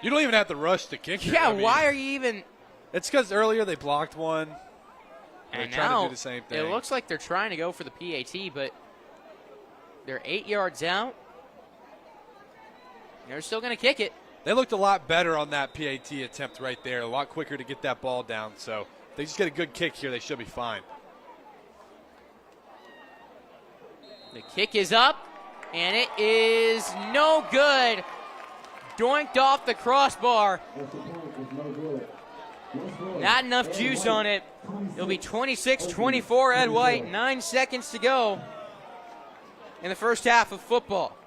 You don't even have to rush the kicker. Yeah, I mean, why are you even? It's because earlier they blocked one. They're And trying now to do the same thing. it looks like they're trying to go for the PAT, but they're 8 yards out. They're still going to kick it. They looked a lot better on that PAT attempt right there. A lot quicker to get that ball down. So if they just get a good kick here, they should be fine. The kick is up, and it is no good. Doinked off the crossbar. Not enough juice on it. It'll be 26-24 Ed White. 9 seconds to go in the first half of football.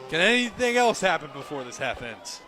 Can anything else happen before this half ends?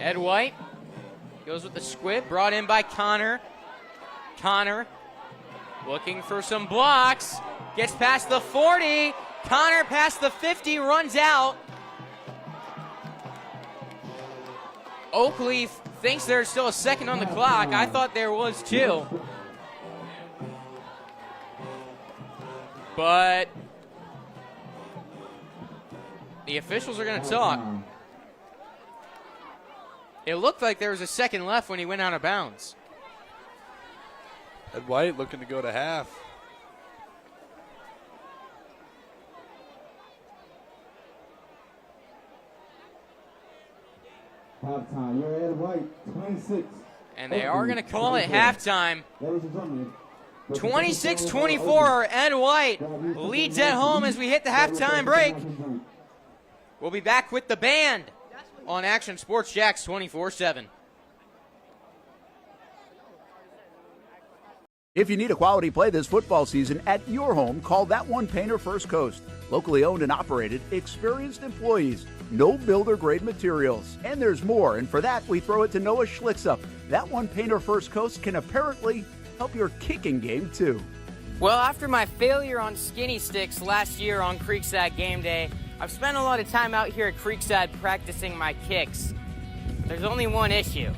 Ed White goes with the squib, brought in by Connor. Connor looking for some blocks, gets past the 40. Connor past the 50, runs out. Oakleaf thinks there's still a second on the clock. I thought there was too. But the officials are going to talk. It looked like there was a second left when he went out of bounds. Ed White looking to go to half. Halftime. You're Ed White, 26. And they are going to call it halftime. Ladies and gentlemen, 26-24, Ed White leads at home as we hit the halftime break. We'll be back with the band on Action Sports Jacks 24/7. If you need a quality play this football season at your home, call That One Painter First Coast. Locally owned and operated, experienced employees, no builder-grade materials. And there's more, and for that, we throw it to Noah Schlicksup. That One Painter First Coast can apparently help your kicking game, too. Well, after my failure on skinny sticks last year on Creekside game day, I've spent a lot of time out here at Creekside practicing my kicks. There's only one issue.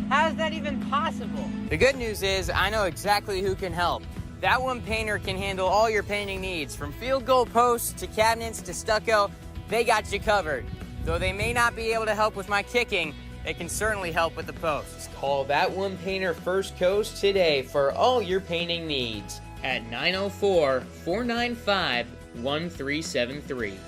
How is that even possible? The good news is I know exactly who can help. That One Painter can handle all your painting needs, from field goal posts to cabinets to stucco. They got you covered. Though they may not be able to help with my kicking, they can certainly help with the posts. Call That One Painter First Coast today for all your painting needs at 904-495-1373.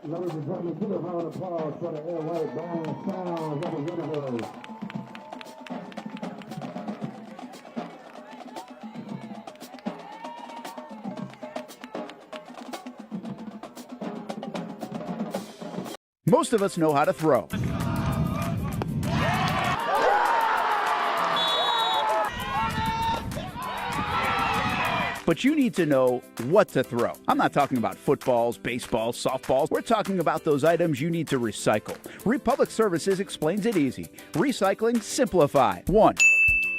Ladies and gentlemen, give a round of applause for the Ed White Band Sound representatives. Most of us know how to throw. But you need to know what to throw. I'm not talking about footballs, baseballs, softballs. We're talking about those items you need to recycle. Republic Services explains it easy. Recycling simplified. 1.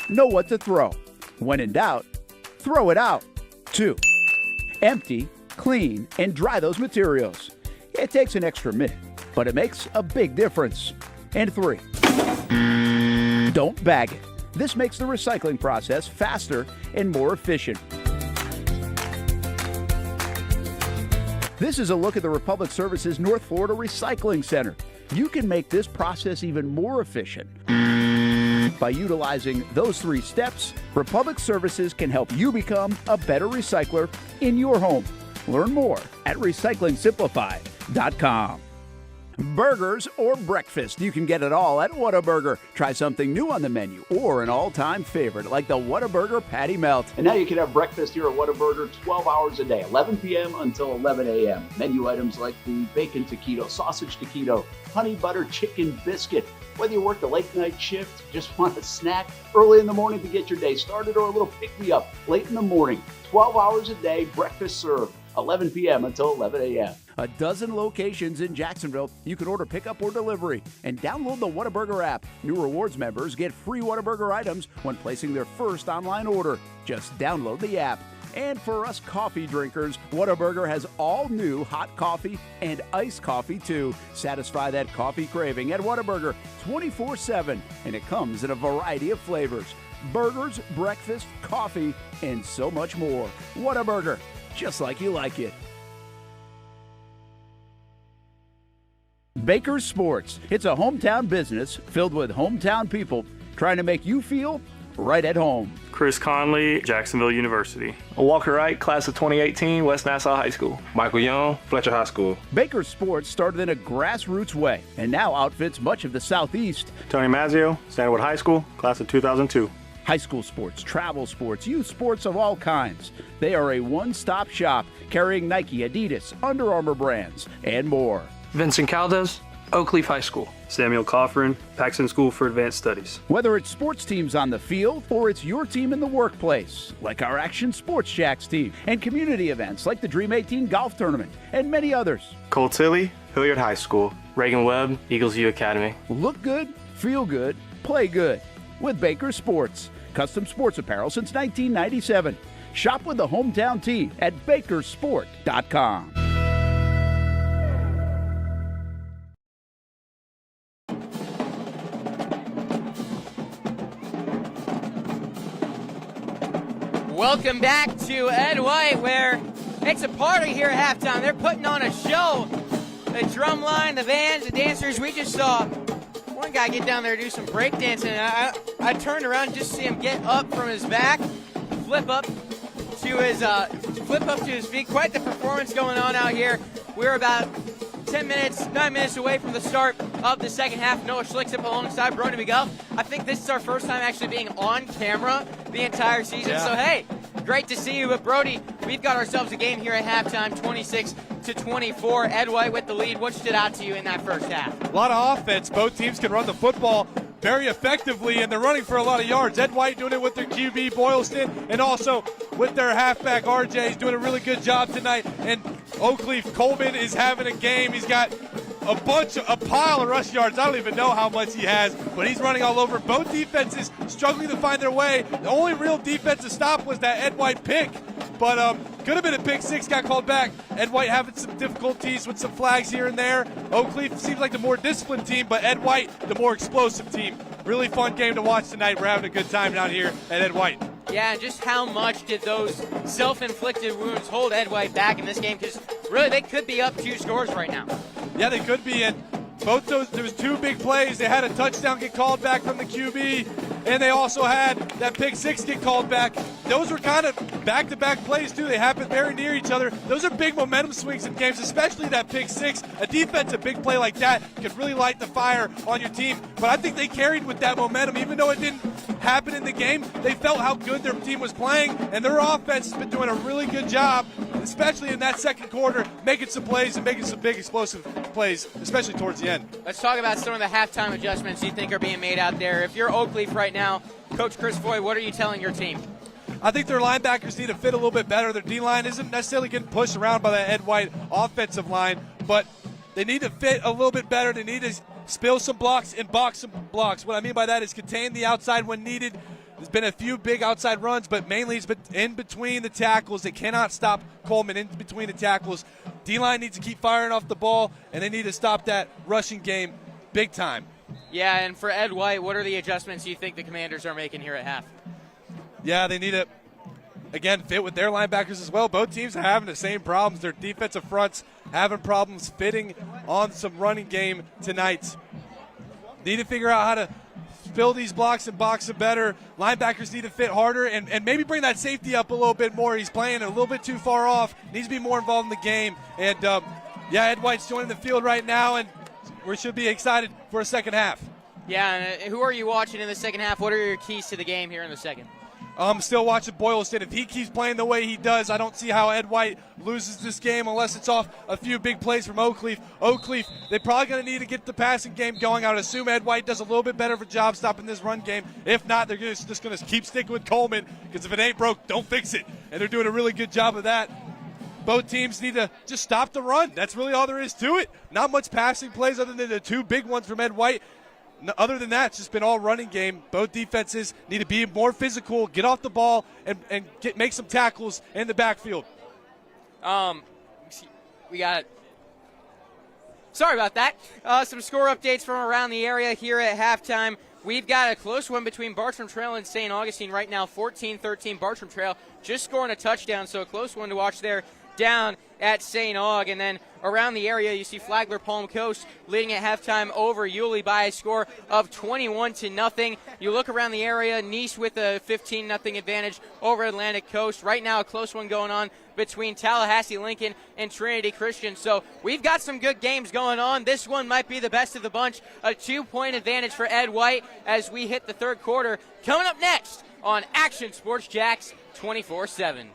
Know what to throw. When in doubt, throw it out. 2. Empty, clean, and dry those materials. It takes an extra minute, but it makes a big difference. And 3. Don't bag it. This makes the recycling process faster and more efficient. This is a look at the Republic Services North Florida Recycling Center. You can make this process even more efficient. By utilizing those 3 steps, Republic Services can help you become a better recycler in your home. Learn more at recyclingsimplified.com. Burgers or breakfast, you can get it all at Whataburger. Try something new on the menu or an all-time favorite like the Whataburger Patty Melt. And now you can have breakfast here at Whataburger 12 hours a day, 11 p.m. until 11 a.m. Menu items like the bacon taquito, sausage taquito, honey butter chicken biscuit. Whether you work the late night shift, just want a snack early in the morning to get your day started, or a little pick-me-up late in the morning, 12 hours a day, breakfast served, 11 p.m. until 11 a.m. A dozen locations in Jacksonville. You can order pickup or delivery and download the Whataburger app. New rewards members get free Whataburger items when placing their first online order. Just download the app. And for us coffee drinkers, Whataburger has all new hot coffee and iced coffee too. Satisfy that coffee craving at Whataburger 24/7, and it comes in a variety of flavors. Burgers, breakfast, coffee, and so much more. Whataburger, just like you like it. Baker's Sports. It's a hometown business filled with hometown people trying to make you feel right at home. Chris Conley, Jacksonville University. Walker Wright, class of 2018, West Nassau High School. Michael Young, Fletcher High School. Baker's Sports started in a grassroots way and now outfits much of the Southeast. Tony Mazzio, Stanwood High School, class of 2002. High school sports, travel sports, youth sports of all kinds. They are a one-stop shop carrying Nike, Adidas, Under Armour brands, and more. Vincent Caldes, Oakleaf High School. Samuel Coffrin, Paxton School for Advanced Studies. Whether it's sports teams on the field or it's your team in the workplace, like our Action Sports Jacks team, and community events like the Dream 18 Golf Tournament, and many others. Cole Tilley, Hilliard High School. Reagan Webb, Eagles View Academy. Look good, feel good, play good with Baker Sports. Custom sports apparel since 1997. Shop with the hometown team at bakersport.com. Welcome back to Ed White, where it's a party here at halftime. They're putting on a show. The drum line, the bands, the dancers. We just saw one guy get down there and do some break dancing. I turned around just to see him get up from his back, flip up to his feet. Quite the performance going on out here. We're about 9 minutes away from the start of the second half. Noah Schlicks up alongside Brody Miguel. I think this is our first time actually being on camera the entire season. Yeah. So, hey, great to see you. But, Brody, we've got ourselves a game here at halftime, 26-24. Ed White with the lead. What stood out to you in that first half? A lot of offense. Both teams can run the football very effectively, and they're running for a lot of yards. Ed White doing it with their QB, Boylston, and also with their halfback, RJ. He's doing a really good job tonight. And Oakleaf Coleman is having a game. He's got a pile of rush yards. I don't even know how much he has, but he's running all over. Both defenses struggling to find their way. The only real defensive stop was that Ed White pick, but could have been a pick six, got called back. Ed White having some difficulties with some flags here and there. Oakleaf seems like the more disciplined team, but Ed White, the more explosive team. Really fun game to watch tonight. We're having a good time down here at Ed White. Yeah, and just how much did those self-inflicted wounds hold Ed White back in this game? Because really, they could be up 2 scores right now. Yeah, they could be. And both those, there was 2 big plays. They had a touchdown get called back from the QB, and they also had that pick six get called back. those were kind of back-to-back plays, too. They happened very near each other. Those are big momentum swings in games, especially that pick six. A defensive big play like that could really light the fire on your team. But I think they carried with that momentum. Even though it didn't happen in the game, they felt how good their team was playing, and their offense has been doing a really good job, especially in that second quarter, making some plays and making some big explosive plays, especially towards the end. Let's talk about some of the halftime adjustments you think are being made out there. If you're Oakleaf right now, Coach Chris Foy, what are you telling your team? I think their linebackers need to fit a little bit better. Their D-line isn't necessarily getting pushed around by that Ed White offensive line, but they need to fit a little bit better. They need to spill some blocks and box some blocks. What I mean by that is contain the outside when needed. There's been a few big outside runs, but mainly it's been in between the tackles. They cannot stop Coleman in between the tackles. D-line needs to keep firing off the ball, and they need to stop that rushing game big time. Yeah, and for Ed White, what are the adjustments you think the Commanders are making here at half? Yeah, they need to, again, fit with their linebackers as well. Both teams are having the same problems. Their defensive fronts having problems fitting on some running game tonight. Need to figure out how to fill these blocks and box them better. Linebackers need to fit harder and maybe bring that safety up a little bit more. He's playing a little bit too far off. Needs to be more involved in the game. And, Ed White's joining the field right now, and we should be excited for a second half. Yeah, and who are you watching in the second half? What are your keys to the game here in the second? I'm still watching Boylston. If he keeps playing the way he does, I don't see how Ed White loses this game unless it's off a few big plays from Oakleaf. Oakleaf, they're probably going to need to get the passing game going. I would assume Ed White does a little bit better of a job stopping this run game. If not, they're just going to keep sticking with Coleman, because if it ain't broke, don't fix it. And they're doing a really good job of that. Both teams need to just stop the run. That's really all there is to it. Not much passing plays other than the two big ones from Ed White. Other than that, it's just been all running game. Both defenses need to be more physical, get off the ball, and make some tackles in the backfield. We got sorry about that. Some score updates from around the area here at halftime. We've got a close one between Bartram Trail and St. Augustine right now, 14-13. Bartram Trail just scoring a touchdown, so a close one to watch there down at St. Aug. And then around the area, you see Flagler Palm Coast leading at halftime over Yulee by a score of 21-0. You look around the area, Nice with a 15-0 advantage over Atlantic Coast. Right now, a close one going on between Tallahassee Lincoln and Trinity Christian. So we've got some good games going on. This one might be the best of the bunch. A 2-point advantage for Ed White as we hit the third quarter. Coming up next on Action Sports Jacks 24/7.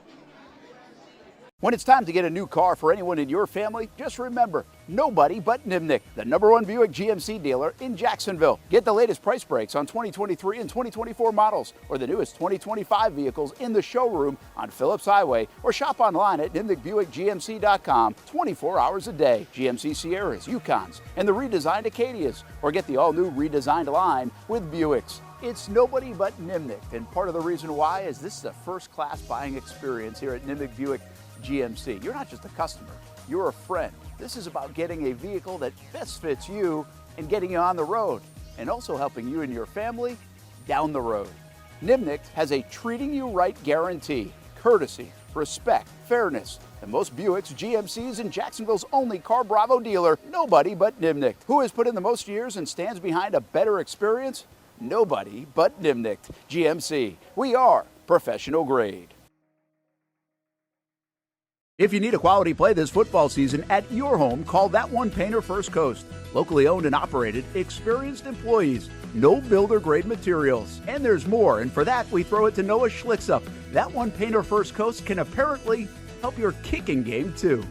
When it's time to get a new car for anyone in your family, just remember, nobody but Nimnick, the #1 Buick GMC dealer in Jacksonville. Get the latest price breaks on 2023 and 2024 models or the newest 2025 vehicles in the showroom on Phillips Highway, or shop online at nimnickbuickgmc.com 24 hours a day. GMC Sierras, Yukons, and the redesigned Acadias, or get the all-new redesigned line with Buicks. It's nobody but Nimnick, and part of the reason why is this is a first-class buying experience here at Nimnick Buick GMC. You're not just a customer, you're a friend. This is about getting a vehicle that best fits you and getting you on the road, and also helping you and your family down the road. Nimnick has a treating you right guarantee, courtesy, respect, fairness, and most Buicks, GMCs, and Jacksonville's only Car Bravo dealer, nobody but Nimnick. Who has put in the most years and stands behind a better experience? Nobody but Nimnick. GMC, we are professional grade. If you need a quality play this football season at your home, call That One Painter First Coast. Locally owned and operated, experienced employees, no builder-grade materials. And there's more, and for that, we throw it to Noah Schlitzup. That One Painter First Coast can apparently help your kicking game, too.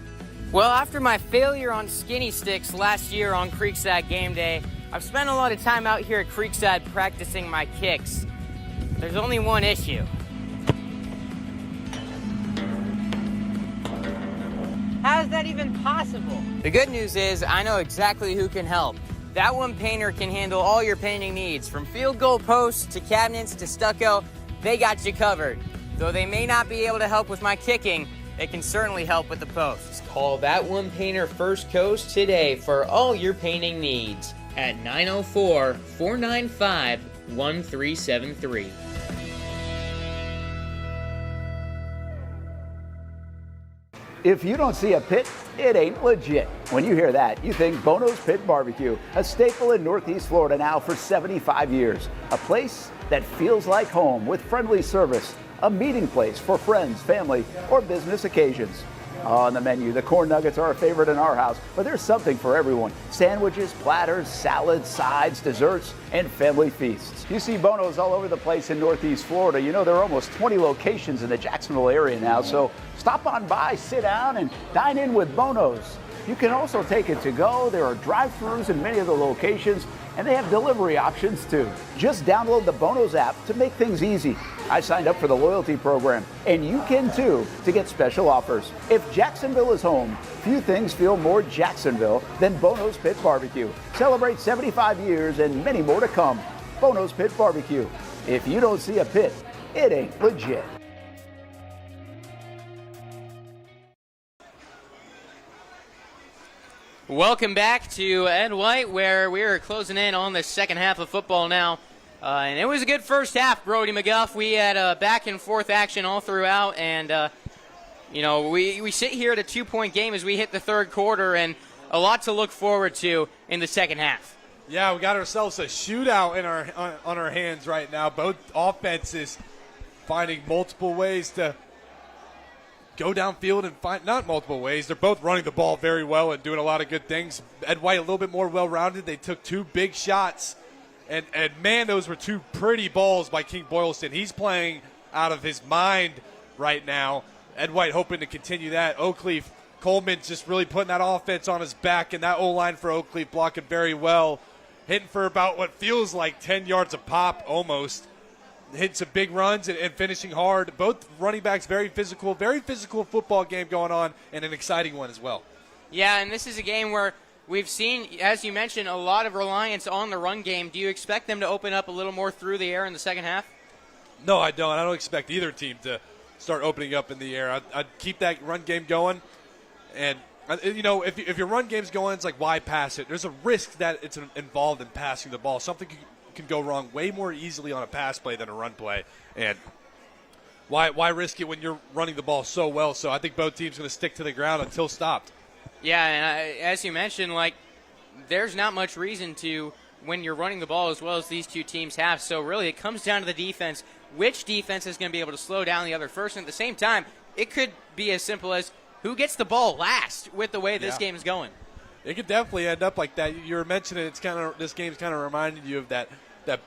Well, after my failure on skinny sticks last year on Creekside game day, I've spent a lot of time out here at Creekside practicing my kicks. There's only one issue. How is that even possible? The good news is I know exactly who can help. That One Painter can handle all your painting needs, from field goal posts to cabinets to stucco. They got you covered. Though they may not be able to help with my kicking, they can certainly help with the posts. Call That One Painter First Coast today for all your painting needs at 904-495-1373. If you don't see a pit, it ain't legit. When you hear that, you think Bono's Pit Barbecue, a staple in Northeast Florida now for 75 years. A place that feels like home with friendly service, a meeting place for friends, family, or business occasions. On the menu, the corn nuggets are a favorite in our house, but there's something for everyone. Sandwiches, platters, salads, sides, desserts, and family feasts. You see Bono's all over the place in Northeast Florida. You know, there are almost 20 locations in the Jacksonville area now, so stop on by, sit down, and dine in with Bono's. You can also take it to go. There are drive-thrus in many of the locations, and they have delivery options too. Just download the Bono's app to make things easy. I signed up for the loyalty program, and you can too, to get special offers. If Jacksonville is home, few things feel more Jacksonville than Bono's Pit Barbecue. Celebrate 75 years and many more to come. Bono's Pit Barbecue. If you don't see a pit, it ain't legit. Welcome back to Ed White, where we are closing in on the second half of football now. And it was a good first half, Brody McGuff. We had back and forth action all throughout. And, we sit here at a 2-point game as we hit the third quarter, and a lot to look forward to in the second half. Yeah, we got ourselves a shootout on our hands right now. Both offenses finding multiple ways to go downfield and find, not multiple ways. They're both running the ball very well and doing a lot of good things. Ed White a little bit more well-rounded. They took 2 big shots, and man, those were 2 pretty balls by King Boylston. He's playing out of his mind right now. Ed White hoping to continue that. Oakleaf, Coleman just really putting that offense on his back, and that O-line for Oakleaf blocking very well. Hitting for about what feels like 10 yards a pop almost. Hitting some big runs and finishing hard. Both running backs very physical football game going on, and an exciting one as well. Yeah, and this is a game where we've seen, as you mentioned, a lot of reliance on the run game. Do you expect them to open up a little more through the air in the second half? No, I don't. I don't expect either team to start opening up in the air. I'd keep that run game going. And, if your run game's going, it's like, why pass it? There's a risk that it's involved in passing the ball. Something can go wrong way more easily on a pass play than a run play. And why risk it when you're running the ball so well? So I think both teams are going to stick to the ground until stopped. Yeah, and as you mentioned, there's not much reason to when you're running the ball as well as these two teams have. So really it comes down to the defense. Which defense is going to be able to slow down the other first? And at the same time, it could be as simple as who gets the ball last with the way this game is going. It could definitely end up like that. You were mentioning this game's kind of reminded you of that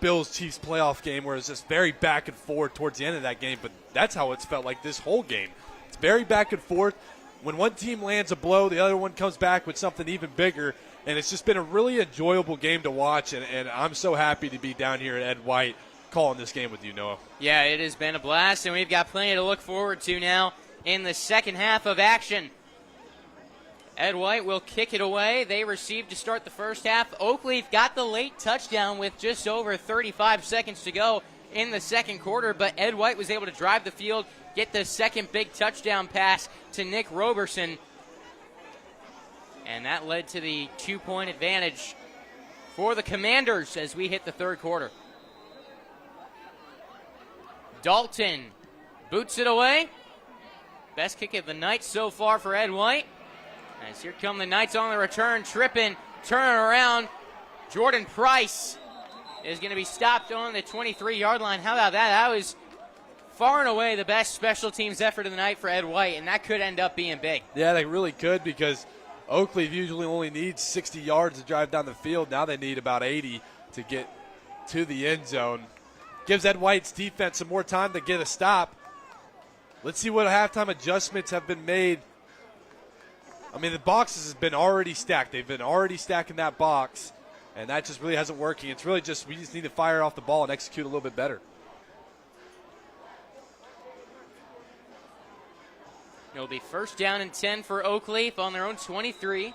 Bills-Chiefs playoff game where it's just very back and forth towards the end of that game, but that's how it's felt like this whole game. It's very back and forth. When one team lands a blow, the other one comes back with something even bigger, and it's just been a really enjoyable game to watch, and I'm so happy to be down here at Ed White calling this game with you, Noah. Yeah, it has been a blast, and we've got plenty to look forward to now in the second half of action. Ed White will kick it away. They received to start the first half. Oakleaf got the late touchdown with just over 35 seconds to go in the second quarter, but Ed White was able to drive the field, get the second big touchdown pass to Nick Roberson, and that led to the 2-point advantage for the Commanders as we hit the third quarter. Dalton boots it away. Best kick of the night so far for Ed White. As here come the Knights on the return, tripping, turning around. Jordan Price is going to be stopped on the 23-yard line. How about that? That was far and away the best special teams effort of the night for Ed White, and that could end up being big. Yeah, they really could, because Oakleaf usually only needs 60 yards to drive down the field. Now they need about 80 to get to the end zone. Gives Ed White's defense some more time to get a stop. Let's see what halftime adjustments have been made. I mean, the boxes has been already stacked. They've been already stacking that box, and that just really hasn't working. It's really just we just need to fire off the ball and execute a little bit better. It'll be first down and 10 for Oakleaf on their own 23.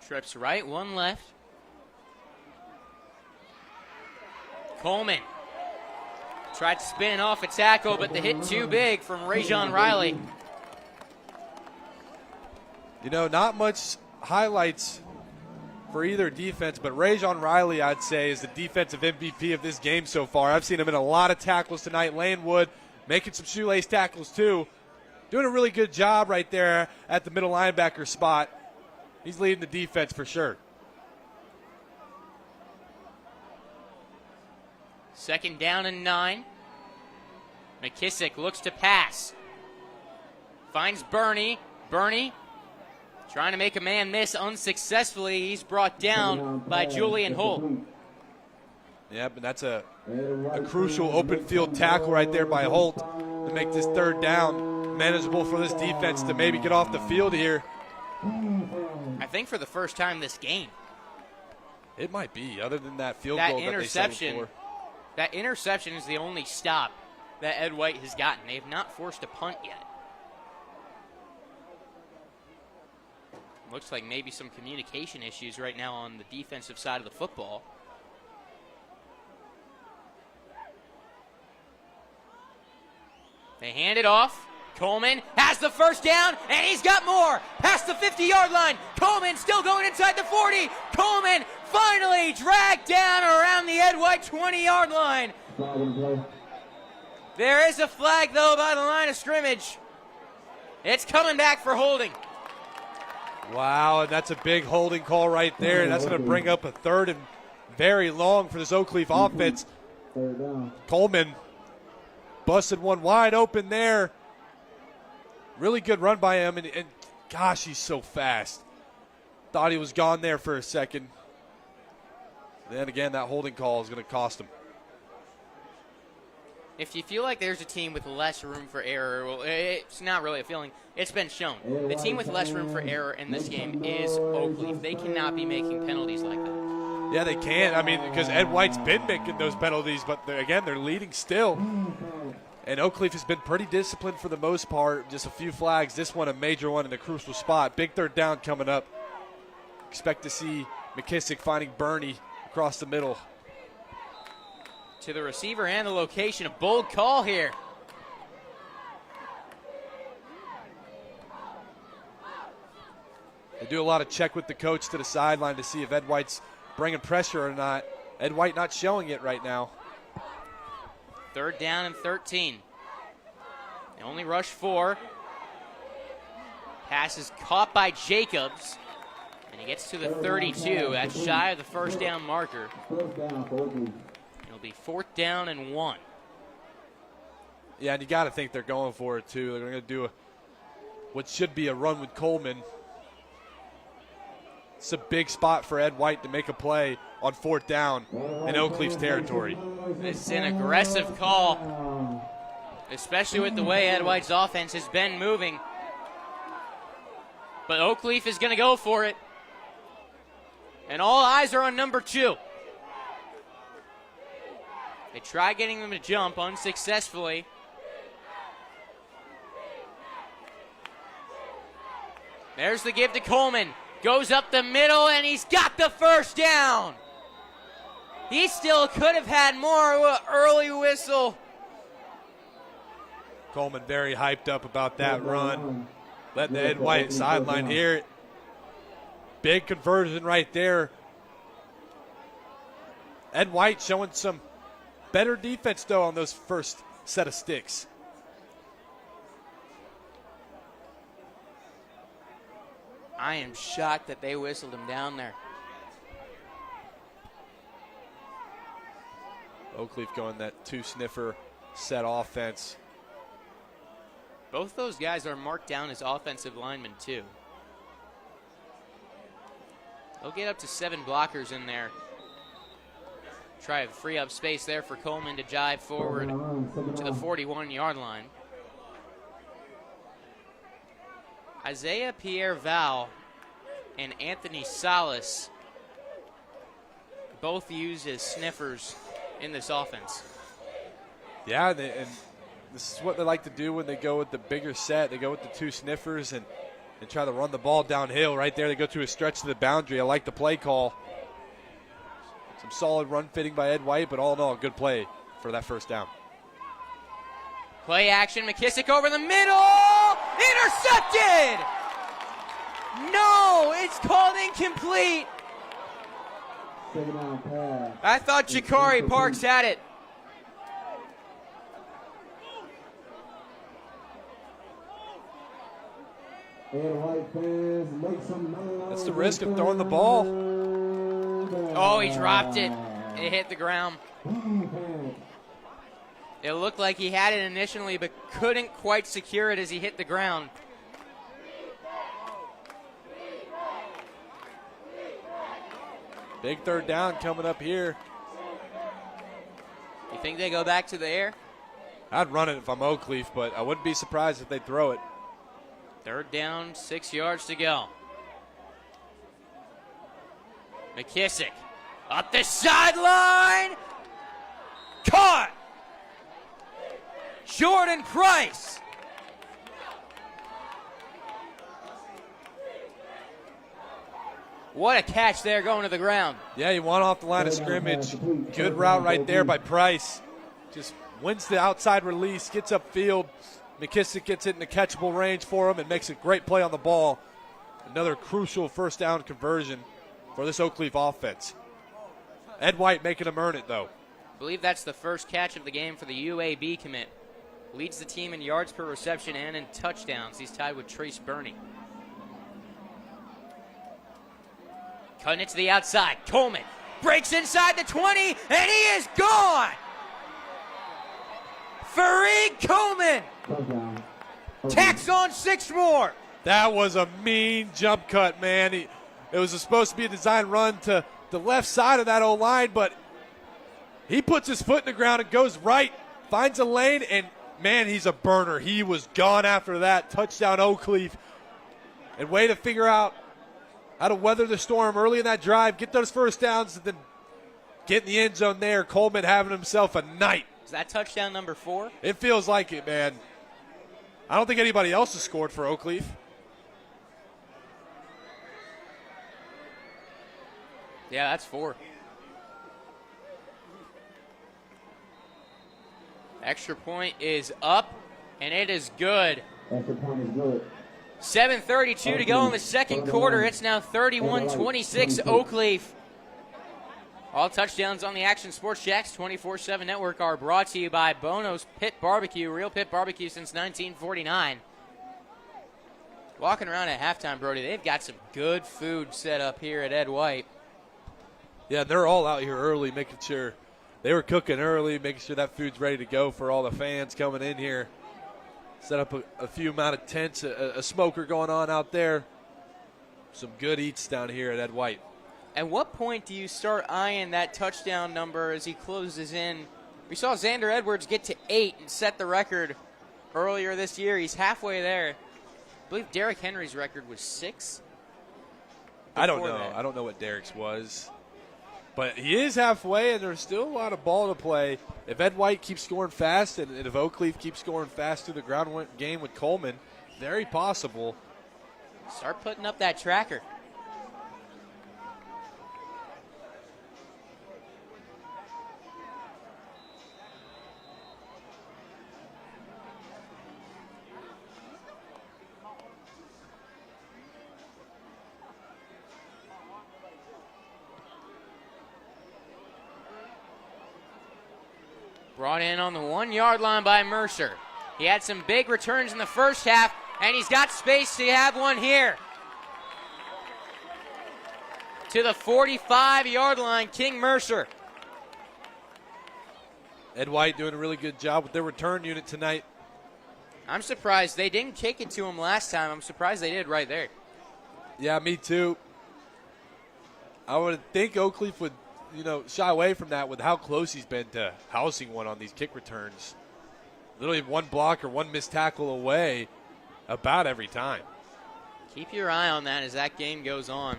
Trips right, one left. Coleman tried to spin off a tackle, but the hit too big from Rajon Riley. Not much highlights for either defense, but Rajon Riley, I'd say, is the defensive MVP of this game so far. I've seen him in a lot of tackles tonight, laying wood, making some shoelace tackles too. doing a really good job right there at the middle linebacker spot. He's leading the defense for sure. Second down and 9. McKissick looks to pass. Finds Bernie. Bernie trying to make a man miss unsuccessfully. He's brought down by Julian Holt. Yeah, but that's a crucial open field tackle right there by Holt to make this third down manageable for this defense to maybe get off the field here. I think for the first time this game. It might be, other than that field That goal that they settled interception, for. that interception is the only stop that Ed White has gotten. They have not forced a punt yet. Looks like maybe some communication issues right now on the defensive side of the football. They hand it off. Coleman has the first down, and he's got more. Past the 50-yard line. Coleman still going inside the 40. Coleman finally dragged down around the Ed White 20-yard line. There is a flag, though, by the line of scrimmage. It's coming back for holding. Wow, and that's a big holding call right there. That's going to bring up a third and very long for this Oakleaf offense. Coleman busted one wide open there. Really good run by him, and gosh, he's so fast. Thought he was gone there for a second. Then again, that holding call is going to cost him. If you feel like there's a team with less room for error, well, it's not really a feeling. It's been shown. The team with less room for error in this game is Oakleaf. They cannot be making penalties like that. Yeah, they can. I mean, because Ed White's been making those penalties, but they're leading still. And Oakleaf has been pretty disciplined for the most part. Just a few flags. This one a major one in a crucial spot. Big third down coming up. Expect to see McKissick finding Bernie across the middle. To the receiver and the location. A bold call here. They do a lot of check with the coach to the sideline to see if Ed White's bringing pressure or not. Ed White not showing it right now. Third down and 13. They only rush 4. Pass is caught by Jacobs. And he gets to the 32. That's shy of the first down marker. It'll be fourth down and 1. Yeah, and you got to think they're going for it, too. They're going to do what should be a run with Coleman. It's a big spot for Ed White to make a play on fourth down in Oakleaf's territory. It's an aggressive call, especially with the way Ed White's offense has been moving. But Oakleaf is going to go for it. And all eyes are on number 2. They try getting them to jump unsuccessfully. There's the give to Coleman. Goes up the middle, and he's got the first down. He still could have had more. Early whistle. Coleman very hyped up about that run. Letting the Ed White sideline hear it. Big conversion right there. Ed White showing some better defense, though, on those first set of sticks. I am shocked that they whistled him down there. Oakleaf going that 2-sniffer set offense. Both those guys are marked down as offensive linemen, too. They'll get up to 7 blockers in there. Try to free up space there for Coleman to jive forward to the 41-yard line. Isaiah Pierre-Val and Anthony Salas both used as sniffers in this offense. Yeah, and this is what they like to do when they go with the bigger set. They go with the 2 sniffers and try to run the ball downhill. Right there, they go to a stretch to the boundary. I like the play call. Some solid run fitting by Ed White, but all in all, good play for that first down. Play action, McKissick over the middle, intercepted! No, it's called incomplete. I thought Jakari Parks had it. That's the risk of throwing the ball. Oh, he dropped it. It hit the ground. It looked like he had it initially, but couldn't quite secure it as he hit the ground. Big third down coming up here. You think they go back to the air? I'd run it if I'm Oakleaf, but I wouldn't be surprised if they throw it. Third down, 6 yards to go. McKissick up the sideline. Caught. Jordan Price. What a catch there going to the ground. Yeah, he won off the line of scrimmage. Good route right there by Price. Just wins the outside release, gets upfield. McKissick gets it in the catchable range for him and makes a great play on the ball. Another crucial first down conversion for this Oakleaf offense. Ed White making him earn it, though. I believe that's the first catch of the game for the UAB commit. Leads the team in yards per reception and in touchdowns. He's tied with Trace Burney. Cutting it to the outside. Coleman breaks inside the 20, and he is gone! Fareed Coleman tacks on 6 more. That was a mean jump cut, man. It was supposed to be a design run to the left side of that O-line, but he puts his foot in the ground and goes right, finds a lane, and, man, he's a burner. He was gone after that. Touchdown Oakleaf. And way to figure out how to weather the storm early in that drive, get those first downs, and then get in the end zone there. Coleman having himself a night. Is that touchdown number 4? It feels like it, man. I don't think anybody else has scored for Oakleaf. Yeah, that's 4. Extra point is up, and it is good. Extra point is good. 7:32 to go in the second quarter. It's now 31-26 Oakleaf. All touchdowns on the Action Sports Jacks 24/7 network are brought to you by Bono's Pit Barbecue, real pit barbecue since 1949. Walking around at halftime, Brody, they've got some good food set up here at Ed White. Yeah, they're all out here early, making sure they were cooking early, making sure that food's ready to go for all the fans coming in here. Set up a few amount of tents, a smoker going on out there. Some good eats down here at Ed White. At what point do you start eyeing that touchdown number as he closes in? We saw Xander Edwards get to 8 and set the record earlier this year. He's halfway there. I believe Derrick Henry's record was 6. I don't know. I don't know what Derrick's was. But he is halfway, and there's still a lot of ball to play. If Ed White keeps scoring fast, and if Oakleaf keeps scoring fast through the ground game with Coleman, very possible. Start putting up that tracker. Brought in on the 1-yard line by Mercer. He had some big returns in the first half, and he's got space to have one here. To the 45-yard line, King Mercer. Ed White doing a really good job with their return unit tonight. I'm surprised they didn't kick it to him last time. I'm surprised they did right there. Yeah, me too. I would think Oakleaf would, shy away from that with how close he's been to housing one on these kick returns. Literally one block or one missed tackle away about every time. Keep your eye on that as that game goes on.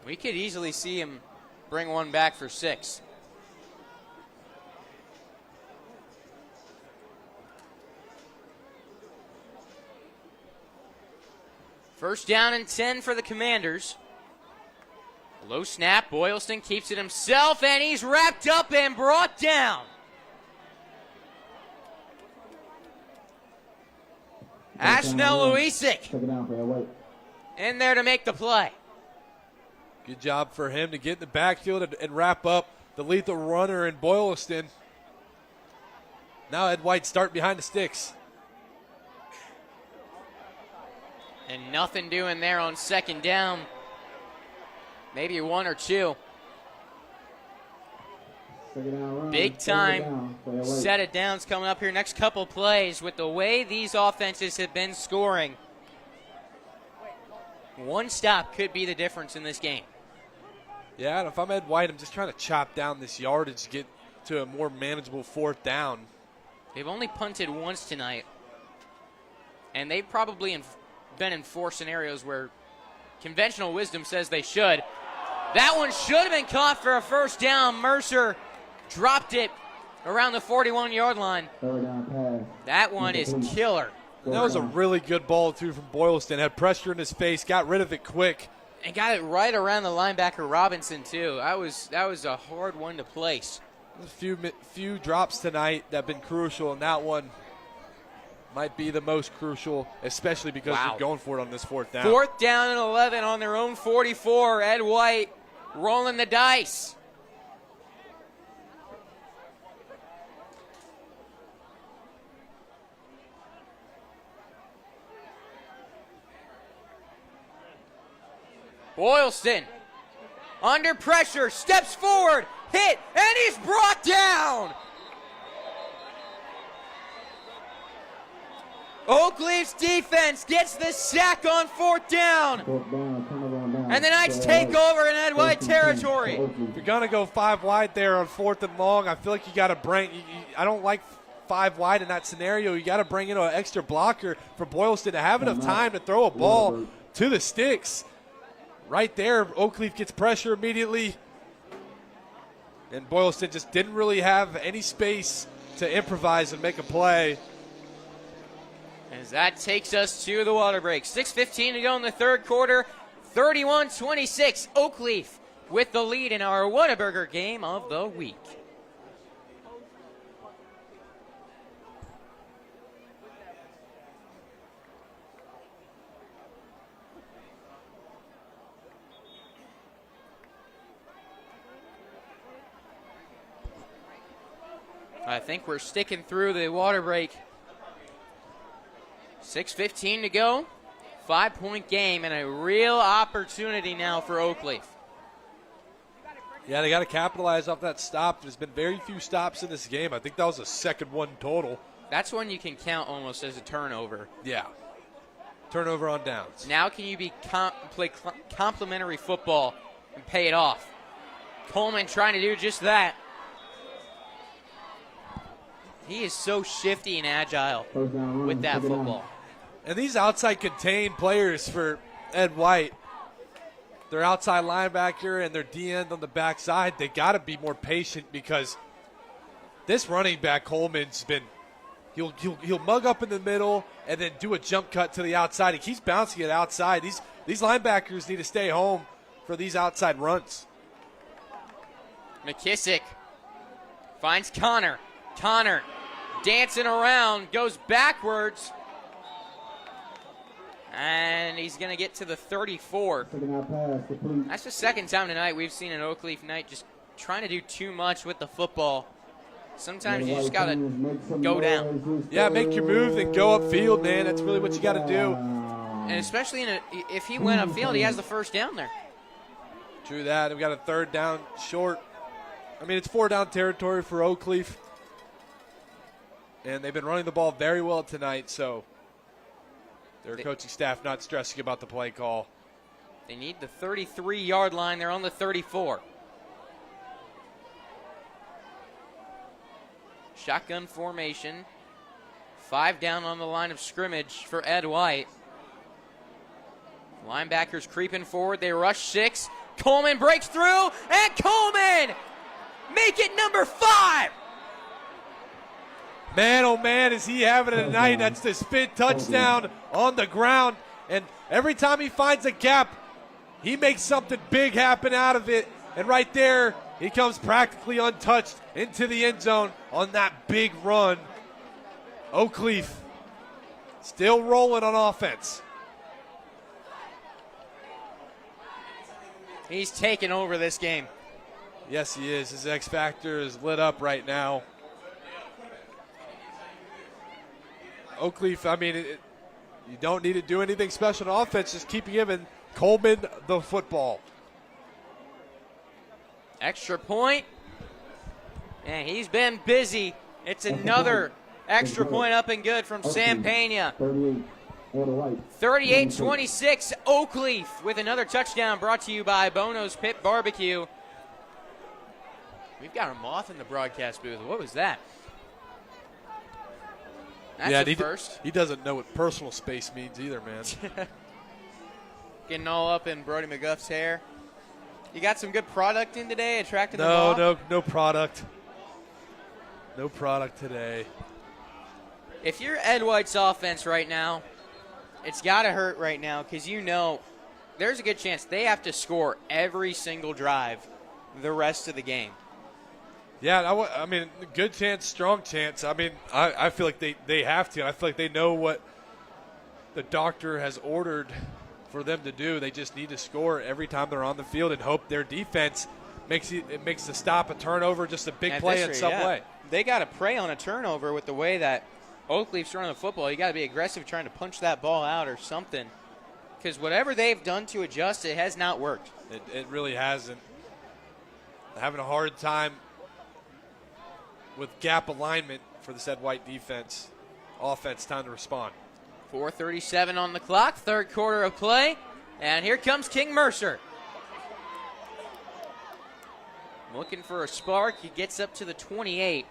We could easily see him bring one back for 6. First down and 10 for the Commanders. Low snap, Boylston keeps it himself, and he's wrapped up and brought down. Ashnell Luisic in there to make the play. Good job for him to get in the backfield and wrap up the lethal runner in Boylston. Now Ed White start behind the sticks. And nothing doing there on second down. Maybe one or two. Big time set it downs coming up here next couple plays with the way these offenses have been scoring. One stop could be the difference in this game. Yeah, and if I'm Ed White, I'm just trying to chop down this yardage to get to a more manageable fourth down. They've only punted once tonight, and they've probably been in 4 scenarios where conventional wisdom says they should. That one should have been caught for a first down. Mercer dropped it around the 41-yard line. That one is killer. That was a really good ball, too, from Boylston. Had pressure in his face, got rid of it quick. And got it right around the linebacker Robinson, too. That was a hard one to place. A few drops tonight that have been crucial, and that one might be the most crucial, especially because they're going for it on this fourth down. 4th down and 11 on their own 44. Ed White rolling the dice. Boylston under pressure, steps forward, hit, and he's brought down. Oakleaf's defense gets the sack on 4th down. And the Knights take over in Ed White territory. If you're going to go 5 wide there on 4th and long, I feel like you got to bring – I don't like 5 wide in that scenario. You got to bring in an extra blocker for Boylston to have enough time to throw a ball to the sticks. Right there, Oakleaf gets pressure immediately. And Boylston just didn't really have any space to improvise and make a play. As that takes us to the water break. 6:15 to go in the third quarter. 31-26. Oakleaf with the lead in our Whataburger game of the week. I think we're sticking through the water break. 6:15 to go. 5-point game and a real opportunity now for Oakleaf. Yeah, they got to capitalize off that stop. There's been very few stops in this game. I think that was the second one total. That's one you can count almost as a turnover. Yeah. Turnover on downs. Now can you play complimentary football and pay it off? Coleman trying to do just that. He is so shifty and agile with that football. And these outside contained players for Ed White, their outside linebacker and their D-end on the backside, they got to be more patient because this running back Coleman's been he'll mug up in the middle and then do a jump cut to the outside. He keeps bouncing it outside. These linebackers need to stay home for these outside runs. McKissick finds Connor. Connor dancing around, goes backwards. And he's going to get to the 34. That's the second time tonight we've seen an Oakleaf Knight just trying to do too much with the football. Sometimes you just got to go down. Yeah, make your move and go upfield, man. That's really what you got to do. And especially if he went upfield, he has the first down there. True that. We've got a 3rd down short. I mean, it's 4-down territory for Oakleaf. And they've been running the ball very well tonight, so their coaching staff not stressing about the play call. They need the 33-yard line. They're on the 34. Shotgun formation. 5 down on the line of scrimmage for Ed White. Linebackers creeping forward. They rush 6. Coleman breaks through, and Coleman make it number 5. Man, oh man, is he having it tonight. That's the spin touchdown on the ground. And every time he finds a gap, he makes something big happen out of it. And right there, he comes practically untouched into the end zone on that big run. Oakleaf still rolling on offense. He's taking over this game. Yes, he is. His X factor is lit up right now. Oakleaf, I mean, You don't need to do anything special on offense. Just keep giving Coleman the football. Extra point. And he's been busy. It's another extra point up and good from Sam Pena. 38-26, Oakleaf with another touchdown brought to you by Bono's Pit Barbecue. We've got a moth in the broadcast booth. What was that? That's a first. He doesn't know what personal space means either, man. Getting all up in Brody McGuff's hair. You got some good product in today, attracting the moth? No product. No product today. If you're Ed White's offense right now, it's got to hurt right now because you know there's a good chance they have to score every single drive the rest of the game. Yeah, I mean, good chance, strong chance. I mean, I feel like they have to. I feel like they know what the doctor has ordered for them to do. They just need to score every time they're on the field and hope their defense makes the stop, a turnover, just a big play in some way. They got to prey on a turnover with the way that Oakleaf's running the football. You got to be aggressive trying to punch that ball out or something because whatever they've done to adjust, it has not worked. It really hasn't. Having a hard time with gap alignment for the Ed White defense. Offense, time to respond. 4:37 on the clock, third quarter of play, and here comes King Mercer. Looking for a spark, he gets up to the 28.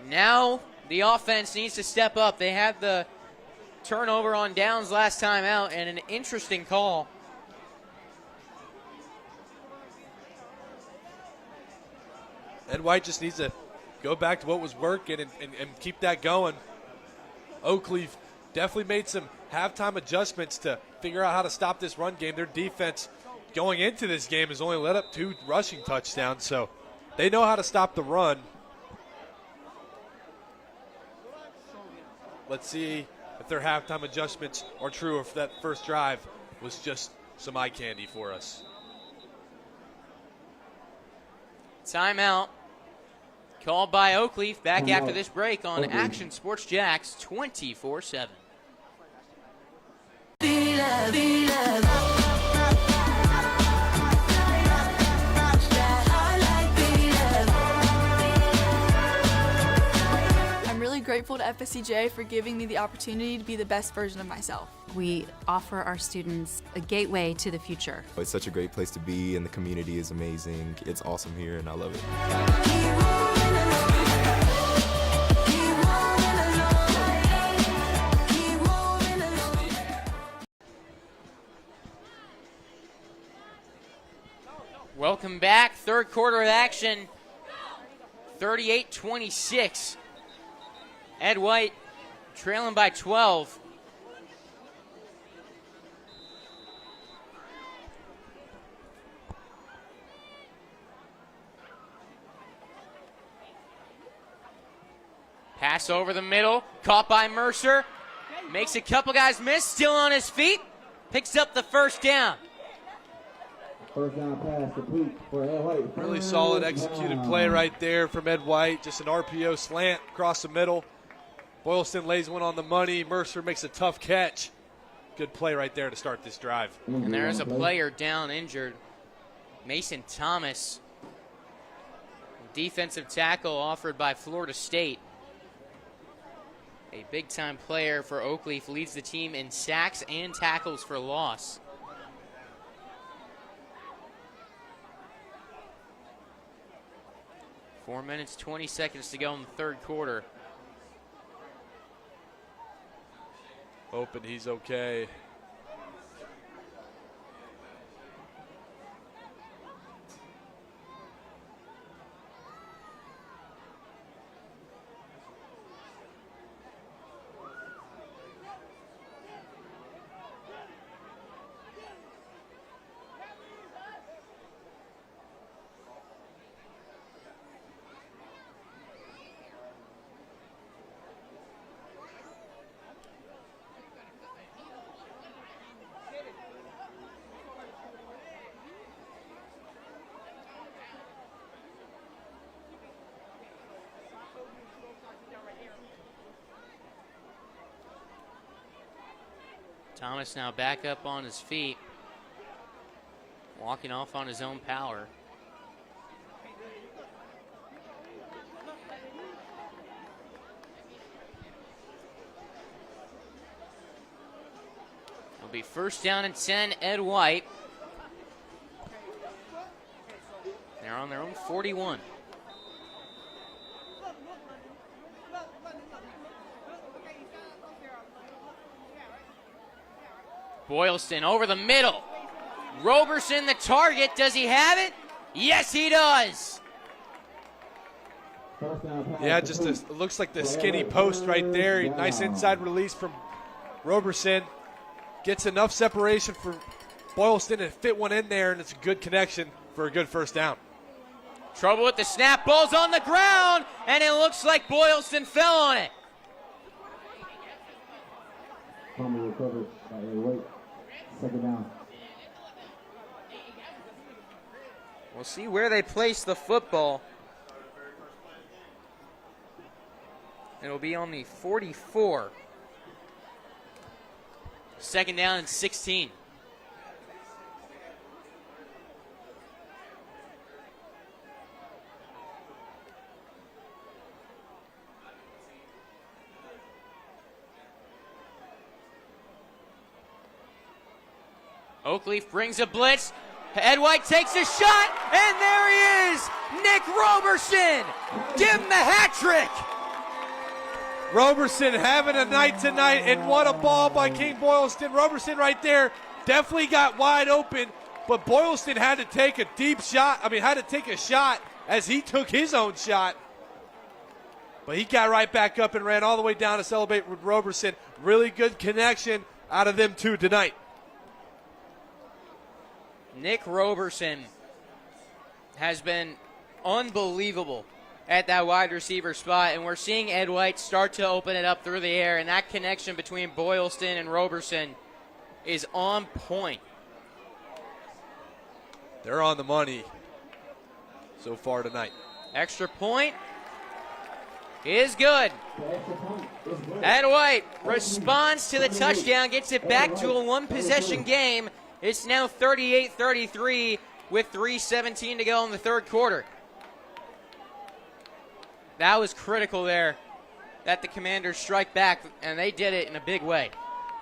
Now the offense needs to step up. They had the turnover on downs last time out, and an interesting call. Ed White just needs to go back to what was working and keep that going. Oakleaf definitely made some halftime adjustments to figure out how to stop this run game. Their defense going into this game has only let up 2 rushing touchdowns, so they know how to stop the run. Let's see if their halftime adjustments are true or if that first drive was just some eye candy for us. Timeout called by Oakleaf. Back after this break on Action Sports Jacks 24/7. I'm really grateful to FSCJ for giving me the opportunity to be the best version of myself. We offer our students a gateway to the future. It's such a great place to be, and the community is amazing. It's awesome here, and I love it. Welcome back. Third quarter of action. 38-26. Ed White trailing by 12. Pass over the middle, caught by Mercer. Makes a couple guys miss, still on his feet. Picks up the first down. First down pass complete for Ed White. Really solid executed play right there from Ed White. Just an RPO slant across the middle. Boylston lays one on the money. Mercer makes a tough catch. Good play right there to start this drive. And there is a player down injured. Mason Thomas. Defensive tackle offered by Florida State. A big-time player for Oakleaf, leads the team in sacks and tackles for loss. Four minutes, 20 seconds to go in the third quarter. Hoping he's okay. Thomas now back up on his feet, walking off on his own power. It'll be first down and 10, Ed White. They're on their own 41. Boylston over the middle. Roberson the target. Does he have it? Yes, he does. Yeah, it looks like the skinny post right there. Nice inside release from Roberson. Gets enough separation for Boylston to fit one in there, and it's a good connection for a good first down. Trouble with the snap. Ball's on the ground, and it looks like Boylston fell on it. Second down. We'll see where they place the football. It'll be on the 44. Second down and 16. Oakleaf brings a blitz. Ed White takes a shot, and there he is, Nick Roberson. Give him the hat trick. Roberson having a night tonight, and what a ball by King Boylston. Roberson right there definitely got wide open, but Boylston had to take a deep shot. Had to take a shot as he took his own shot. But he got right back up and ran all the way down to celebrate with Roberson. Really good connection out of them two tonight. Nick Roberson has been unbelievable at that wide receiver spot, and we're seeing Ed White start to open it up through the air, and that connection between Boylston and Roberson is on point. They're on the money so far tonight. Extra point is good. Ed White responds to the touchdown, gets it back to a one-possession game. It's now 38-33 with 3:17 to go in the third quarter. That was critical there that the Commanders strike back, and they did it in a big way.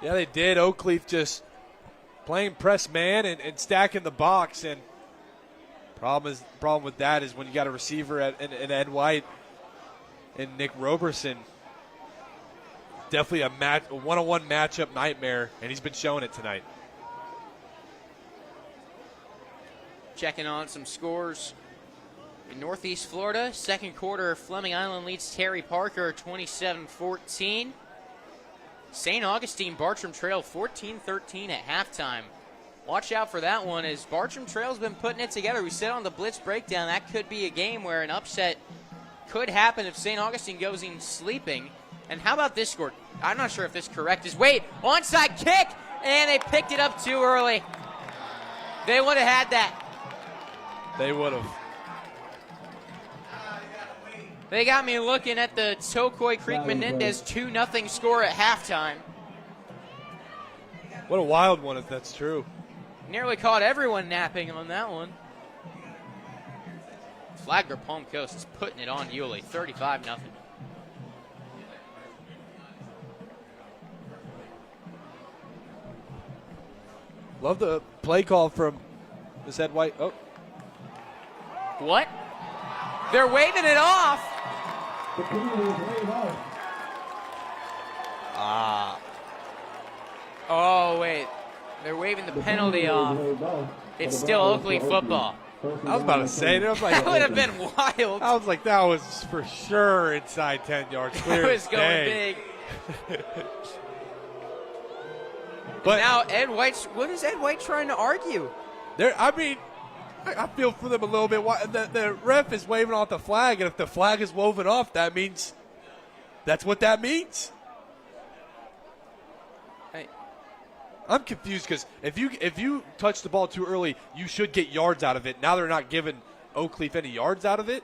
Yeah, they did. Oakleaf just playing press man and stacking the box. And problem with that is when you got a receiver in Ed White and Nick Roberson, definitely a one-on-one matchup nightmare, and he's been showing it tonight. Checking on some scores in Northeast Florida. Second quarter, Fleming Island leads Terry Parker 27-14. St. Augustine, Bartram Trail 14-13 at halftime. Watch out for that one as Bartram Trail's been putting it together. We said on the Blitz breakdown that could be a game where an upset could happen if St. Augustine goes in sleeping. And how about this score? I'm not sure if this is correct. Onside kick, and they picked it up too early. They would have had that. They would have. They got me looking at the Tokoi Creek Menendez 2-0 score at halftime. What a wild one if that's true. Nearly caught everyone napping on that one. Flagler Palm Coast is putting it on Yulee, 35-0. Love the play call from Miss Ed White. Oh. What? They're waving it off. Oh, wait. They're waving the penalty off. It's still Oakleaf football. I was about to say, that would have been wild. I was like, that was for sure inside 10 yards. Clear That was going big. But now Ed White's, what is Ed White trying to argue? I feel for them a little bit. The ref is waving off the flag, and if the flag is woven off, that means that's what that means. Hey. I'm confused because if you touch the ball too early, you should get yards out of it. Now they're not giving Oakleaf any yards out of it.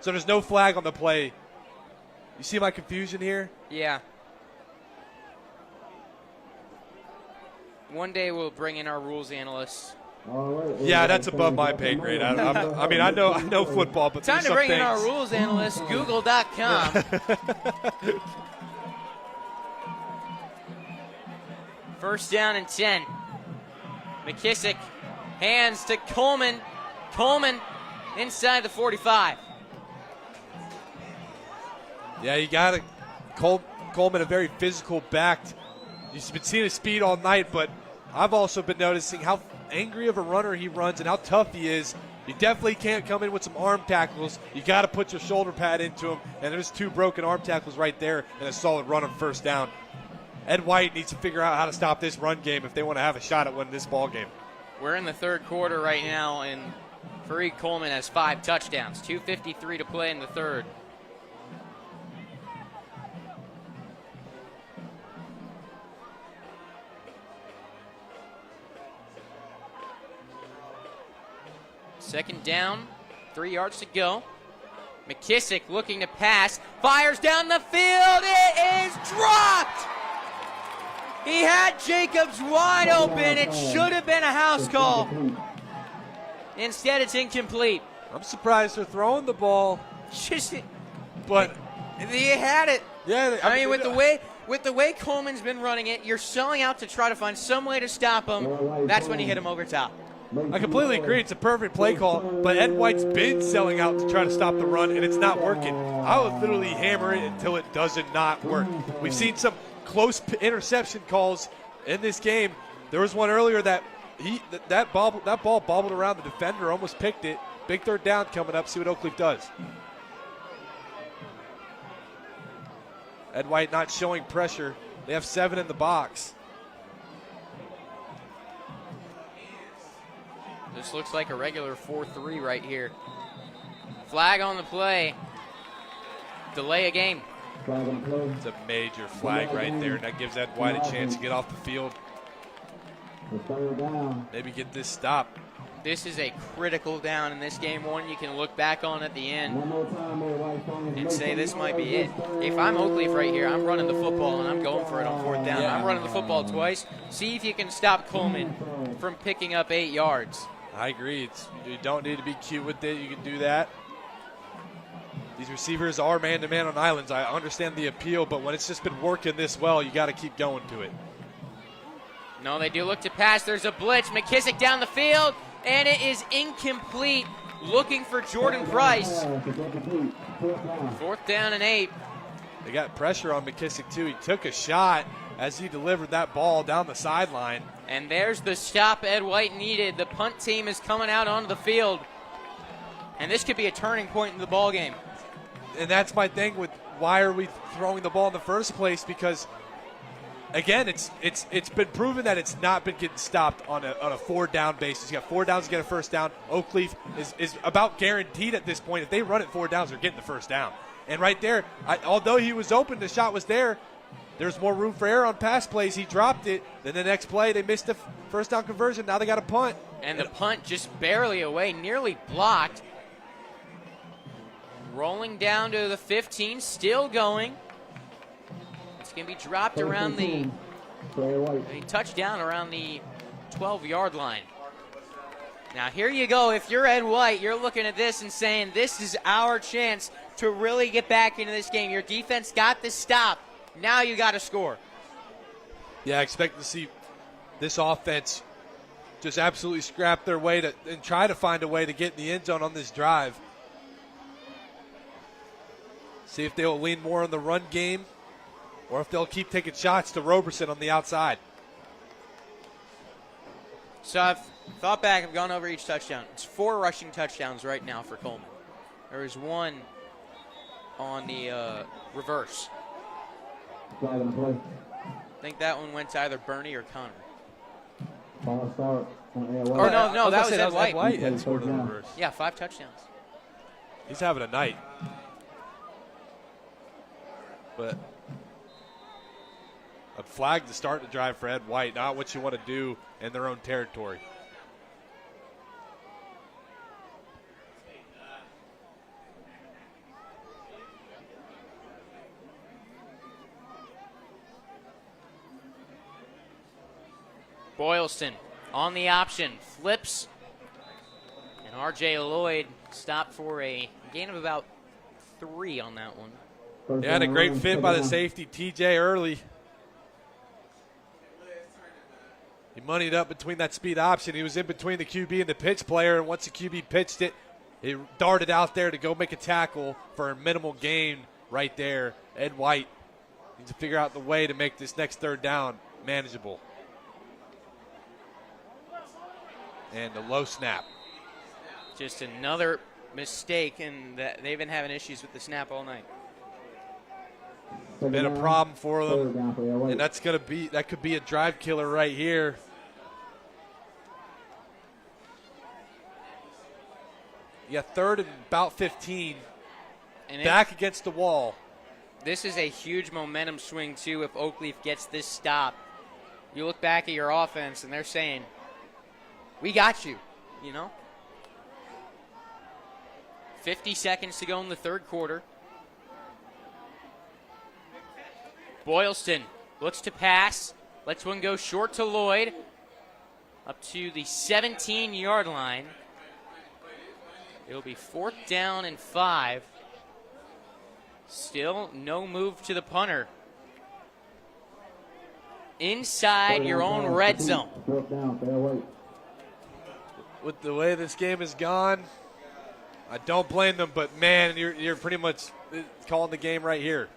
So there's no flag on the play. You see my confusion here? Yeah. One day we'll bring in our rules analysts. Yeah, that's above my pay grade. I mean, I know football, but time to bring in our rules analyst, Google.com. First down and 10. McKissick hands to Coleman. Coleman inside the 45. Yeah, you got it. Coleman, a very physical backed. You've been seeing his speed all night, but I've also been noticing how angry of a runner he runs and how tough he is. You definitely can't come in with some arm tackles. You got to put your shoulder pad into him, and there's 2 broken arm tackles right there and a solid run on first down. Ed White needs to figure out how to stop this run game if they want to have a shot at winning this ball game. We're in the third quarter right now, and Fareed Coleman has 5 touchdowns. 2:53 to play in the third. Second down, 3 yards to go. McKissick looking to pass, fires down the field. It is dropped. He had Jacobs wide open. It should have been a house call. Instead, it's incomplete. I'm surprised they're throwing the ball. But they had it. Yeah, I mean, with the way Coleman's been running it, you're selling out to try to find some way to stop him. That's when you hit him over top. I completely agree. It's a perfect play call, but Ed White's been selling out to try to stop the run, and it's not working. I would literally hammer it until it doesn't not work. We've seen some close interception calls in this game. There was one earlier that that ball bobbled around the defender, almost picked it. Big third down coming up. See what Oakleaf does. Ed White not showing pressure. They have 7 in the box. This looks like a regular 4-3 right here. Flag on the play. Delay a game. It's a major flag right there, and that gives Ed White a chance to get off the field. Maybe get this stop. This is a critical down in this game, one you can look back on at the end and say this might be it. If I'm Oakleaf right here, I'm running the football and I'm going for it on 4th down. I'm running the football twice. See if you can stop Coleman from picking up 8 yards. I agree. You don't need to be cute with it. You can do that. These receivers are man-to-man on islands. I understand the appeal, but when it's just been working this well, you got to keep going to it. No, they do look to pass. There's a blitz. McKissick down the field, and it is incomplete. Looking for Jordan Price. 4th down and 8. They got pressure on McKissick, too. He took a shot as he delivered that ball down the sideline. And there's the stop Ed White needed. The punt team is coming out onto the field. And this could be a turning point in the ball game. And that's my thing with why are we throwing the ball in the first place, because again, it's been proven that it's not been getting stopped on a 4-down basis. You got 4 downs to get a first down. Oakleaf is about guaranteed at this point. If they run it 4 downs, they're getting the first down. And right there, although he was open, the shot was there. There's more room for error on pass plays. He dropped it. Then the next play, they missed the first down conversion. Now they got a punt. And the punt just barely away, nearly blocked. Rolling down to the 15, still going. It's going to be dropped around the touchdown around the 12-yard line. Now here you go. If you're Ed White, you're looking at this and saying, this is our chance to really get back into this game. Your defense got the stop. Now you got to score. Yeah, I expect to see this offense just absolutely scrap their way to and try to find a way to get in the end zone on this drive. See if they'll lean more on the run game or if they'll keep taking shots to Roberson on the outside. So I've thought back, I've gone over each touchdown. It's 4 rushing touchdowns right now for Coleman. There is 1 on the reverse. I think that one went to either Bernie or Connor. Or no, that was Ed White. Ed scored on the reverse. Yeah, 5 touchdowns. He's having a night. But a flag to start the drive for Ed White, not what you want to do in their own territory. Boylston on the option, flips, and R.J. Lloyd stopped for a gain of about 3 on that one. Yeah, and a great fit by the safety, TJ Early. He moneyed up between that speed option. He was in between the QB and the pitch player, and once the QB pitched it, he darted out there to go make a tackle for a minimal gain right there. Ed White needs to figure out the way to make this next third down manageable. And the low snap. Just another mistake, and they've been having issues with the snap all night. Been a problem for them, and that could be a drive killer right here. Yeah, third and about 15, and back against the wall. This is a huge momentum swing, too, if Oakleaf gets this stop. You look back at your offense, and they're saying, we got you, you know? 50 seconds to go in the third quarter. Boylston looks to pass, lets one go short to Lloyd, up to the 17-yard line. It'll be 4th down and 5. Still no move to the punter. Inside your own red zone. With the way this game has gone, I don't blame them, but man, you're pretty much calling the game right here.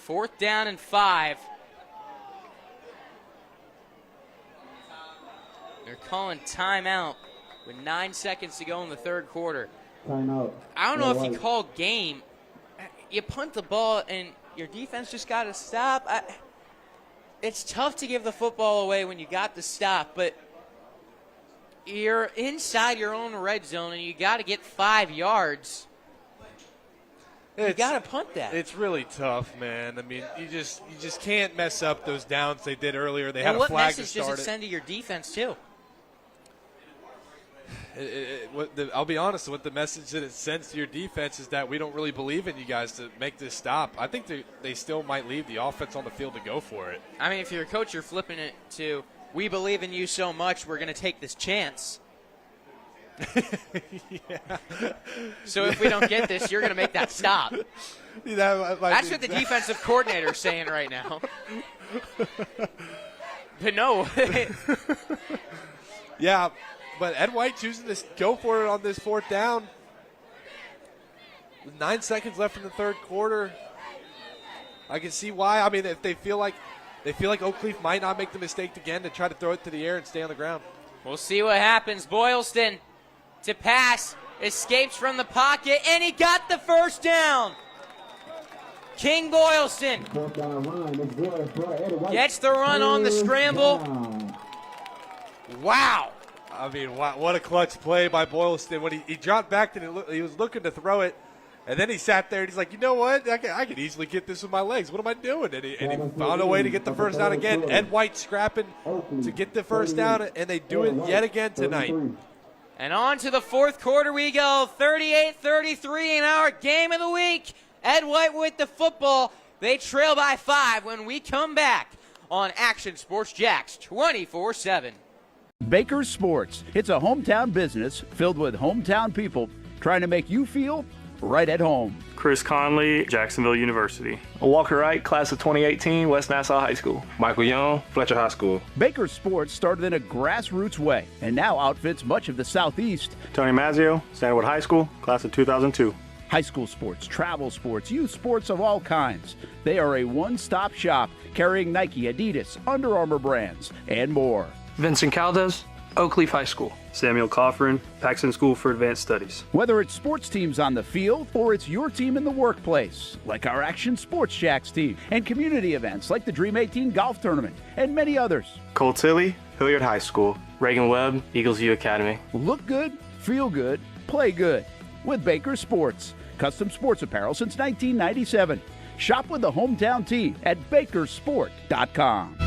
4th down and 5. They're calling timeout with 9 seconds to go in the third quarter. Timeout. I don't know if you call game. You punt the ball and your defense just got to stop. It's tough to give the football away when you got to stop, but you're inside your own red zone and you got to get 5 yards. You got to punt that. It's really tough, man. I mean, you just can't mess up those downs they did earlier. They had a flag to start it. What message does it send to your defense, too? I'll be honest, what the message that it sends to your defense is that we don't really believe in you guys to make this stop. I think they still might leave the offense on the field to go for it. I mean, if you're a coach, you're flipping it to, we believe in you so much, we're going to take this chance. Yeah. So if we don't get this, you're going to make that stop. That's what the defensive coordinator's saying right now. But no. Yeah, but Ed White choosing to go for it on this 4th down. With 9 seconds left in the third quarter. I can see why. I mean, if they feel like Oakleaf might not make the mistake again to try to throw it to the air and stay on the ground. We'll see what happens. Boylston to pass, escapes from the pocket, and he got the first down. King Boylston gets the run on the scramble. Wow. I mean, what a clutch play by Boylston. When he dropped back, and he was looking to throw it, and then he sat there and he's like, you know what? I can easily get this with my legs. What am I doing? And he found a way to get the first down again. Ed White scrapping to get the first down, and they do it yet again tonight. And on to the fourth quarter we go. 38-33 in our game of the week. Ed White with the football. They trail by 5 when we come back on Action Sports Jacks 24/7. Baker Sports. It's a hometown business filled with hometown people trying to make you feel right at home. Chris Conley, Jacksonville University. Walker Wright, class of 2018, West Nassau High School. Michael Young, Fletcher High School. Baker Sports started in a grassroots way and now outfits much of the Southeast. Tony Mazzio, Stanwood High School, class of 2002. High school sports, travel sports, youth sports of all kinds. They are a one-stop shop carrying Nike, Adidas, Under Armour brands, and more. Vincent Caldes, Oakleaf High School. Samuel Coffrin, Paxton School for Advanced Studies. Whether it's sports teams on the field or it's your team in the workplace, like our Action Sports Jacks team, and community events like the Dream 18 Golf Tournament, and many others. Cole Tilley, Hilliard High School. Reagan Webb, Eagles View Academy. Look good, feel good, play good with Baker Sports. Custom sports apparel since 1997. Shop with the hometown team at bakersport.com.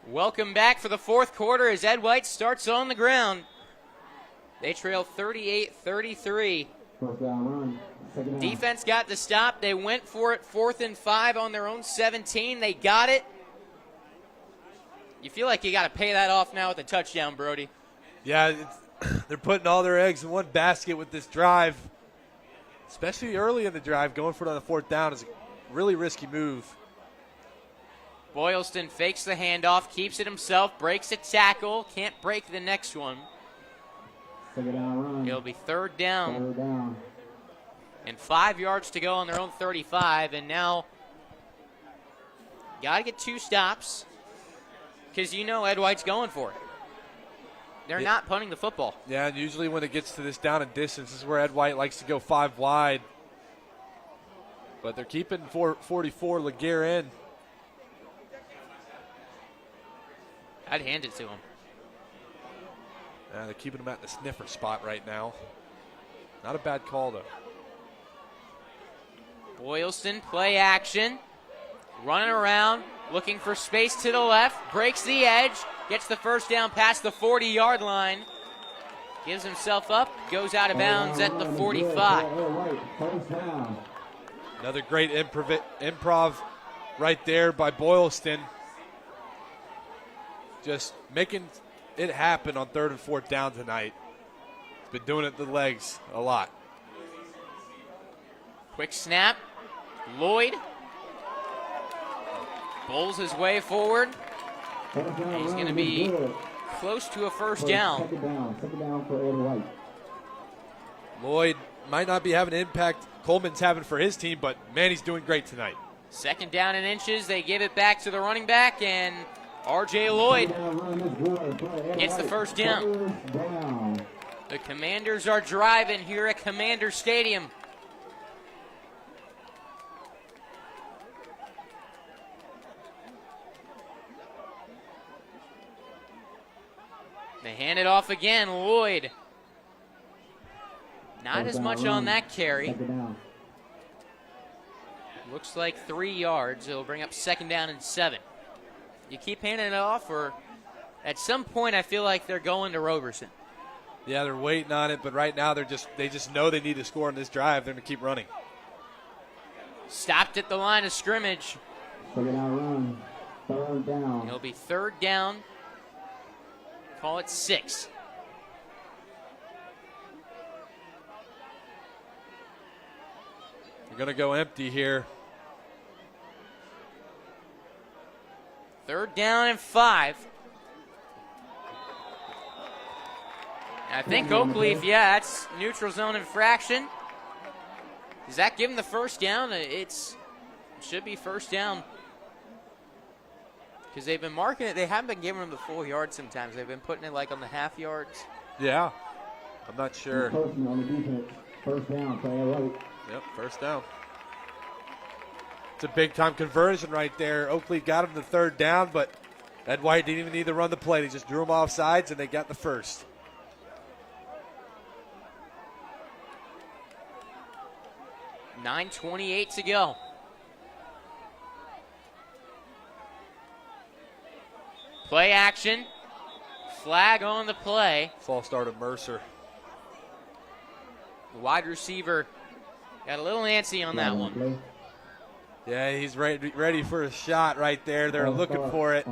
Welcome back for the fourth quarter as Ed White starts on the ground. They trail 38-33. First down run. Second down. Defense got the stop. They went for it, 4th and 5 on their own 17. They got it. You feel like you got to pay that off now with a touchdown, Brody. Yeah, they're putting all their eggs in one basket with this drive, especially early in the drive. Going for it on the 4th down is a really risky move. Boylston fakes the handoff, keeps it himself, breaks a tackle, can't break the next one. Second down run. It'll be 3rd down. 3rd down. And 5 yards to go on their own 35. And now, got to get 2 stops because you know Ed White's going for it. They're not punting the football. Yeah, and usually when it gets to this down and distance, this is where Ed White likes to go 5 wide. But they're keeping 44 Laguerre in. I'd hand it to him. They're keeping him at the sniffer spot right now. Not a bad call, though. Boylston, play action. Running around, looking for space to the left. Breaks the edge. Gets the first down past the 40-yard line. Gives himself up. Goes out of bounds at the 45. Another great improv right there by Boylston. Just making it happen on 3rd and 4th down tonight. He's been doing it with the legs a lot. Quick snap. Lloyd bowls his way forward. And he's going to be close to a first down. Second down for Ed White. Lloyd might not be having an impact Coleman's having for his team, but man, he's doing great tonight. 2nd down and inches. They give it back to the running back, and R.J. Lloyd gets the first down. The Commanders are driving here at Commander Stadium. They hand it off again. Lloyd. Not as much on that carry. Looks like 3 yards. It'll bring up 2nd down and 7. You keep handing it off, or at some point I feel like they're going to Roberson. Yeah, they're waiting on it, but right now they just know they need to score on this drive. They're going to keep running. Stopped at the line of scrimmage. Second down run. 3rd down. It'll be 3rd down. Call it 6. They're going to go empty here. 3rd down and 5. I think Oakleaf, that's neutral zone infraction. Does that give him the first down? It should be first down. Because they've been marking it. They haven't been giving him the full yard sometimes. They've been putting it like on the half yards. Yeah. I'm not sure. On the defense. First down, play right. Yep, first down. It's a big-time conversion right there. Oakleaf got him the 3rd down, but Ed White didn't even need to run the play. He just drew him off sides, and they got the first. $9:28 to go. Play action. Flag on the play. False start of Mercer. The wide receiver got a little antsy on that one. Yeah, he's ready for a shot right there. They're looking for it.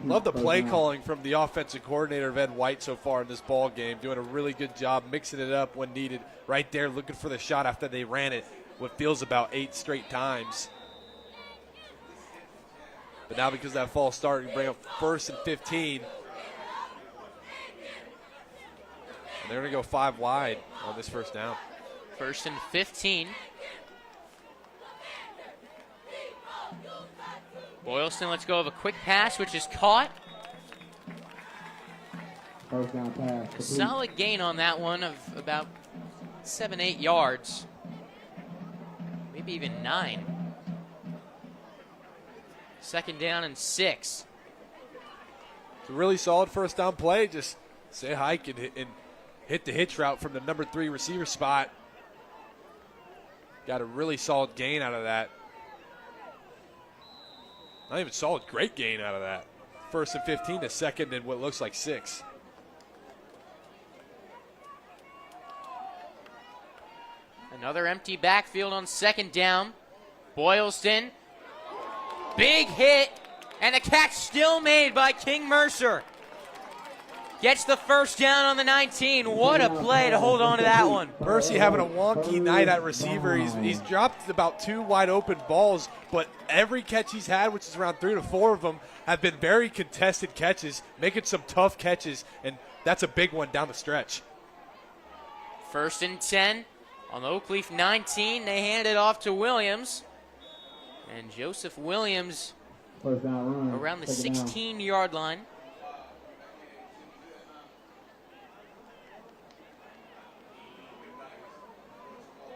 Love the play calling from the offensive coordinator of Ed White so far in this ball game. Doing a really good job mixing it up when needed. Right there looking for the shot after they ran it what feels about 8 straight times. But now because of that false start, you bring up 1st and 15. And they're going to go 5 wide on this first down. 1st and 15. Boylston lets go of a quick pass, which is caught. First down pass. Solid gain on that one of about 7-8 yards. Maybe even 9. 2nd down and 6. It's a really solid first down play. Just say hike and hit the hitch route from the number 3 receiver spot. Got a really solid gain out of that. Not even solid, great gain out of that. 1st and 15 to 2nd and what looks like 6. Another empty backfield on second down. Boylston, big hit, and the catch still made by King Mercer. Gets the first down on the 19. What a play to hold on to that one. Mercy having a wonky night at receiver. He's dropped about 2 wide open balls, but every catch he's had, which is around 3 to 4 of them, have been very contested catches, making some tough catches, and that's a big one down the stretch. 1st and 10 on the Oakleaf 19. They hand it off to Williams. And Joseph Williams around the 16-yard line.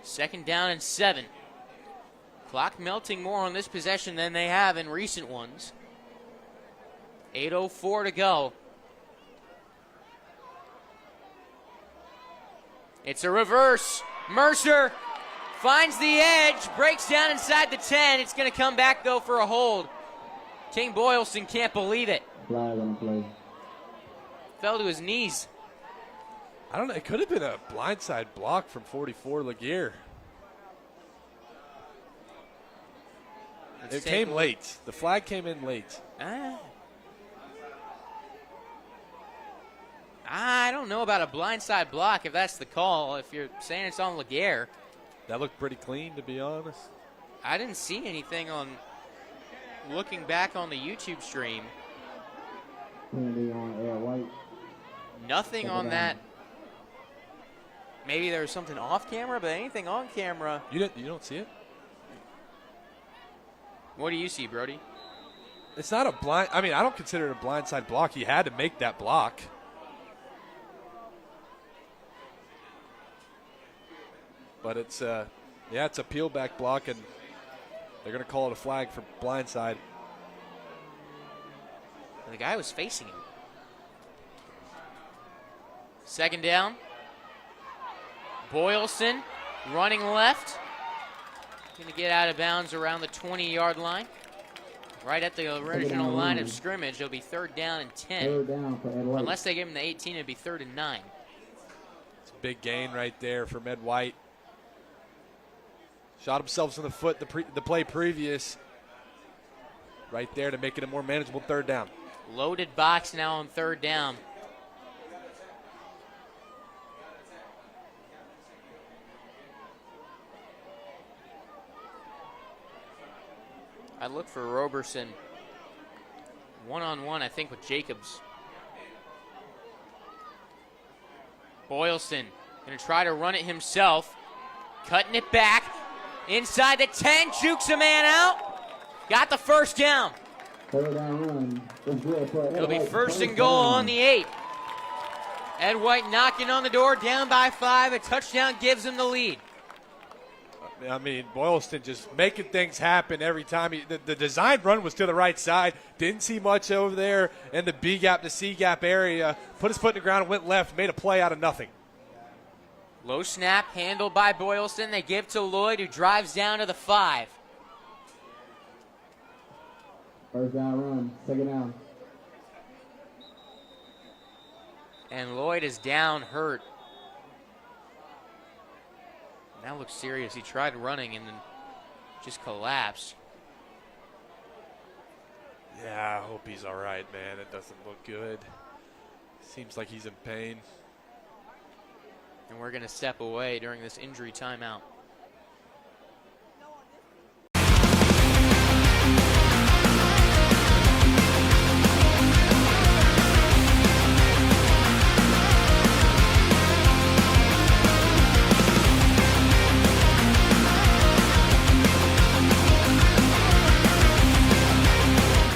Second down and 7. Clock melting more on this possession than they have in recent ones. 8:04 to go. It's a reverse. Mercer finds the edge, breaks down inside the 10. It's going to come back, though, for a hold. King Boylston can't believe it. Flag on the play. Fell to his knees. I don't know. It could have been a blindside block from 44 Laguerre. It came late. The flag came in late. I don't know about a blindside block if that's the call, if you're saying it's on Laguerre. That looked pretty clean, to be honest. I didn't see anything on looking back on the YouTube stream. Nothing on that. Maybe there was something off camera, but anything on camera. You don't see it? What do you see, Brody? It's not a blind. I mean, I don't consider it a blindside block. He had to make that block. But it's it's a peel back block, and they're going to call it a flag for blindside. And the guy was facing him. Second down. Boylston running left. Going to get out of bounds around the 20-yard line. Right at the original line of scrimmage. It'll be 3rd down and 10. Unless they give him the 18, it'll be 3rd and 9. It's a big gain right there from Ed White. Shot himself in the foot the play previous. Right there to make it a more manageable 3rd down. Loaded box now on 3rd down. I look for Roberson one-on-one, I think, with Jacobs. Boylston going to try to run it himself. Cutting it back. Inside the 10, jukes a man out. Got the first down. It'll be 1st and goal on the 8. Ed White knocking on the door, down by 5. A touchdown gives him the lead. I mean, Boylston just making things happen every time. The design run was to the right side. Didn't see much over there in the B gap to C gap area. Put his foot in the ground and went left. Made a play out of nothing. Low snap handled by Boylston. They give to Lloyd, who drives down to the 5. 1st down run. 2nd down. And Lloyd is down, hurt. That looks serious. He tried running and then just collapsed. Yeah, I hope he's all right, man. It doesn't look good. Seems like he's in pain. And we're going to step away during this injury timeout.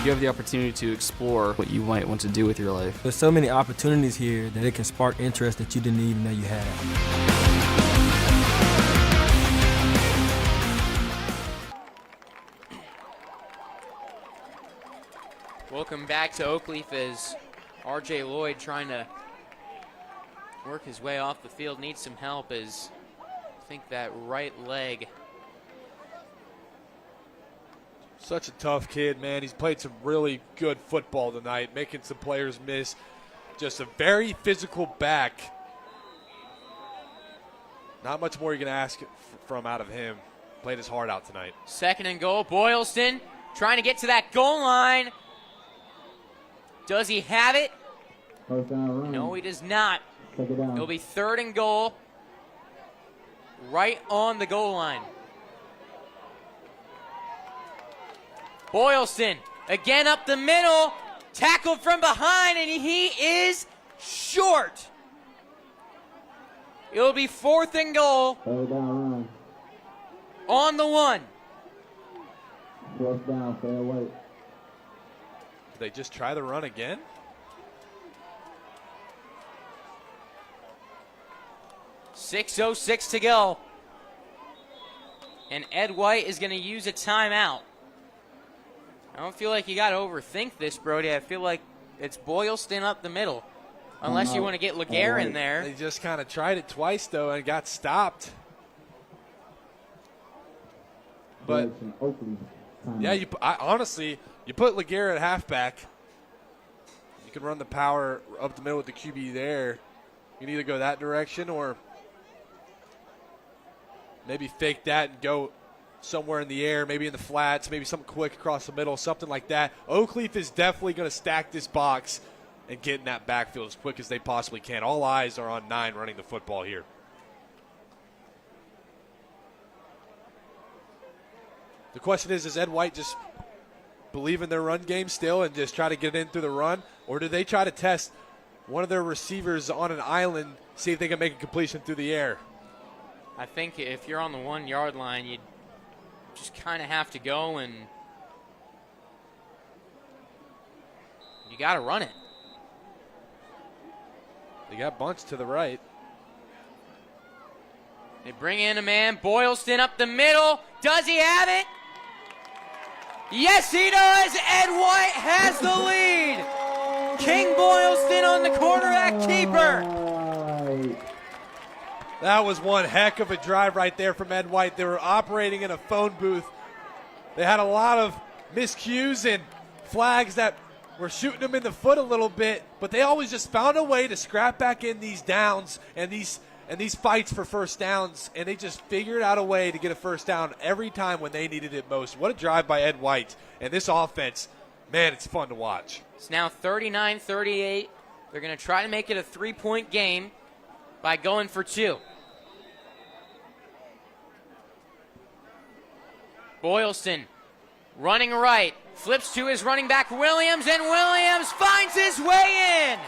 You have the opportunity to explore what you might want to do with your life. There's so many opportunities here that it can spark interest that you didn't even know you had. Welcome back to Oakleaf as R.J. Lloyd trying to work his way off the field. Needs some help as I think that right leg. Such a tough kid, man. He's played some really good football tonight, making some players miss. Just a very physical back. Not much more you can ask from out of him. Played his heart out tonight. 2nd and goal. Boylston trying to get to that goal line. Does he have it? No, he does not. It'll be 3rd and goal. Right on the goal line. Boylston again up the middle. Tackled from behind, and he is short. It'll be 4th and goal. On the 1. 4th down, fair weight. Did they just try the run again? .6:06 to go. And Ed White is going to use a timeout. I don't feel like you got to overthink this, Brody. I feel like it's Boylston up the middle. Unless you want to get Laguerre in there. They just kind of tried it twice, though, and got stopped. But, yeah, honestly, you put Laguerre at halfback. You can run the power up the middle with the QB there. You can either go that direction or maybe fake that and go somewhere in the air, maybe in the flats, maybe something quick across the middle, something like that. Oakleaf is definitely going to stack this box and get in that backfield as quick as they possibly can. All eyes are on 9 running the football here. The question is, does Ed White just believe in their run game still and just try to get in through the run? Or do they try to test one of their receivers on an island, see if they can make a completion through the air? I think if you're on the 1 yard line, you just kind of have to go and you got to run it. They got bunch to the right. They bring in a man. Boylston up the middle. Does he have it? Yes, he does. Ed White has the lead. King Boylston on the quarterback keeper. That was one heck of a drive right there from Ed White. They were operating in a phone booth. They had a lot of miscues and flags that were shooting them in the foot a little bit, but they always just found a way to scrap back in these downs and these fights for first downs, and they just figured out a way to get a first down every time when they needed it most. What a drive by Ed White. And this offense, man, it's fun to watch. It's now 39-38. They're going to try to make it a 3-point game by going for 2. Boylston running right, flips to his running back Williams, and Williams finds his way in.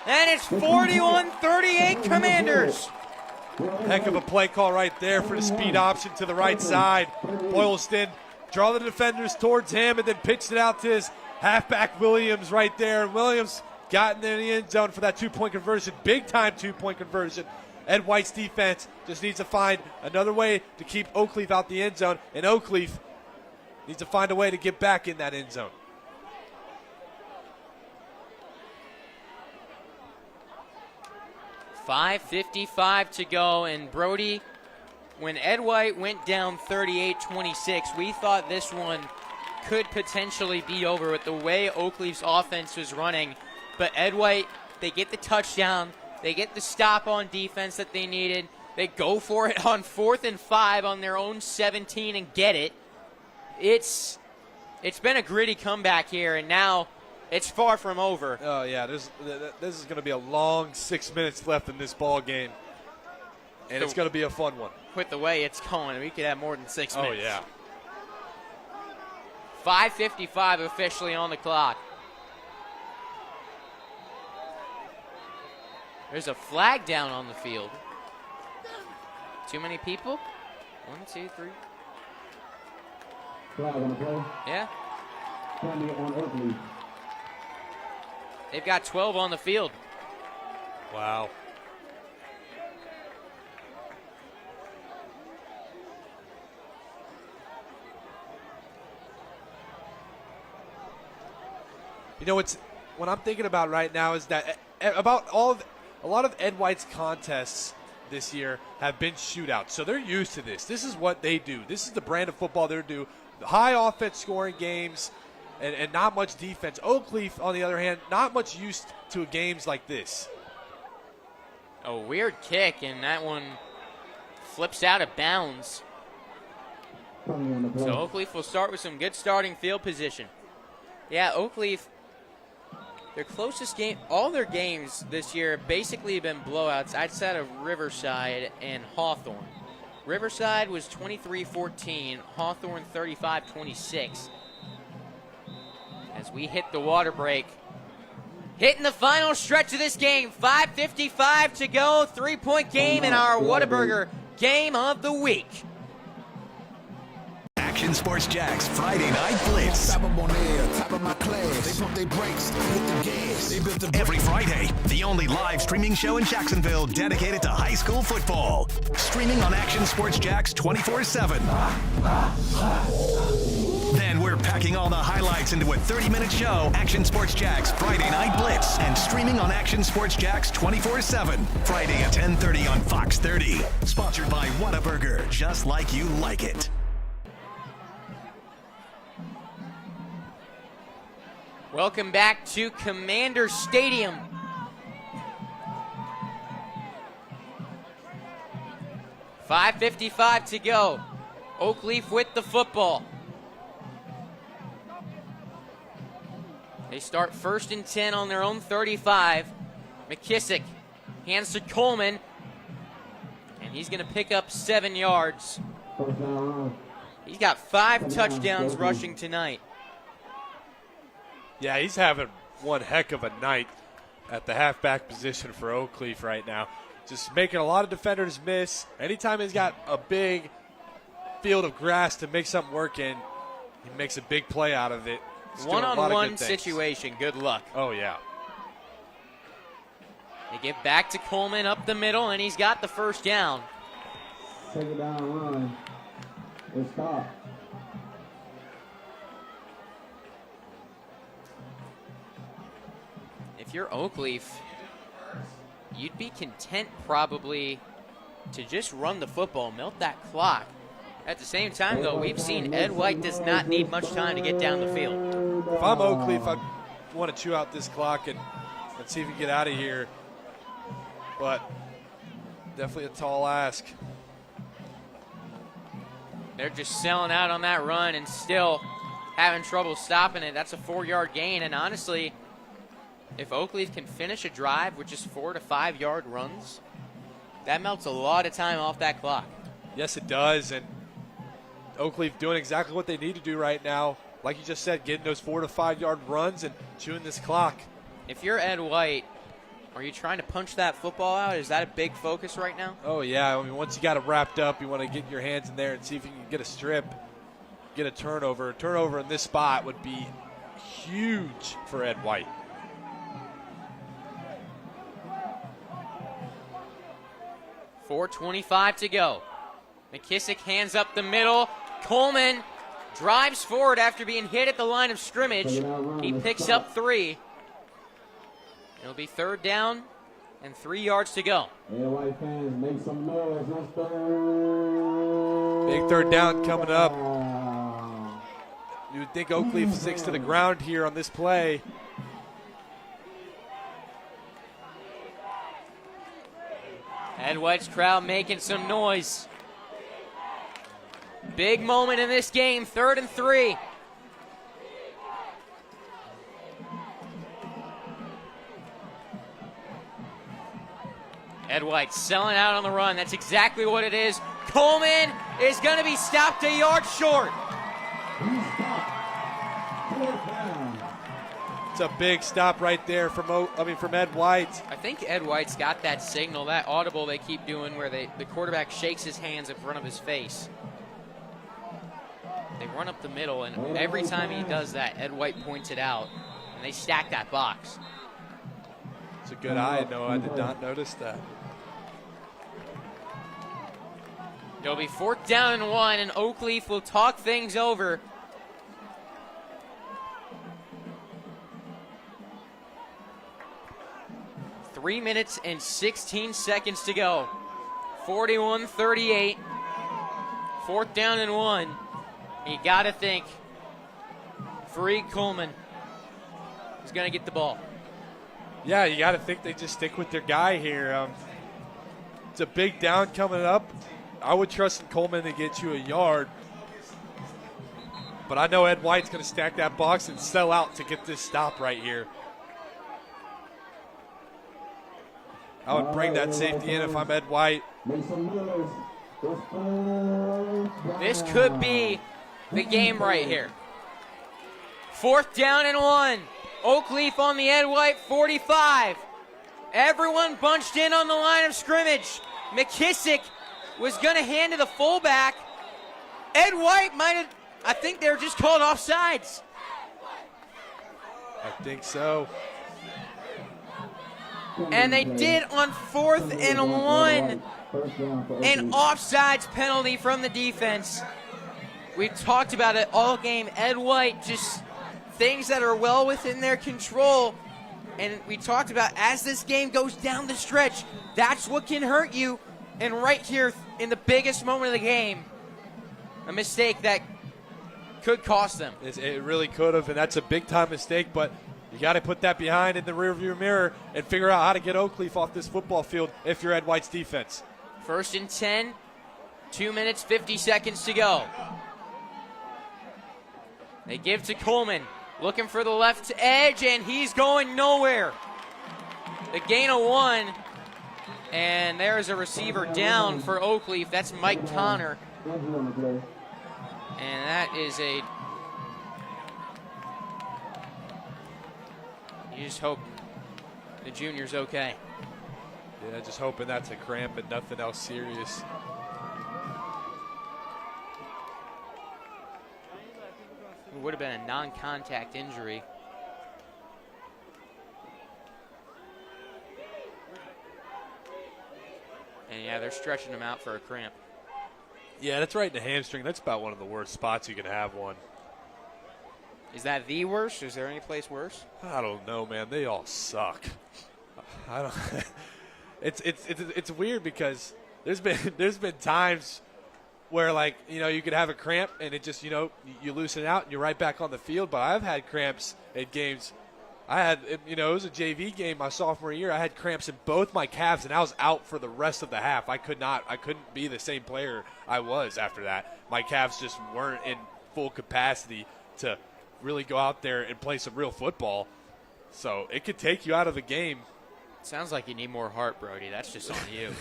And it's 41-38 Commanders. Heck of a play call right there for the speed option to the right side. Boylston draw the defenders towards him and then pitched it out to his halfback Williams right there. And Williams got in the end zone for that 2-point conversion, big-time 2-point conversion. Ed White's defense just needs to find another way to keep Oakleaf out the end zone, and Oakleaf needs to find a way to get back in that end zone. .5:55 to go, and Brody, when Ed White went down 38-26, we thought this one could potentially be over with the way Oakleaf's offense was running. But Ed White, they get the touchdown, they get the stop on defense that they needed, they go for it on 4th and 5 on their own 17 and get it. It's been a gritty comeback here, and now it's far from over. Oh, yeah, this is going to be a long 6 minutes left in this ball game, and it's going to be a fun one. With the way it's going, we could have more than 6 minutes. Oh, yeah. 5:55 officially on the clock. There's a flag down on the field. Too many people? 1, 2, 3. Flag on the play. Yeah. Penalty on Oakleaf. They've got 12 on the field. Wow. You know, what I'm thinking about right now is that a lot of Ed White's contests this year have been shootouts. So they're used to this. This is what they do. This is the brand of football they do. The high offense scoring games and not much defense. Oakleaf, on the other hand, not much used to games like this. A weird kick, and that one flips out of bounds. So Oakleaf will start with some good starting field position. Yeah, Oakleaf, their closest game, all their games this year have basically been blowouts outside of Riverside and Hawthorne. Riverside was 23-14, Hawthorne 35-26. As we hit the water break, hitting the final stretch of this game, 5:55 to go, 3-point game in our Whataburger Game of the Week. Action Sports Jax Friday Night Blitz. Every Friday, the only live streaming show in Jacksonville dedicated to high school football. Streaming on Action Sports Jax 24/7. Then we're packing all the highlights into a 30-minute show, Action Sports Jax Friday Night Blitz, and streaming on Action Sports Jax 24/7, Friday at 10:30 on Fox 30. Sponsored by Whataburger, just like you like it. Welcome back to Commander Stadium. $5:55 to go. Oakleaf with the football. They start 1st and 10 on their own 35. McKissick hands to Coleman, and he's going to pick up 7 yards. He's got 5 touchdowns rushing tonight. Yeah, he's having one heck of a night at the halfback position for Oakleaf right now. Just making a lot of defenders miss. Anytime he's got a big field of grass to make something work in, he makes a big play out of it. One-on-one situation, good luck. Oh, yeah. They get back to Coleman up the middle, and he's got the first down. Take it down, run. Let's stop. If you're Oakleaf, you'd be content probably to just run the football, milk that clock. At the same time, though, we've seen Ed White does not need much time to get down the field. If I'm Oakleaf, I want to chew out this clock and see if we can get out of here. But definitely a tall ask. They're just selling out on that run and still having trouble stopping it. That's a 4-yard gain, and honestly, if Oakleaf can finish a drive with just 4 to 5 yard runs, that melts a lot of time off that clock. Yes, it does, and Oakleaf doing exactly what they need to do right now. Like you just said, getting those 4 to 5 yard runs and chewing this clock. If you're Ed White, are you trying to punch that football out? Is that a big focus right now? Oh, yeah. I mean, once you got it wrapped up, you want to get your hands in there and see if you can get a strip, get a turnover. A turnover in this spot would be huge for Ed White. $4:25 to go. McKissick hands up the middle. Coleman drives forward after being hit at the line of scrimmage. He picks up 3. It'll be 3rd down and 3 yards to go. White fans, make some noise. Big 3rd down coming up. You would think Oakleaf sticks to the ground here on this play. Ed White's crowd making some noise. Big moment in this game, 3rd and 3. Ed White selling out on the run. That's exactly what it is. Coleman is going to be stopped a yard short. It's a big stop right there from Ed White. I think Ed White's got that signal, that audible they keep doing where the quarterback shakes his hands in front of his face. They run up the middle, and every time he does that, Ed White points it out, and they stack that box. It's a good eye. No, I did not notice that. It'll be 4th down and 1, and Oakleaf will talk things over. Three minutes and 16 seconds to go. 41-38. 4th down and 1. You got to think Fareed Coleman is going to get the ball. Yeah, you got to think they just stick with their guy here. It's a big down coming up. I would trust in Coleman to get you a yard. But I know Ed White's going to stack that box and sell out to get this stop right here. I would bring that safety in if I'm Ed White. This could be the game right here. 4th down and 1. Oakleaf on the Ed White 45. Everyone bunched in on the line of scrimmage. McKissick was going to hand to the fullback. Ed White might have, I think they were just called offsides. I think so. And they did on 4th and 1. An offsides penalty from the defense. We've talked about it all game. Ed White, just things that are well within their control. And we talked about as this game goes down the stretch, that's what can hurt you. And right here in the biggest moment of the game, a mistake that could cost them. It really could have, and that's a big-time mistake, but you got to put that behind in the rearview mirror and figure out how to get Oakleaf off this football field if you're Ed White's defense. 1st and 10, 2 minutes, 50 seconds to go. They give to Coleman, looking for the left edge, and he's going nowhere. The gain of 1, and there's a receiver down for Oakleaf. That's Mike Connor. And that is a... You just hope the junior's okay. Yeah, just hoping that's a cramp and nothing else serious. It would have been a non-contact injury. And yeah, they're stretching him out for a cramp. Yeah, that's right in the hamstring. That's about one of the worst spots you can have one. Is that the worst? Is there any place worse? I don't know, man. They all suck. I don't. It's weird because there's been times where, like, you know, you could have a cramp and it just, you know, you loosen it out and you're right back on the field. But I've had cramps at games. It was a JV game my sophomore year. I had cramps in both my calves and I was out for the rest of the half. I couldn't be the same player I was after that. My calves just weren't in full capacity to really go out there and play some real football. So it could take you out of the game. Sounds like you need more heart, Brody. That's just on you.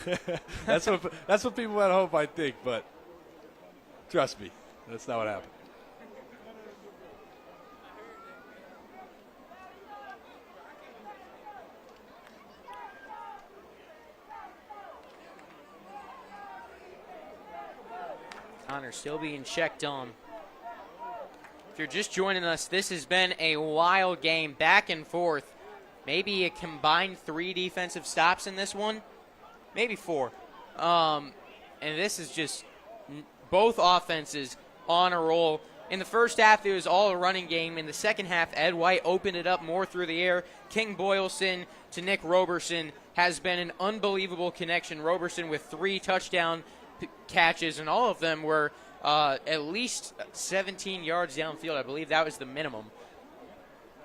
That's what people at home might think, but trust me, that's not what happened. Connor still being checked on. If you're just joining us, this has been a wild game, back and forth. Maybe a combined 3 defensive stops in this one. Maybe 4. And this is just both offenses on a roll. In the first half, it was all a running game. In the second half, Ed White opened it up more through the air. King Boylston to Nick Roberson has been an unbelievable connection. Roberson with 3 touchdown catches, and all of them were at least 17 yards downfield. I believe that was the minimum.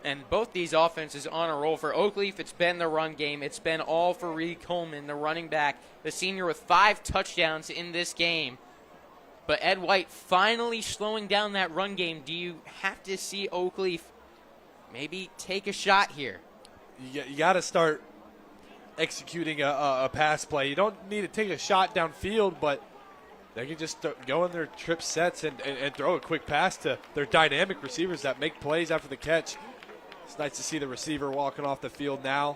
And both these offenses on a roll. For Oakleaf, it's been the run game. It's been all for Reed Coleman, the running back, the senior with 5 touchdowns in this game. But Ed White finally slowing down that run game. Do you have to see Oakleaf maybe take a shot here? You got to start executing a pass play. You don't need to take a shot downfield, but they can just go in their trip sets and throw a quick pass to their dynamic receivers that make plays after the catch. It's nice to see the receiver walking off the field now.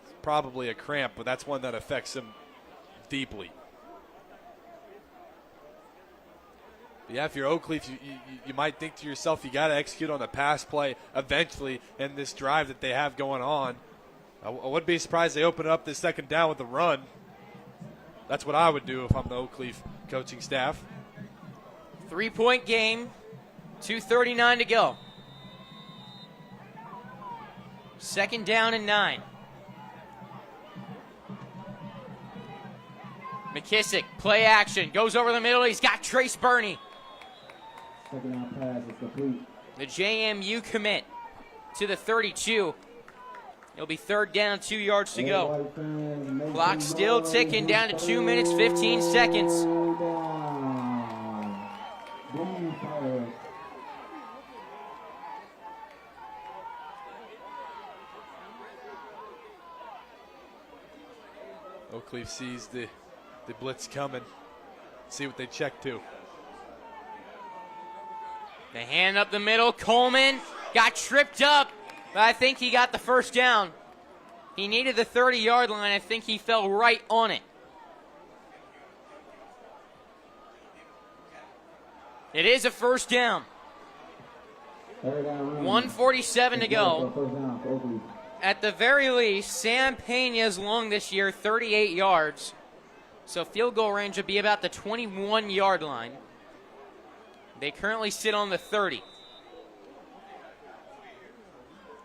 It's probably a cramp, but that's one that affects him deeply. But yeah, if you're Oakleaf, you might think to yourself, you got to execute on the pass play eventually in this drive that they have going on. I wouldn't be surprised they open up this second down with a run. That's what I would do if I'm the Oakleaf coaching staff. 3-point game, 2:39 to go. Second down and 9. McKissick, play action, goes over the middle. He's got Trace Burney. Second down pass is complete. The JMU commit to the 32. It'll be 3rd down, 2 yards to go. Clock still ticking down to 2 minutes, 15 seconds. Oakleaf sees the blitz coming. See what they check to. The hand up the middle. Coleman got tripped up, but I think he got the 1st down. He needed the 30-yard line. I think he fell right on it. It is a 1st down. 1:47 to go. At the very least, Sam Pena's long this year, 38 yards. So field goal range would be about the 21-yard line. They currently sit on the 30.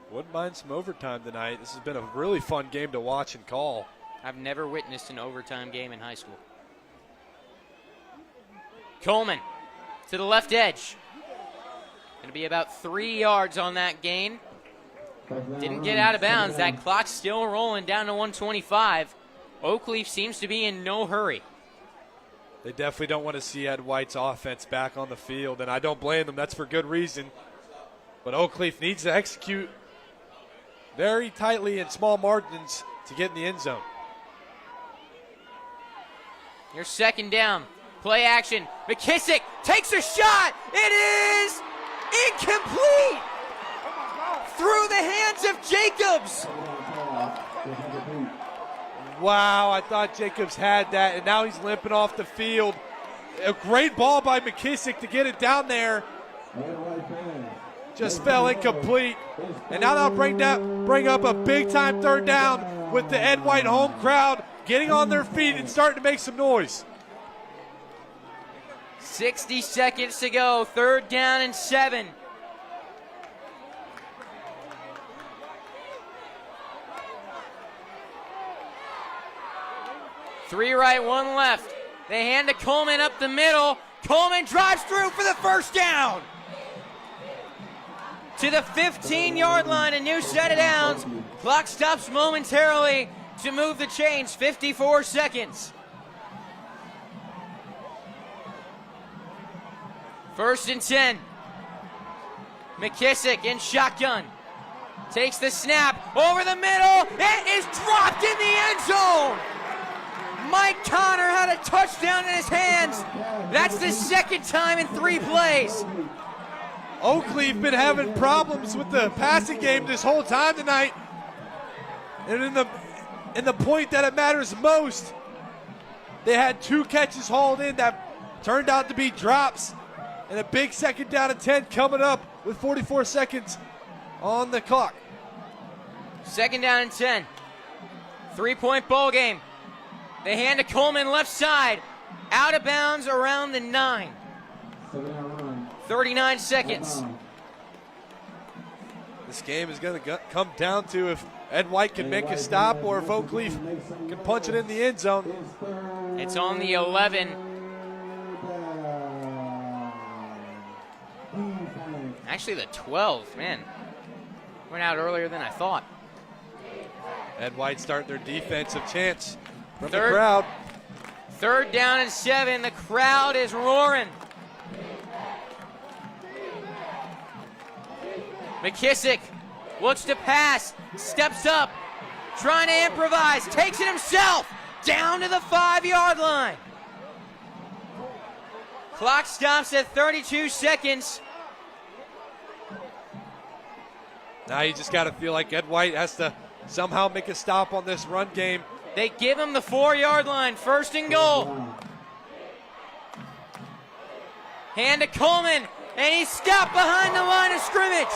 Wouldn't mind some overtime tonight. This has been a really fun game to watch and call. I've never witnessed an overtime game in high school. Coleman to the left edge. Going to be about 3 yards on that gain. Didn't get out of bounds. That clock's still rolling down to 125. Oakleaf seems to be in no hurry. They definitely don't want to see Ed White's offense back on the field, and I don't blame them. That's for good reason. But Oakleaf needs to execute very tightly in small margins to get in the end zone. Here's 2nd down. Play action. McKissick takes a shot. It is incomplete. Through the hands of Jacobs. Wow, I thought Jacobs had that, and now he's limping off the field. A great ball by McKissick to get it down there. Just fell incomplete. And now they'll bring up a big-time 3rd down with the Ed White home crowd getting on their feet and starting to make some noise. 60 seconds to go. 3rd down and 7. Three right, 1 left. They hand to Coleman up the middle. Coleman drives through for the 1st down. To the 15-yard line, a new set of downs. Clock stops momentarily to move the chains. 54 seconds. 1st and 10. McKissick in shotgun. Takes the snap over the middle. It is dropped in the end zone. Mike Connor had a touchdown in his hands. That's the 2nd time in 3 plays. Oakleaf been having problems with the passing game this whole time tonight. And in the point that it matters most, they had 2 catches hauled in that turned out to be drops. And a big 2nd down and 10 coming up with 44 seconds on the clock. 2nd down and 10. 3-point ball game. They hand to Coleman left side. Out of bounds around the 9. 39 seconds. This game is going to come down to if Ed White can make a stop or if Oakleaf can punch it in the end zone. It's on the 11. Actually, the 12. Man, went out earlier than I thought. Ed White starting their defensive chance from the crowd. 3rd down and 7. The crowd is roaring. McKissick looks to pass, steps up, trying to improvise, takes it himself, down to the 5-yard line. Clock stops at 32 seconds. Now you just got to feel like Ed White has to somehow make a stop on this run game. They give him the 4-yard line, 1st and goal. Hand to Coleman, and he's stopped behind the line of scrimmage.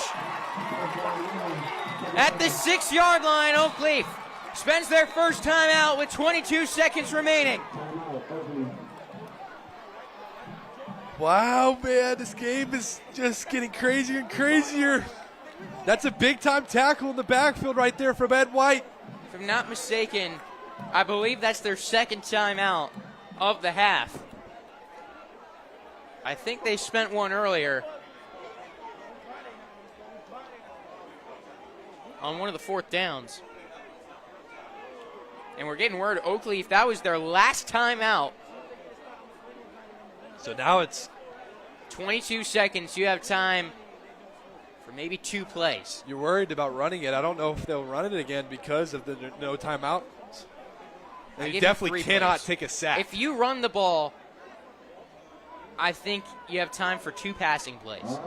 At the 6-yard line, Oakleaf spends their first time out with 22 seconds remaining. Wow, man, this game is just getting crazier and crazier. That's a big-time tackle in the backfield right there from Ed White. If I'm not mistaken, I believe that's their 2nd time out of the half. I think they spent one earlier. on one of the fourth downs. And we're getting word Oakleaf, that was their last time out. So now it's 22 seconds. You have time for maybe 2 plays. You're worried about running it. I don't know if they'll run it again because of the no timeout. And you definitely cannot take a sack. If you run the ball, I think you have time for 2 passing plays.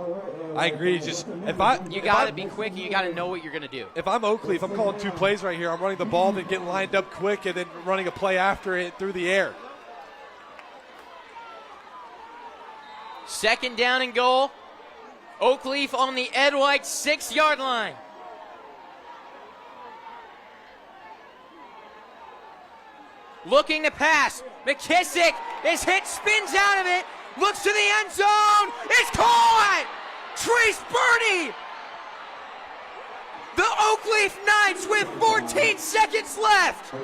I agree. You got to be quick and you got to know what you're going to do. If I'm Oakleaf, I'm calling 2 plays right here. I'm running the ball, then getting lined up quick, and then running a play after it through the air. 2nd down and goal. Oakleaf on the Ed White 6-yard line. Looking to pass. McKissick is hit, spins out of it, looks to the end zone. It's caught! Trace Birdie! The Oakleaf Knights with 14 seconds left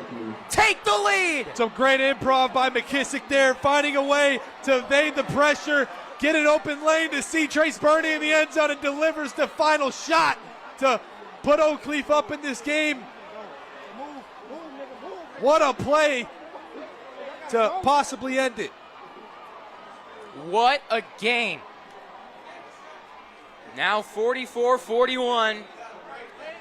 take the lead. Some great improv by McKissick there, finding a way to evade the pressure, get an open lane to see Trace Birdie in the end zone, and delivers the final shot to put Oakleaf up in this game. What a play to possibly end it. What a game. Now 44-41.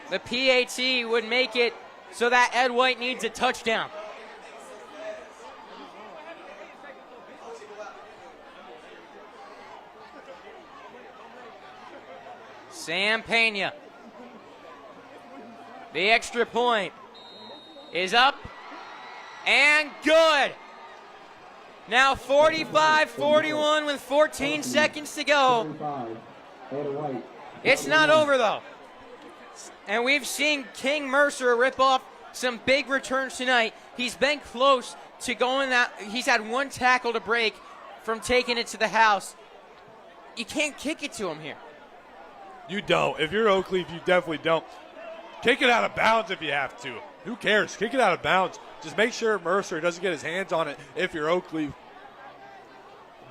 The PAT would make it so that Ed White needs a touchdown. Sam Pena. The extra point is up and good. Now 45-41 with 14 seconds to go. It's not over though. And we've seen King Mercer rip off some big returns tonight. He's been close to going that. He's had 1 tackle to break from taking it to the house. You can't kick it to him here. You don't. If you're Oakleaf, you definitely don't. Kick it out of bounds if you have to. Who cares? Kick it out of bounds. Just make sure Mercer doesn't get his hands on it if you're Oakleaf.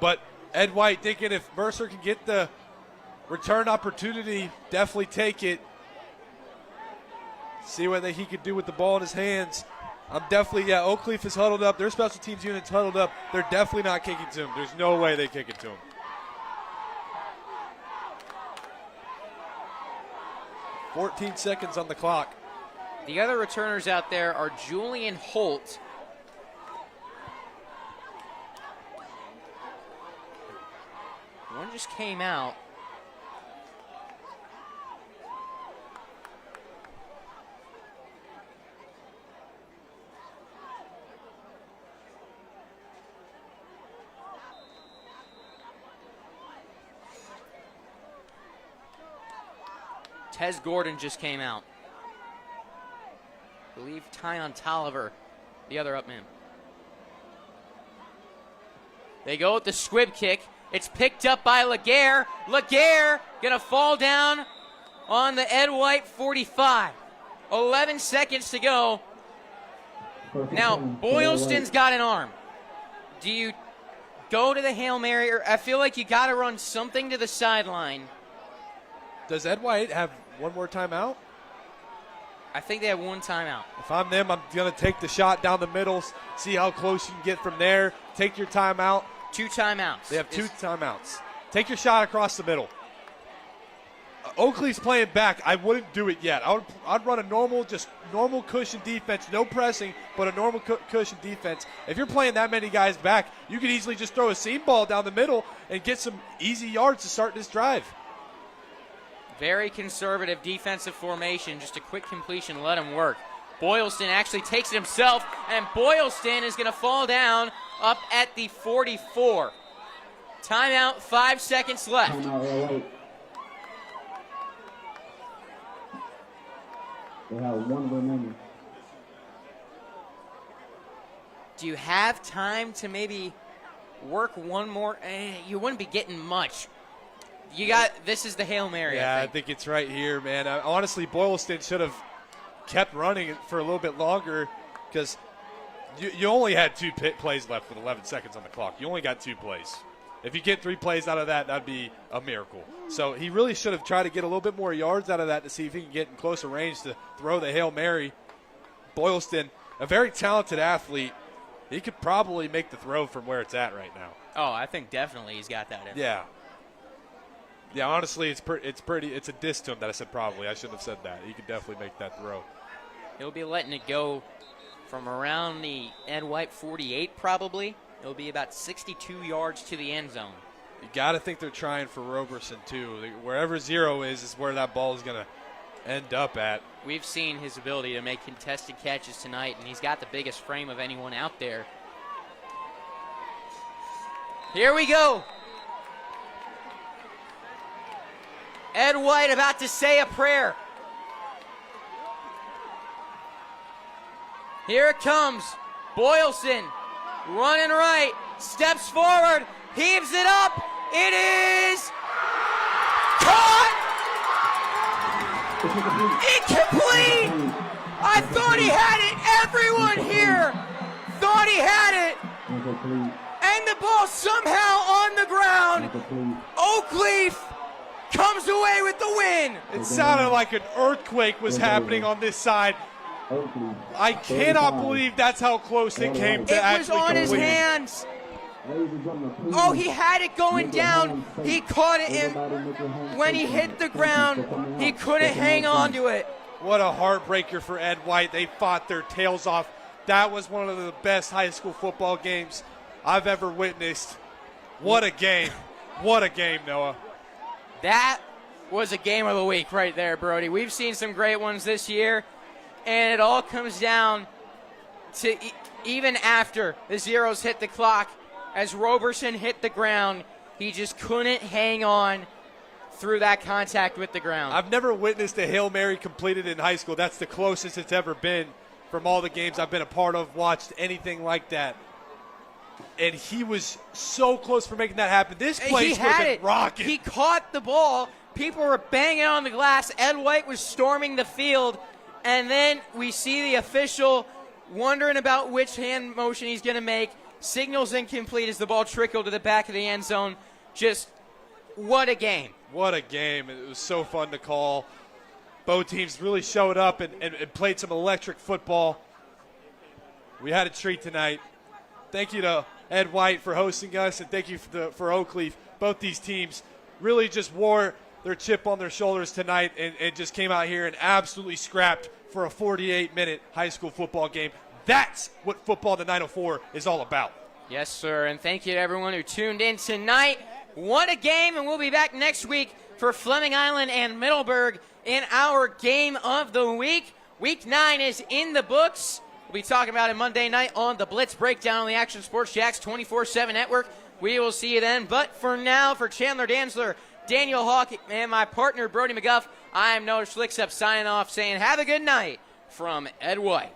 But Ed White thinking if Mercer can get the return opportunity, definitely take it. See what he could do with the ball in his hands. Oakleaf is huddled up. Their special teams unit's huddled up. They're definitely not kicking to him. There's no way they kick it to him. .14 seconds on the clock. The other returners out there are Julian Holt. One just came out. Tez Gordon just came out. I believe Tyon Tolliver, the other up man. They go with the squib kick. It's picked up by Laguerre. Laguerre gonna fall down on the Ed White 45. 11 seconds to go. Now, Boylston's got an arm. Do you go to the Hail Mary? Or I feel like you got to run something to the sideline. Does Ed White have one more timeout? I think they have 1 timeout. If I'm them, I'm going to take the shot down the middle, see how close you can get from there. Take your timeout. 2 timeouts. They have 2 timeouts. Take your shot across the middle. Oakleaf's playing back. I wouldn't do it yet. I'd run a normal cushion defense, no pressing, but a normal cushion defense. If you're playing that many guys back, you could easily just throw a seam ball down the middle and get some easy yards to start this drive. Very conservative defensive formation. Just a quick completion, let him work. Boylston actually takes it himself, and Boylston is going to fall down up at the 44. Timeout, 5 seconds left. They have 1 remaining. Do you have time to maybe work one more? You wouldn't be getting much. This is the Hail Mary. Yeah, I think it's right here, man. Honestly, Boylston should have kept running it for a little bit longer because you only had 2 plays left with 11 seconds on the clock. You only got 2 plays. If you get 3 plays out of that, that'd be a miracle. So he really should have tried to get a little bit more yards out of that to see if he can get in closer range to throw the Hail Mary. Boylston, a very talented athlete, he could probably make the throw from where it's at right now. Oh, I think definitely he's got that in. Yeah. Yeah, honestly, it's a diss to him that I said probably. I shouldn't have said that. He could definitely make that throw. He'll be letting it go from around the Ed White 48 probably. It'll be about 62 yards to the end zone. You got to think they're trying for Roberson, too. Wherever 0 is where that ball is going to end up at. We've seen his ability to make contested catches tonight, and he's got the biggest frame of anyone out there. Here we go. Ed White about to say a prayer. Here it comes. Boylston running right, steps forward, heaves it up. It is caught! Incomplete! I thought he had it. Everyone here thought he had it. And the ball somehow on the ground. Oakleaf comes away with the win. It sounded like an earthquake was happening on this side. I cannot believe that's how close it came to actually completing. It was on his hands. Oh, he had it going down. He caught it in. When he hit the ground, he couldn't hang on to it. What a heartbreaker for Ed White. They fought their tails off. That was one of the best high school football games I've ever witnessed. What a game. What a game, Noah. That was a game of the week right there, Brody. We've seen some great ones this year, and it all comes down to even after the zeros hit the clock, as Roberson hit the ground, he just couldn't hang on through that contact with the ground. I've never witnessed a Hail Mary completed in high school. That's the closest it's ever been from all the games I've been a part of, watched anything like that. And he was so close for making that happen. This place was a rocket. He caught the ball. People were banging on the glass. Ed White was storming the field. And then we see the official wondering about which hand motion he's going to make. Signals incomplete as the ball trickled to the back of the end zone. Just what a game. What a game. It was so fun to call. Both teams really showed up and played some electric football. We had a treat tonight. Thank you to Ed White for hosting us, and thank you for Oakleaf. Both these teams really just wore their chip on their shoulders tonight and just came out here and absolutely scrapped for a 48-minute high school football game. That's what Football to 904 is all about. Yes, sir, and thank you to everyone who tuned in tonight. What a game, and we'll be back next week for Fleming Island and Middleburg in our game of the week. Week 9 is in the books. We'll be talking about it Monday night on the Blitz Breakdown on the Action Sports Jacks 24/7 network. We will see you then. But for now, for Chandler Danzler, Daniel Hawk, and my partner Brody McGuff, I am Noah Schlicksup signing off saying have a good night from Ed White.